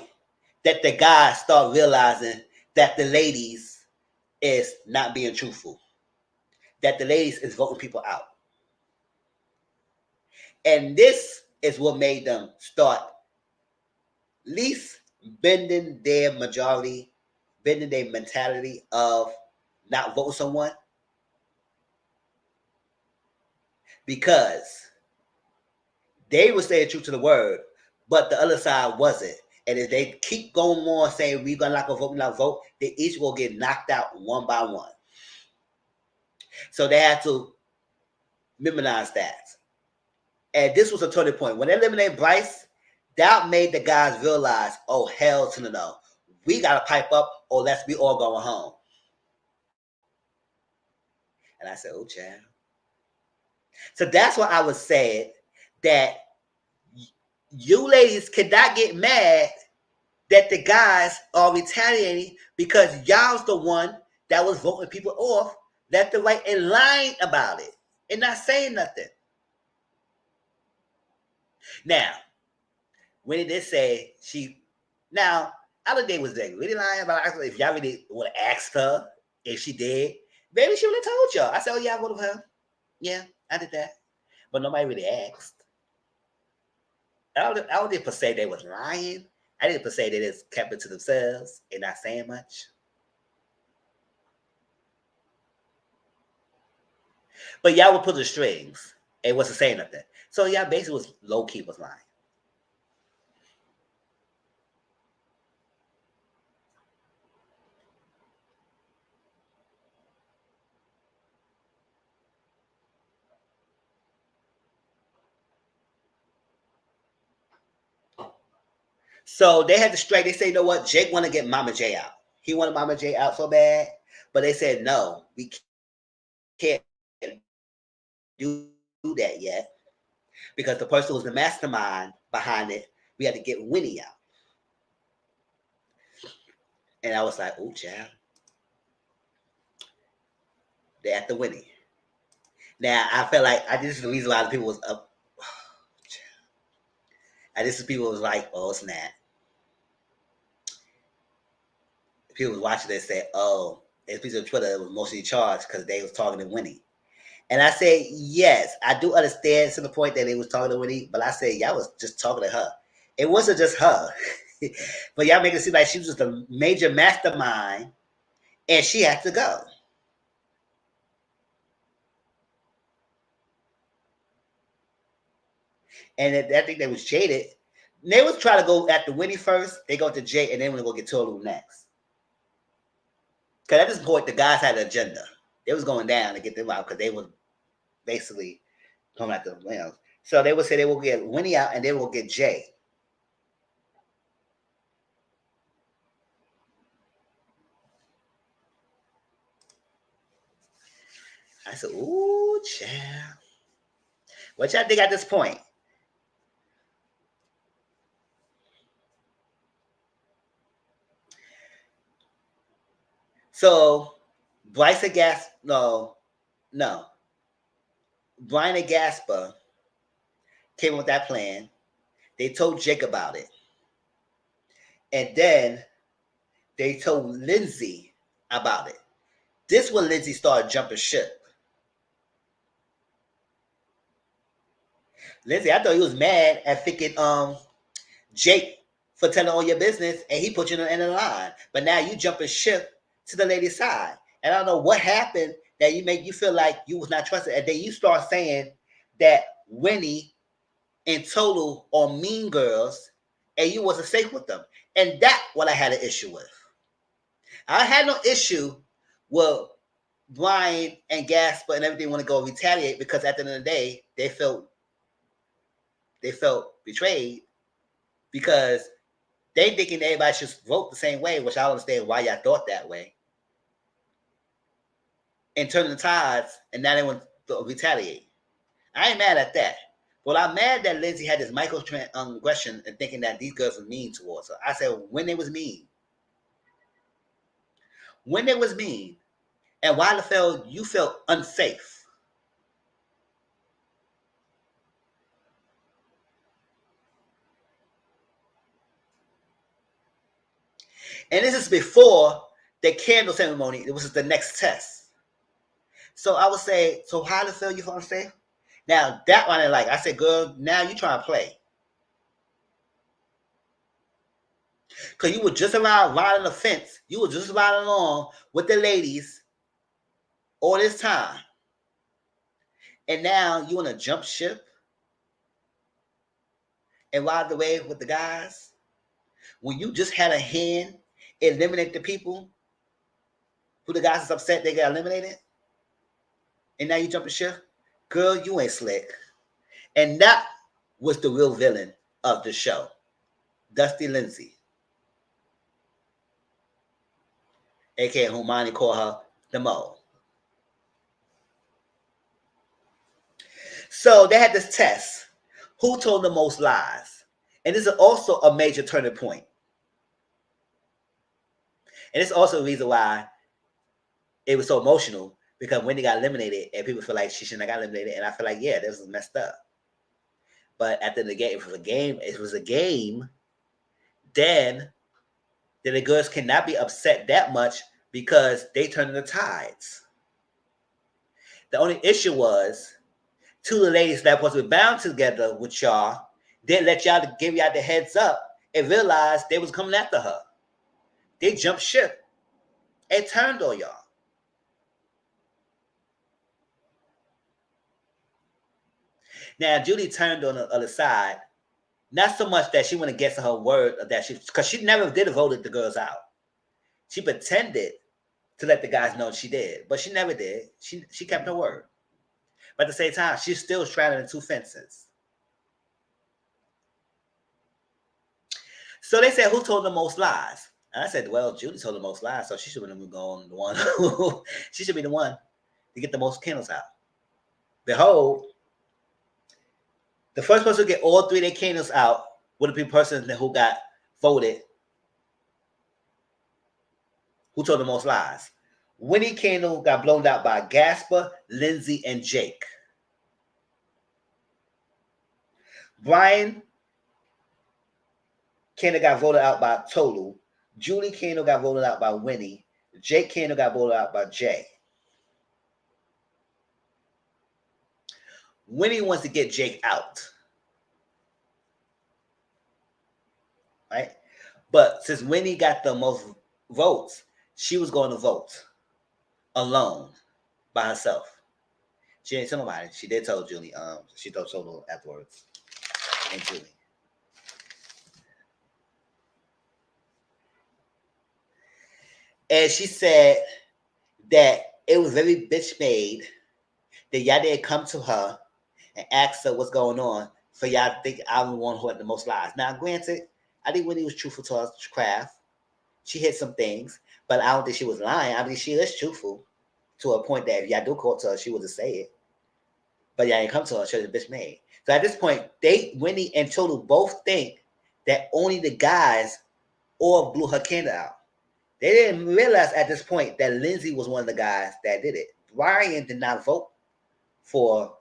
that the guys start realizing that the ladies is not being truthful. That the ladies is voting people out. And this is what made them start least bending their majority, bending their mentality of not voting someone. Because they were staying true to the word, but the other side wasn't. And if they keep going on saying we're gonna not go vote, not vote, they each will get knocked out one by one. So they had to memorize that. And this was a turning point. When they eliminated Bryce, that made the guys realize, oh, hell to the no. We got to pipe up or let's be all going home. And I said, oh, child. So that's why I was saying that you ladies cannot get mad that the guys are retaliating because y'all's the one that was voting people off, left and right, and lying about it and not saying nothing. Now, when it did say she, now, other day was there really lying about if y'all really would have asked her if she did. Maybe she would have told y'all. I said, oh yeah, I voted for her. Yeah, I did that. But nobody really asked. I don't per se they was lying. I didn't per se they just kept it to themselves and not saying much. But y'all would pull the strings. It wasn't saying nothing. So y'all basically was low key was lying. So they had to strike. They say, you know what? Jake want to get Mama J out. He wanted Mama J out so bad, but they said no, we can't do that yet because the person who was the mastermind behind it, we had to get Winnie out. And I was like, oh, child. They at the Winnie. Now, I felt like this is the reason why the people was up. And this is people was like, oh, snap. People was watching this said, oh, it's people on Twitter that was mostly charged because they was talking to Winnie. And I say, yes, I do understand to the point that they was talking to Winnie, but I say, y'all was just talking to her. It wasn't just her. But y'all make it seem like she was just a major mastermind and she had to go. And I think they was jaded. They was trying to go after Winnie first. They go to Jay, and then want to go get Tolu next. Because at this point, the guys had an agenda. They was going down to get them out because they was basically coming after the Williams. So they would say they will get Winnie out, and they will get Jay. I said, ooh, child. What y'all think at this point? So Bryce and no. Brian and Gasper came up with that plan. They told Jake about it. And then they told Lindsay about it. This when Lindsay started jumping ship. Lindsay, I thought he was mad at thinking Jake for telling all your business and he put you in the end of the line. But now you jumping ship to the lady's side. And I don't know what happened that you make you feel like you was not trusted. And then you start saying that Winnie and Tolu are mean girls and you wasn't safe with them. And that's what I had an issue with. I had no issue with Brian and Gasper and everything want to go retaliate because at the end of the day, they felt betrayed because they thinking everybody should vote the same way, which I don't understand why y'all thought that way. And turning the tides, and now they want to retaliate. I ain't mad at that. But I'm mad that Lindsay had this microaggression and thinking that these girls were mean towards her. I said, when they was mean. When they was mean. And why you felt unsafe. And this is before the candle ceremony. It was the next test. So I would say, so how the feel you feel unsafe? Now that one I like. I said, girl, now you trying to play. Because you were just around riding the fence. You were just riding along with the ladies all this time. And now you want to jump ship and ride the wave with the guys? When you just had a hand eliminate the people who the guys is upset they got eliminated? And now you jumping ship? Girl, you ain't slick. And that was the real villain of the show. Dusty Lindsay. A.K.A. Humani called her the Mo. So they had this test. Who told the most lies? And this is also a major turning point. And it's also the reason why it was so emotional because when they got eliminated and people feel like she shouldn't have got eliminated. And I feel like, yeah, this was messed up. But at the end of the game, if it was a game, then the girls cannot be upset that much because they turn the tides. The only issue was two of the ladies that was bound together with y'all didn't let y'all to give y'all the heads up and realized they was coming after her. They jumped ship and turned on y'all. Now Judy turned on the other side, not so much that she went against her word or that because she never did vote the girls out. She pretended to let the guys know she did, but she never did. She kept her word. But at the same time, she's still straddling two fences. So they said, who told the most lies? And I said, well, Judy told the most lies, so she should be going the one. She should be the one to get the most candles out. Behold, the first person to get all three of their candles out would be the person who got voted, who told the most lies. Winnie candle got blown out by Gasper, Lindsay, and Jake. Brian candle got voted out by Tolu. Julie candle got voted out by Winnie. Jake candle got voted out by Jay. Winnie wants to get Jake out. Right? But since Winnie got the most votes, she was going to vote alone by herself. She didn't tell nobody. She did tell Julie. She told Tolu afterwards. And Julie. And she said that it was very bitch made that y'all didn't come to her and ask her what's going on for y'all to think I'm the one who had the most lies. Now, granted, I think Winnie was truthful to her craft. She hit some things, but I don't think she was lying. I mean, she is truthful to a point that if y'all do call to her, she would have say it. But y'all ain't come to her, she was a bitch made. So at this point, Winnie and Tolu both think that only the guys all blew her candle out. They didn't realize at this point that Lindsay was one of the guys that did it. Brian did not vote for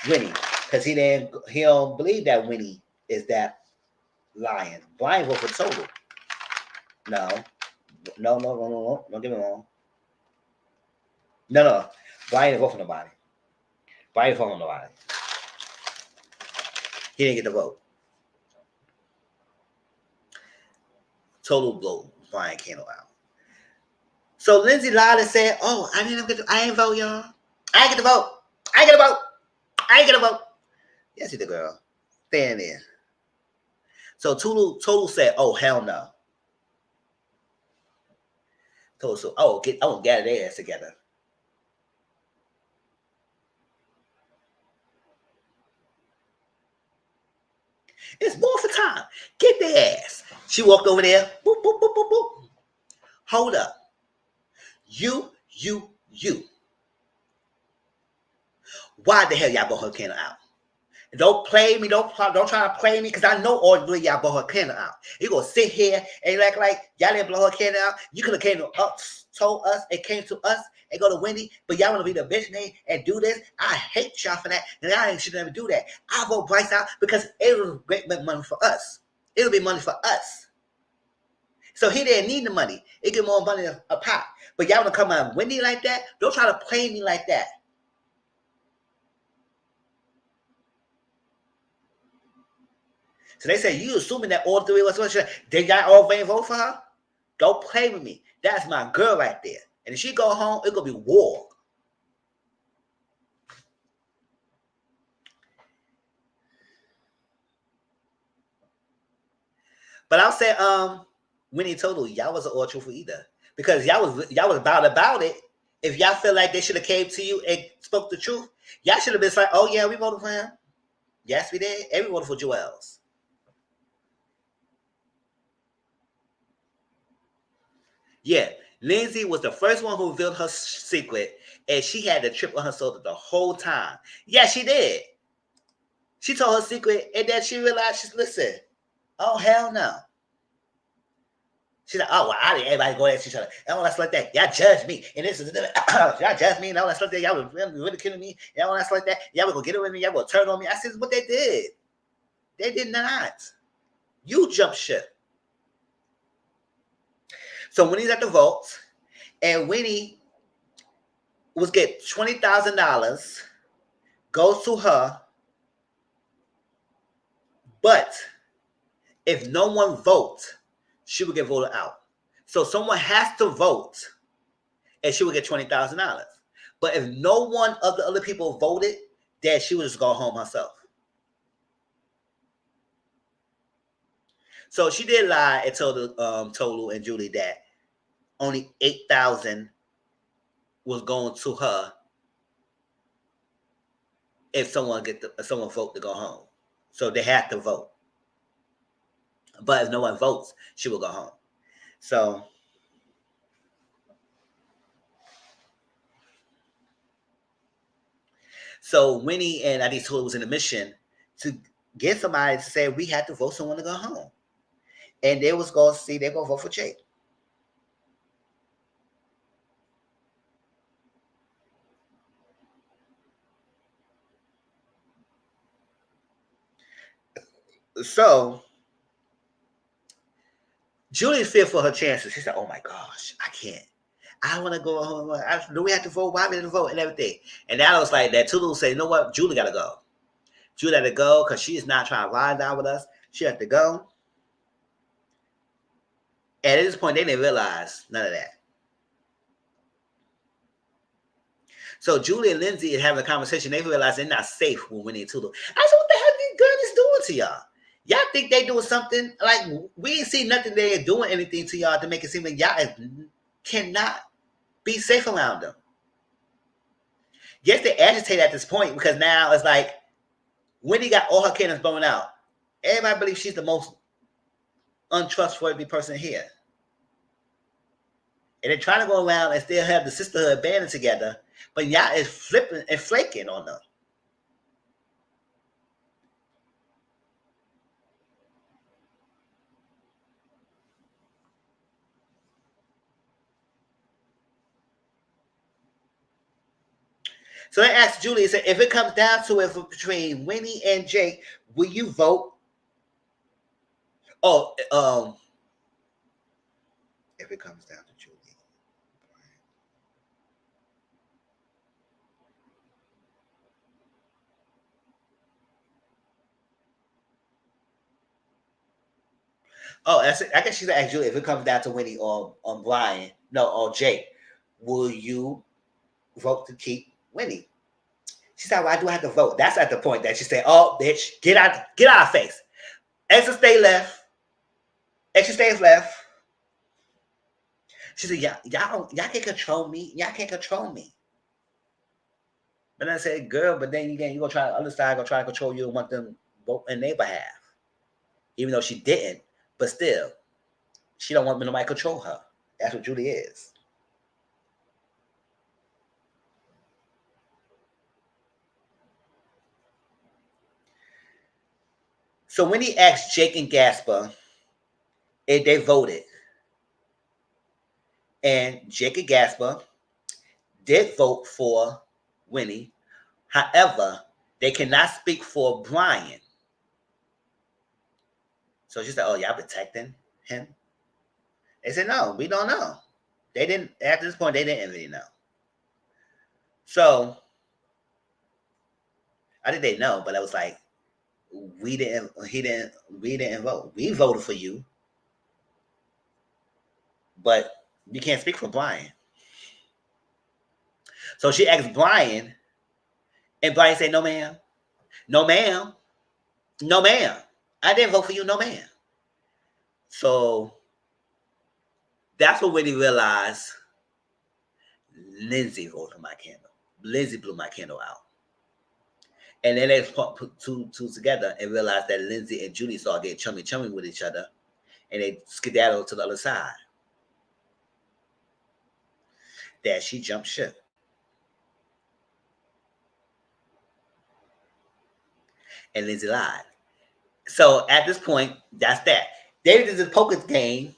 Winnie because he don't believe that Winnie is that lying. Brian voted for Tolu. No. Don't get me wrong. No. Brian didn't vote for nobody. Brian didn't vote for nobody. He didn't get the vote. Tolu blew Brian candle out. So Lindsay lied and said, "Oh, I didn't vote, y'all. I ain't get the vote. I ain't get a vote." Yes, you did, girl. Stay in there. So Tolu said, "Oh, hell no." Tolu said, "Oh, I won't gather their ass together." It's more for time. Get their ass. She walked over there. Boop, boop, boop, boop, boop. Hold up. You. Why the hell y'all bought her candle out? Don't play me. Don't try to play me because I know all three of y'all bought her candle out. You gonna sit here and act like y'all didn't blow her candle out. You could have came to us, told us, and came to us and go to Wendy, but y'all want to be the bitch name and do this. I hate y'all for that, and I should never do that. I vote Bryce out because it was great money for us. It'll be money for us. So he didn't need the money. It get more money a pop. But y'all want to come on Wendy like that? Don't try to play me like that. So they say, you assuming that all three of us, did y'all all vote for her? Don't play with me. That's my girl right there. And if she go home, it's going to be war. But I'll say, Winnie Total, y'all wasn't all truthful either. Because y'all was about it. If y'all feel like they should have came to you and spoke the truth, y'all should have been like, oh yeah, we voted for him. Yes, we did. And we voted for Joel's. Yeah, Lindsay was the first one who revealed her secret, and she had the chip on her shoulder the whole time. Yeah, she did. She told her secret, and then she realized, listen, oh, hell no. She's like, oh, well, I didn't everybody go at each other. And all that's like that. Y'all judge me. And this is, y'all judge me, and all that's like that. Y'all was really killing me. And all that's like that. Y'all were going to get it with me. Y'all were going to turn on me. I said, what they did. They did not. You jump ship. So Winnie's at the votes, and Winnie was get $20,000, goes to her, but if no one votes, she would get voted out. So someone has to vote, and she would get $20,000. But if no one of the other people voted, then she would just go home herself. So she did lie and told Tolu and Julie that only 8,000 was going to her if someone vote to go home. So they had to vote. But if no one votes, she will go home. So Winnie and I think Tolu was in a mission to get somebody to say we had to vote someone to go home. And they was going to see they're going to vote for Jake. So Julie feared for her chances. She said, "Oh my gosh, I can't. I want to go home. Do we have to vote? Why we have to vote and everything?" And that was like that. Tulu said, "You know what? Julie got to go. Julie got to go because she's not trying to ride down with us. She had to go." And at this point, they didn't realize none of that. So Julie and Lindsay are having a conversation. They realize they're not safe with Winnie and Tulu. I said, "What the hell these girls is doing to y'all? Y'all think they doing something? Like we ain't see nothing they're doing anything to y'all to make it seem like y'all cannot be safe around them." Yes, they agitated at this point because now it's like Winnie got all her cannons blown out. Everybody believes she's the most untrustworthy person here. And they're trying to go around and still have the sisterhood banded together, but y'all is flipping and flaking on them. So they asked Julie, said, if it comes down to it between Winnie and Jake, will you vote? Oh, if it comes down to Julie. Oh, I guess she's asked Julie if it comes down to Winnie or Brian, no, or Jake, will you vote to keep Winnie? She said, "Why do I have to vote?" That's at the point that she said, "Oh, bitch, get out of face. Extra stay left. Extra stays left." She said, y'all can't control me. Y'all can't control me." But I said, "Girl, but then again, you gonna try the other side gonna try to control you and want them vote in their behalf." Even though she didn't, but still, she don't want nobody to control her. That's what Julie is. So when he asked Jake and Gasper, they voted. And Jake and Gasper did vote for Winnie. However, they cannot speak for Brian. So she said, "Oh, y'all protecting him?" They said, "No, we don't know." They didn't, at this point, they didn't really know. So I think they know, but I was like, we didn't vote. We voted for you, but you can't speak for Brian. So she asked Brian, and Brian said, "No, ma'am. No, ma'am. No, ma'am. I didn't vote for you. No, ma'am." So that's what Whitney realized Lindsay voted my candle. Lindsay blew my candle out. And then they put two together and realized that Lindsay and Julie started getting chummy with each other, and they skedaddled to the other side. That she jumped ship. And Lindsay lied. So at this point, that's that. David is in the poker game.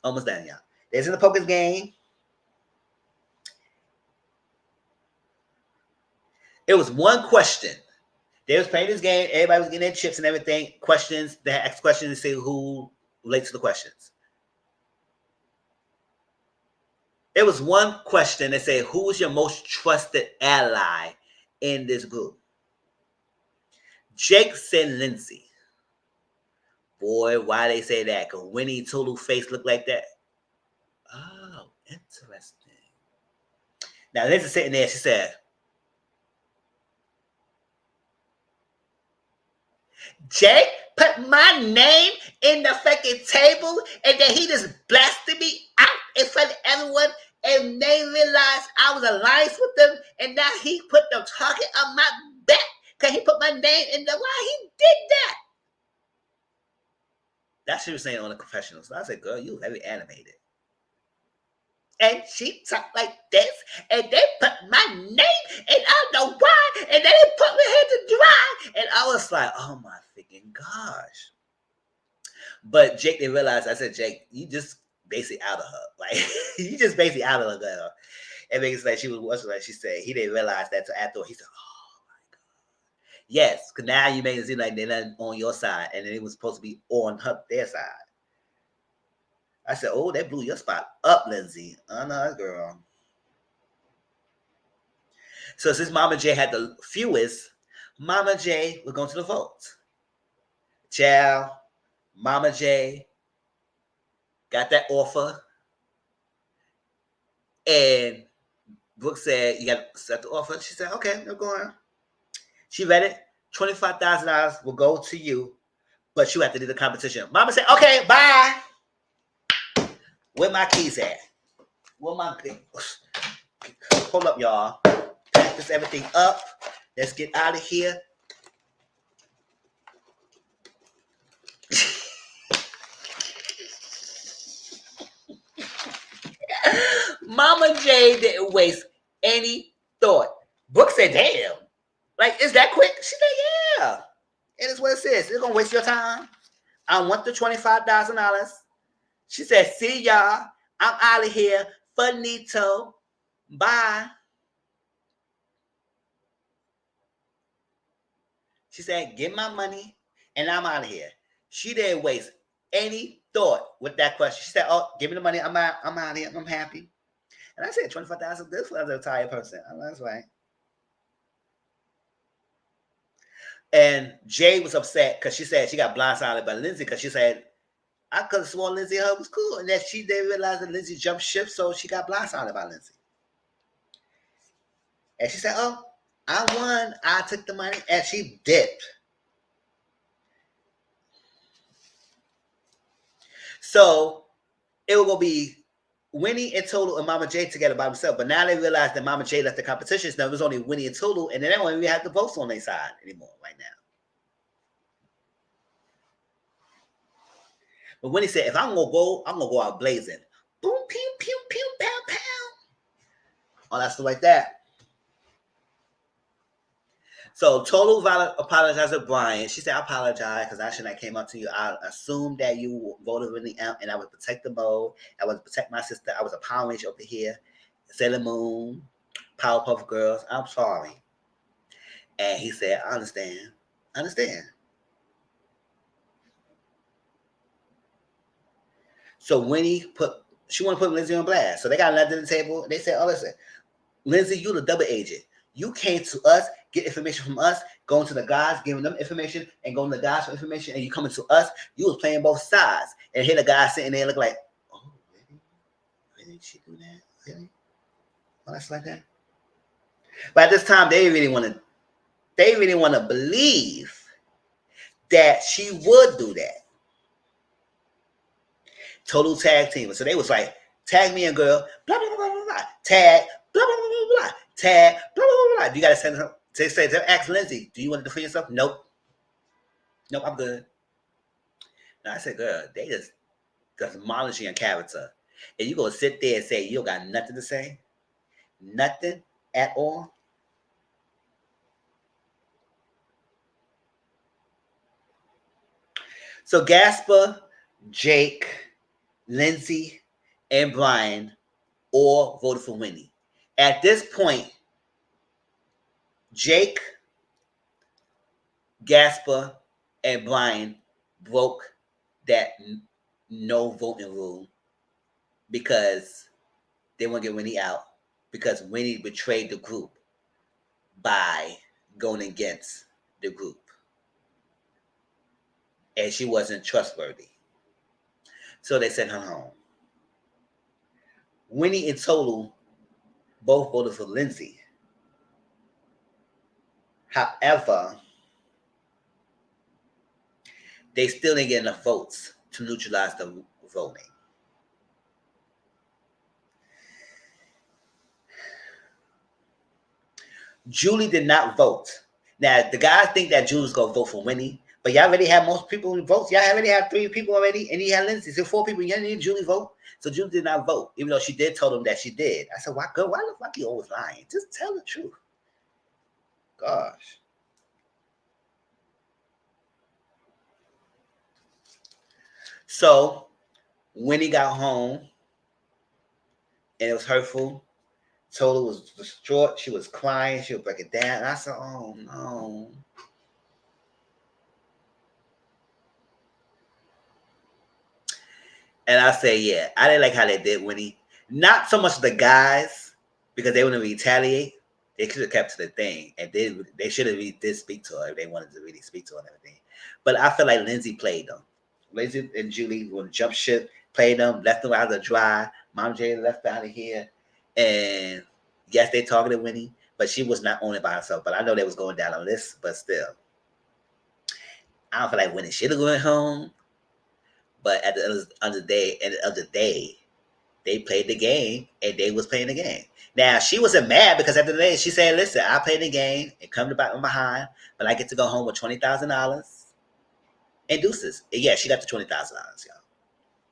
Almost done, y'all. David's in the poker game. It was one question. They was playing this game. Everybody was getting their chips and everything. Questions. They asked questions and say who relates to the questions. It was one question that said, "Who is your most trusted ally in this group?" Jake said Lindsay. Boy, why they say that? Because Winnie Total face looked like that. Oh, interesting. Now Lindsay sitting there, she said, Jake put my name in the fucking table and then he just blasted me out in front of everyone and they realized I was alliance with them and now he put the target on my back because he put my name in the why he did that. That's what she was saying on the confessional. So I said, girl, you very animated. And she talked like this, and they put my name, and I don't know why, and then they put my head to dry, and I was like, oh my freaking gosh. But Jake didn't realize. I said, Jake, you just basically out of her. Like, you just basically out of the girl. And makes like she was like she said, he didn't realize that until after he said, oh my God. Yes, because now you made it seem like they're not on your side, and then it was supposed to be on their side. I said, oh, that blew your spot up, Lindsay. Oh, no, girl. So since Mama J had the fewest, Mama J was going to the vote. Child, Mama J got that offer. And Brooke said, you got to set the offer. She said, okay, I'm going. She read it. $25,000 will go to you, but you have to do the competition. Mama said, okay, bye. Where my keys at? Where my hold up, y'all. Pack this everything up. Let's get out of here. Mama J didn't waste any thought. Brooke said, damn. Like, is that quick? She said, yeah. And it's what it says. It's going to waste your time. I want the $25,000. She said, see y'all. I'm out of here. Finito. Bye. She said, get my money and I'm out of here. She didn't waste any thought with that question. She said, oh, give me the money. I'm out of here. I'm happy. And I said, 25,000 good for a retired person. Oh, that's right. And Jay was upset because she said she got blindsided by Lindsay because she said, I could have sworn Lindsay and her was cool. And that she didn't realize that Lindsay jumped ship, so she got blindsided by Lindsay. And she said, oh, I won. I took the money. And she dipped. So it was going to be Winnie and Total and Mama J together by themselves. But now they realize that Mama J left the competition. So it was only Winnie and Total. And they don't even have the votes on their side anymore right now. But Winnie said, if I'm going to go, I'm going to go out blazing. Boom, pew, pew, pew, pow, pow. All that stuff like that. So Total apologized to Brian. She said, I apologize because I shouldn't have came up to you. I assumed that you voted with me out and I would protect the bow. I would protect my sister. I was a Power Ranger over here. Sailor Moon, Powerpuff Girls. I'm sorry. And he said, I understand. I understand. So Winnie she want to put Lindsay on blast. So they got left at the table. They said, oh, listen, Lindsay, you the double agent. You came to us, get information from us, going to the guys, giving them information, and going to the guys for information, and you coming to us. You was playing both sides. And here the guy sitting there look like, oh, really? Really? Did she do that? Really? Oh, that's like that? But at this time, they really want to believe that she would do that. Total tag team. So they was like, tag me and girl, blah, blah, blah, blah, blah. Tag, blah, blah, blah, blah, blah. Tag, blah, blah, blah, blah. You got to send her. Say, ask Lindsay, do you want to defend yourself? Nope. Nope, I'm good. Now I said, girl, they just demolishing your character. And you going to sit there and say, you don't got nothing to say? Nothing at all? So Gasper, Jake, Lindsay, and Brian all voted for Winnie. At this point, Jake, Gasper, and Brian broke that no voting rule because they want to get Winnie out because Winnie betrayed the group by going against the group. And she wasn't trustworthy. So they sent her home. Winnie and Total both voted for Lindsay. However, they still didn't get enough votes to neutralize the voting. Julie did not vote. Now, the guys think that Julie's going to vote for Winnie, but y'all already have most people who vote. Y'all already have 3 people already, and you had Lindsay. So 4 people. You didn't need Julie vote. So Julie did not vote, even though she did tell them that she did. I said, why, girl, why the fuck you always lying? Just tell the truth. Gosh. So Winnie got home, and it was hurtful. Total was distraught. She was crying. She was breaking down. And I said, oh, no. And I say, yeah, I didn't like how they did Winnie. Not so much the guys, because they wouldn't retaliate. They should have kept to the thing. And they should have really did speak to her if they wanted to really speak to her and everything. But I feel like Lindsay played them. Lindsay and Julie were jump ship, played them, left them out of the dry. Mom J left out of here. And yes, they targeted Winnie, but she was not owning it by herself. But I know they was going down on this, but still. I don't feel like Winnie should have gone home. But at the end of the day, they played the game and they was playing the game. Now she wasn't mad because at the end of the day she said, "Listen, I played the game and come to back behind, but I get to go home with $20,000 and deuces." And yeah, she got the $20,000, y'all,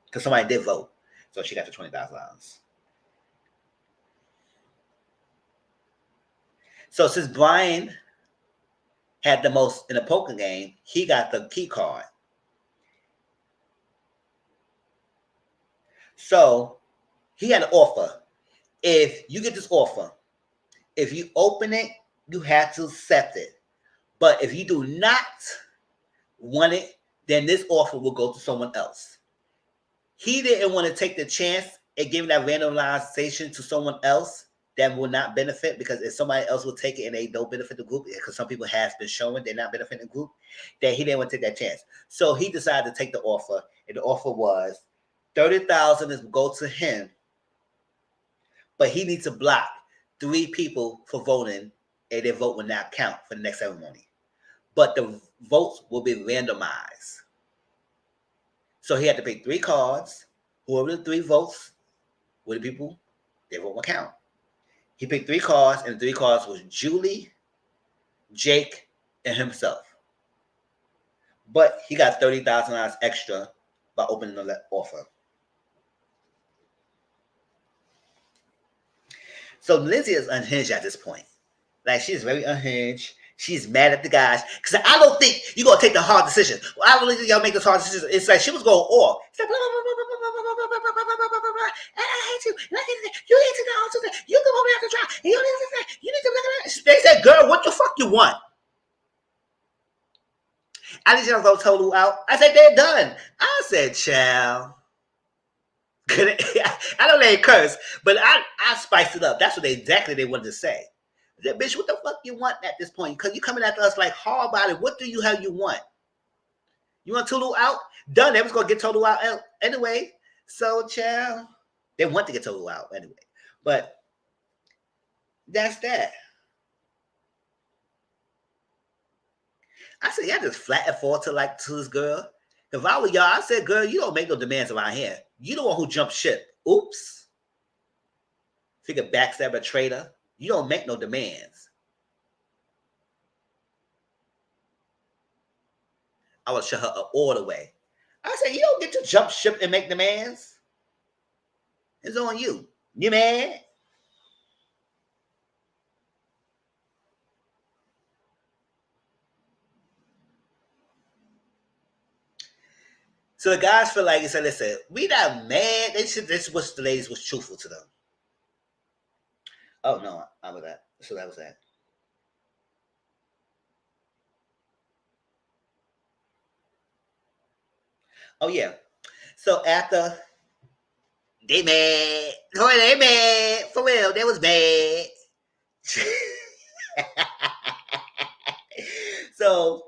because somebody did vote, so she got the $20,000. So since Brian had the most in the poker game, he got the key card. So he had an offer. If you get this offer, if you open it, you have to accept it. But if you do not want it, then this offer will go to someone else. He didn't want to take the chance and give that randomization to someone else that will not benefit, because if somebody else will take it and they don't benefit the group, because some people have been showing they're not benefiting the group, that he didn't want to take that chance. So he decided to take the offer, and the offer was $30,000 is go to him, but he needs to block 3 people for voting, and their vote will not count for the next ceremony. But the votes will be randomized. So he had to pick 3 cards. Whoever the 3 votes with the people, their vote will count. He picked 3 cards, and the 3 cards was Julie, Jake, and himself. But he got $30,000 extra by opening the offer. So Lindsay is unhinged at this point. Like, she's very unhinged. She's mad at the guys because I don't think you're gonna take the hard decision. Well, I don't think y'all make this hard decision. It's like she was going off. It's like, I hate you. You need to go to the. You can go back to try. You need to look at it. They said, "Girl, what the fuck you want?" I need you to go Total out. I said, "They're done." I said, "Child." I don't let it curse, but I spiced it up. That's what exactly they wanted to say. I said, "Bitch, what the fuck you want at this point? Because you coming after us like hard body. What do you have you want? You want Tulu out? Done. They was gonna get Tulu out anyway. So, child, they want to get Tulu out anyway. But that's that. I said, yeah, just flat and fall to this girl. If I were y'all, I said, girl, you don't make no demands around here. You the one who jumped ship. Oops. Figure backstab a traitor. You don't make no demands. I would shut her up all the way. I said, you don't get to jump ship and make demands. It's on you. You mad? So the guys feel like he said, listen, we not mad. They should this wish the ladies was truthful to them. Oh no, I was that. So that was that. Oh yeah. So after They mad. Oh, they mad. For real, they was bad. So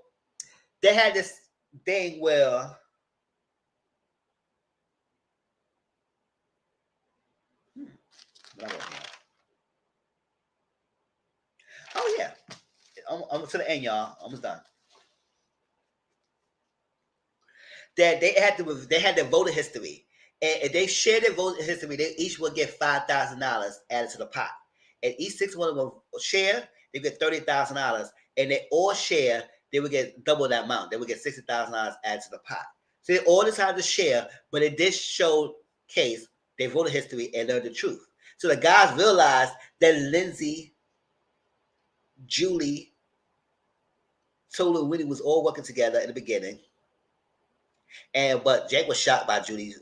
they had this thing where oh yeah, I'm to the end, y'all. Almost done. That they had their voter history, and if they share their voter history, they each will get $5,000 added to the pot, and each six one of them share, they get $30,000, and they all share, they would get double that amount. They would get $60,000 added to the pot. So they all decided to share, but it did showcase their voter history and learn the truth. So the guys realized that Lindsay, Julie, Tolu, and Winnie was all working together in the beginning. But Jake was shocked by Julie's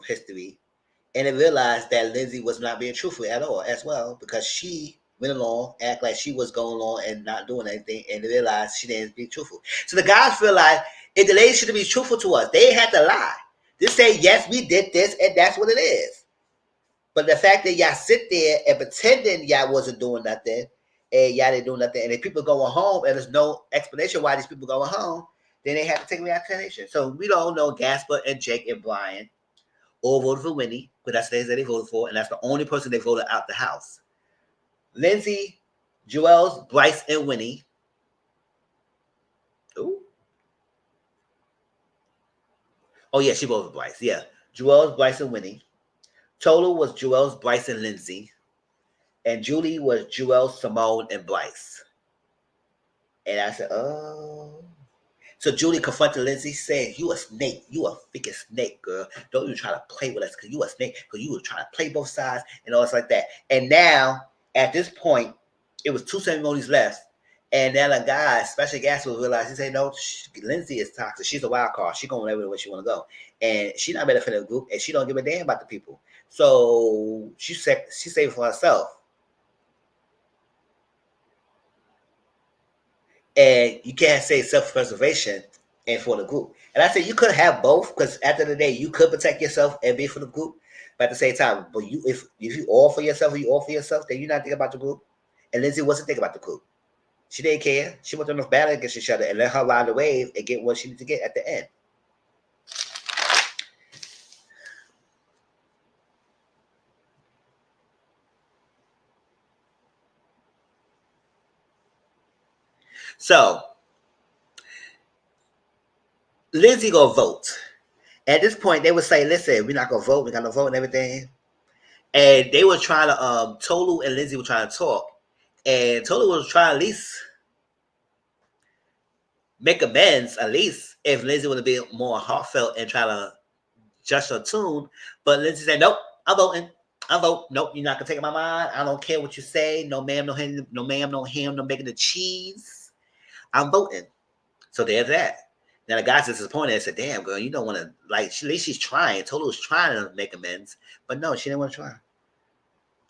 history, and they realized that Lindsay was not being truthful at all, as well, because she went along, act like she was going along and not doing anything, and they realized she didn't be truthful. So the guys realized if the lady should be truthful to us, they had to lie. Just say yes, we did this, and that's what it is. But the fact that y'all sit there and pretending y'all wasn't doing nothing, and y'all didn't do nothing, and if people going home and there's no explanation why these people going home, then they have to take me out to. So we don't know Gasper and Jake and Brian all voted for Winnie, but that's the that they voted for, and that's the only person they voted out the house. Lindsay, Joel's, Bryce, and Winnie. Ooh. Oh yeah, she voted for Bryce. Yeah. Joel's, Bryce, and Winnie. Total was Joel's, Bryce, and Lindsay. And Julie was Joel, Simone, and Bryce. And I said, oh. So Julie confronted Lindsay, saying, "You a snake. You a freaking snake, girl. Don't even try to play with us, because you a snake. Because you were trying to play both sides and all this like that." And now, at this point, it was 2 ceremonies left. And then a guy, especially Gas, will realize, he said, "No, Lindsay is toxic. She's a wild card. She going everywhere she want to go. And she not better for the group, and she don't give a damn about the people. So she saved for herself. And you can't say self-preservation and for the group." And I said you could have both, because at the end of the day, you could protect yourself and be for the group. But at the same time, but if you all for yourself or you all for yourself, then you're not thinking about the group. And Lindsay wasn't thinking about the group. She didn't care. She went enough battle against each other and let her ride the wave and get what she needed to get at the end. So Lindsay gonna vote. At this point, they would say, "Listen, we're not gonna vote. We're gonna vote and everything." And they were trying to Tolu and Lindsay were trying to talk, and Tolu was trying at least make amends, at least if Lindsay would have been more heartfelt and try to just her tune. But Lindsay said, "Nope, I'm voting. I vote. Nope, you're not gonna take my mind. I don't care what you say. No ma'am, no ham, no ma'am, no ham, no making the cheese. I'm voting." So there's that. Now the guy's disappointed and said, "Damn, girl, you don't want to, like, at least she's trying." Tolu was trying to make amends, but no, she didn't want to try.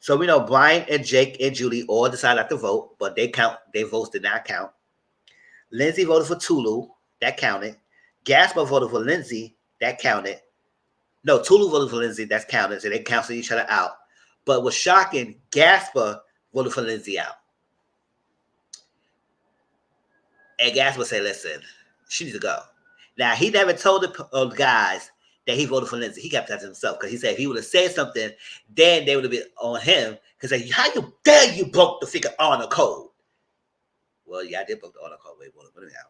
So we know Brian and Jake and Julie all decided not to vote, but their votes did not count. Lindsay voted for Tulu, that counted. Gasper voted for Lindsay, that counted. No, Tulu voted for Lindsay, that's counted. So they canceled each other out. But what's shocking, Gasper voted for Lindsay out. And Gasper said, "Listen, she needs to go." Now, he never told the guys that he voted for Lindsay. He kept that to himself, because he said if he would have said something, then they would have been on him. Because how you dare you broke the freaking honor code? Well, yeah, I did broke the honor code.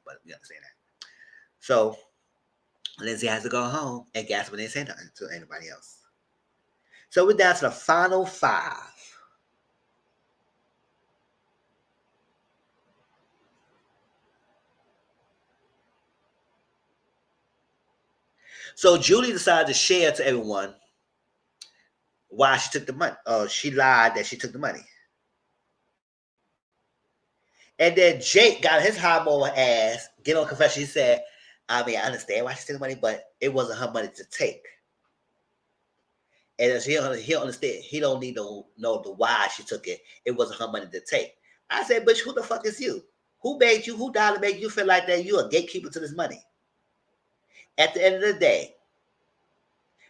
But we understand that. So Lindsay has to go home, and Gasper didn't say nothing to anybody else. So we're down to the final 5. So Julie decided to share to everyone why she took the money. She lied that she took the money. And then Jake got his high moral ass, get on confession. He said, "I mean, I understand why she took the money, but it wasn't her money to take." And he understand. He don't need to know the why she took it. It wasn't her money to take. I said, "Bitch, who the fuck is you? Who made you? Who died to make you feel like that you're a gatekeeper to this money?" At the end of the day,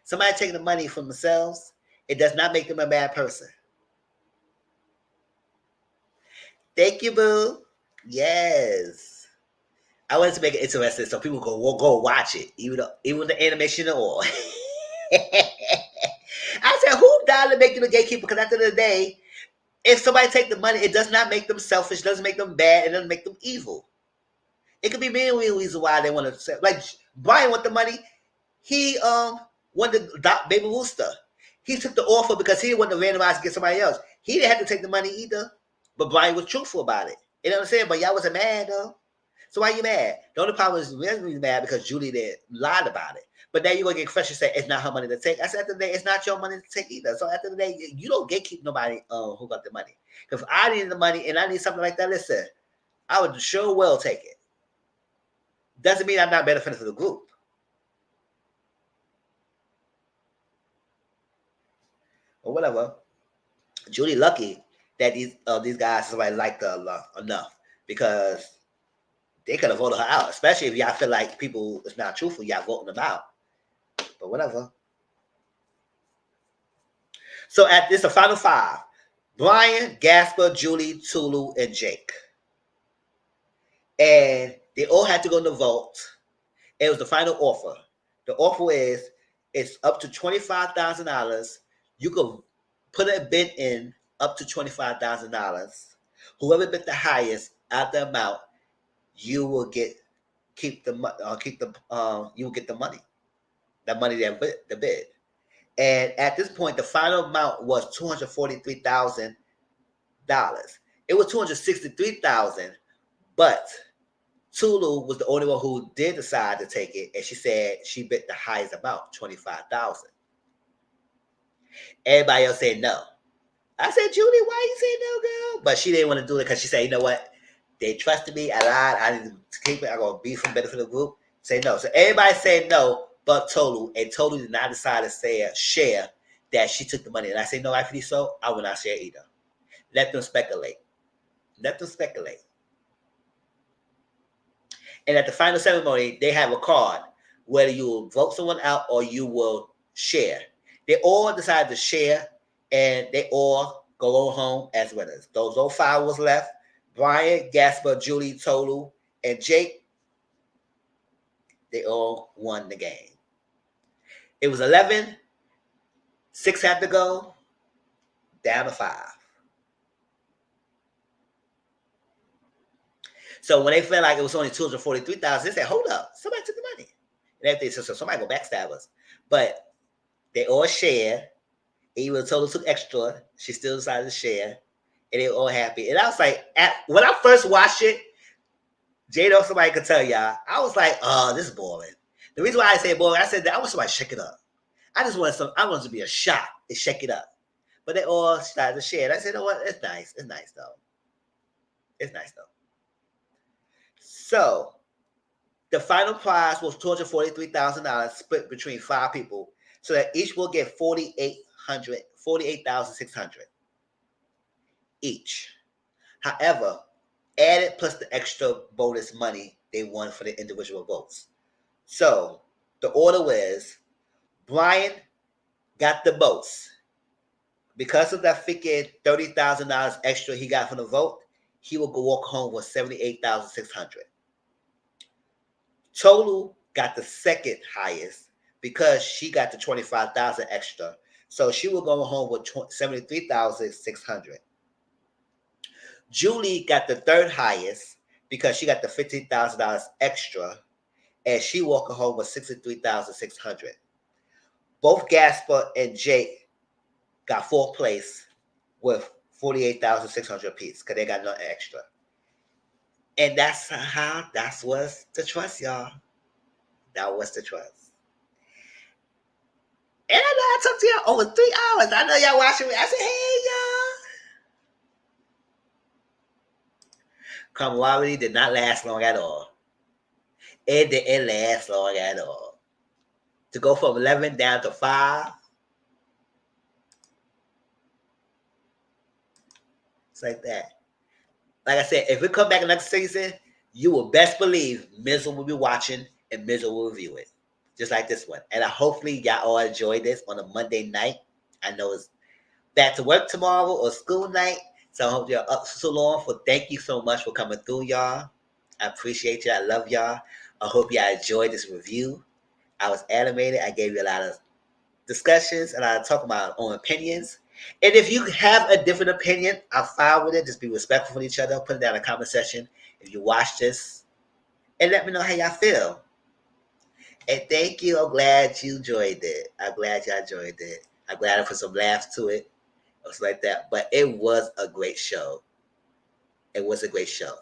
somebody taking the money from themselves It does not make them a bad person. Thank you, boo. Yes. I wanted to make it interesting so people go watch it, even the animation and all. I said, who died to make you the gatekeeper? Because at the end of the day, if somebody take the money, it does not make them selfish, doesn't make them bad, it doesn't make them evil. It could be many reasons why they want to. Like Brian want the money. He wanted the baby rooster. He took the offer because he didn't want to randomize to get somebody else. He didn't have to take the money either. But Brian was truthful about it. You know what I'm saying? But y'all wasn't mad though. So why you mad? The only problem is really mad because Julie did lied about it. But now you're gonna get fresh and say it's not her money to take. I said at the end of the day, it's not your money to take either. So at the end of the day, you don't gatekeep nobody who got the money. If I needed the money and I need something like that, listen, I would sure well take it. Doesn't mean I'm not benefiting for the group. Or whatever. Julie lucky that these guys somebody liked her enough because they could have voted her out, especially if y'all feel like people is not truthful, y'all voting them out. But whatever. So at this, the final five: Brian, Gasper, Julie, Tulu, and Jake. And they all had to go to vote. It was the final offer. The offer is it's up to $25,000. You could put a bid in up to $25,000. Whoever bid the highest at the amount, you will keep the you will get the money. The money that the bid. And at this point, the final amount was $243,000. It was $263,000, but Tulu was the only one who did decide to take it, and she said she bid the highest amount, $25,000. Everybody else said no. I said, Julie, why you say no, girl? But she didn't want to do it because she said, you know what? They trusted me. I lied. I didn't keep it. I'm going to be for better for the group. Say no. So everybody said no, but Tolu. And Tolu did not decide to say share that she took the money. And I say, no, rightfully so. I will not share either. Let them speculate. Let them speculate. And at the final ceremony, they have a card whether you will vote someone out or you will share. They all decided to share, and they all go home as winners. Those 5 was left. Brian, Gasper, Julie, Tolu, and Jake, they all won the game. It was 11. 6 had to go. Down to 5. So when they felt like it was only $243,000, they said, hold up, somebody took the money. And everything, so somebody go backstab us. But they all shared. Even Tolu took extra. She still decided to share. And they were all happy. And I was like, when I first watched it, Jado, somebody could tell y'all, I was like, oh, this is boring. The reason why I say boring, I said that I want somebody to shake it up. I want it to be a shot and shake it up. But they all started to share. And I said, you know what? It's nice. It's nice, though. It's nice, though. So the final prize was $243,000 split between 5 people, so that each will get $48,600 each. However, added plus the extra bonus money they won for the individual votes. So the order was Brian got the votes. Because of that freaking $30,000 extra he got from the vote, he will go walk home with $78,600. Tolu got the second highest because she got the $25,000 extra. So she will go home with $73,600. Julie got the third highest because she got the $15,000 extra, and she walked home with $63,600. Both Gasper and Jake got 4th place with $48,600 apiece because they got nothing extra. And that was the trust, y'all. That was the trust. And I know I talked to y'all over 3 hours. I know y'all watching me. I said, hey, y'all. Camaraderie did not last long at all. It didn't last long at all. To go from 11 down to 5. It's like that. Like I said, if we come back next season, you will best believe Mizzle will be watching and Mizzle will review it. Just like this one. And hopefully y'all all enjoyed this on a Monday night. I know it's back to work tomorrow or school night. So I hope you're up so long. Thank you so much for coming through, y'all. I appreciate you. I love y'all. I hope y'all enjoyed this review. I was animated. I gave you a lot of discussions and I talk about our own opinions. And if you have a different opinion, I'm fine with it. Just be respectful for each other. Put it down in the comment section if you watch this. And let me know how y'all feel. And thank you. I'm glad you enjoyed it. I'm glad y'all enjoyed it. I'm glad I put some laughs to it. It was like that. But it was a great show. It was a great show.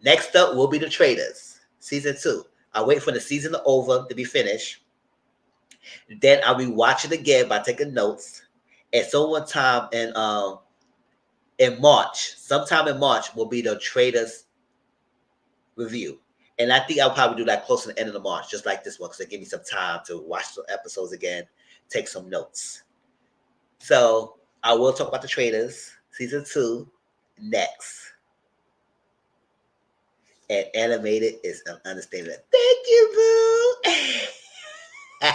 Next up will be The Traitors, season 2. I'll wait for the season over to be finished. Then I'll be watching again by taking notes. And so one time in March, sometime in March will be The Traitors review. And I think I'll probably do that close to the end of the March, just like this one, because it give me some time to watch the episodes again, take some notes. So I will talk about The Traitors, season 2, next. And animated is an understatement. Thank you, boo.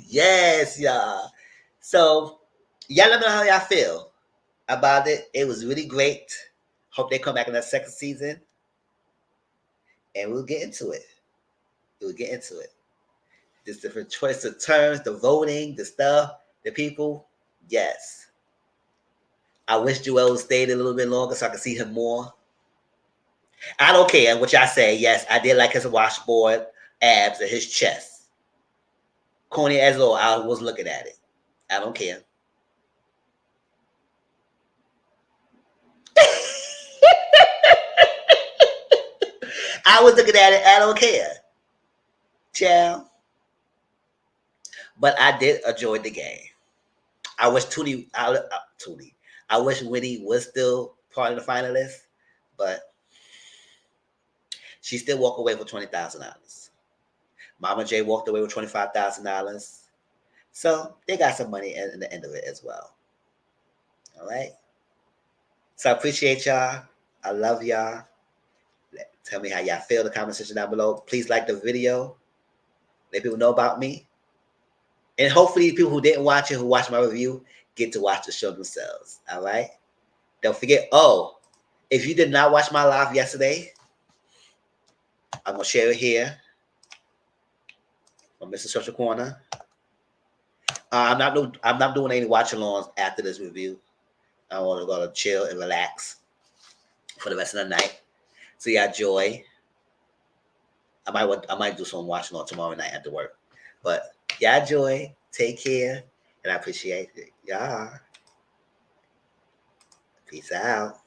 Yes, y'all. So y'all let me know how y'all feel about it. It was really great. Hope they come back in that second season. And we'll get into it. We'll get into it. There's different choice of terms, the voting, the stuff, the people. Yes. I wish Joel stayed a little bit longer so I could see him more. I don't care what y'all say. Yes, I did like his washboard abs and his chest. Corny as all, I was looking at it. I don't care. I was looking at it. I don't care. Child. But I did enjoy the game. I wish Tootie. I wish Winnie was still part of the finalists, but she still walked away with $20,000. Mama J walked away with $25,000. So they got some money in the end of it as well. All right. So I appreciate y'all. I love y'all. Tell me how y'all feel in the comment section down below. Please like the video. Let people know about me. And hopefully people who didn't watch it, who watched my review, get to watch the show themselves. All right? Don't forget, if you did not watch my live yesterday, I'm going to share it here on Mr. Social Corner. I'm not doing any watch-alongs after this review. I want to go to chill and relax for the rest of the night. So y'all enjoy. I might do some watch-along tomorrow night after work. But y'all enjoy. Take care. And I appreciate it. Y'all. Peace out.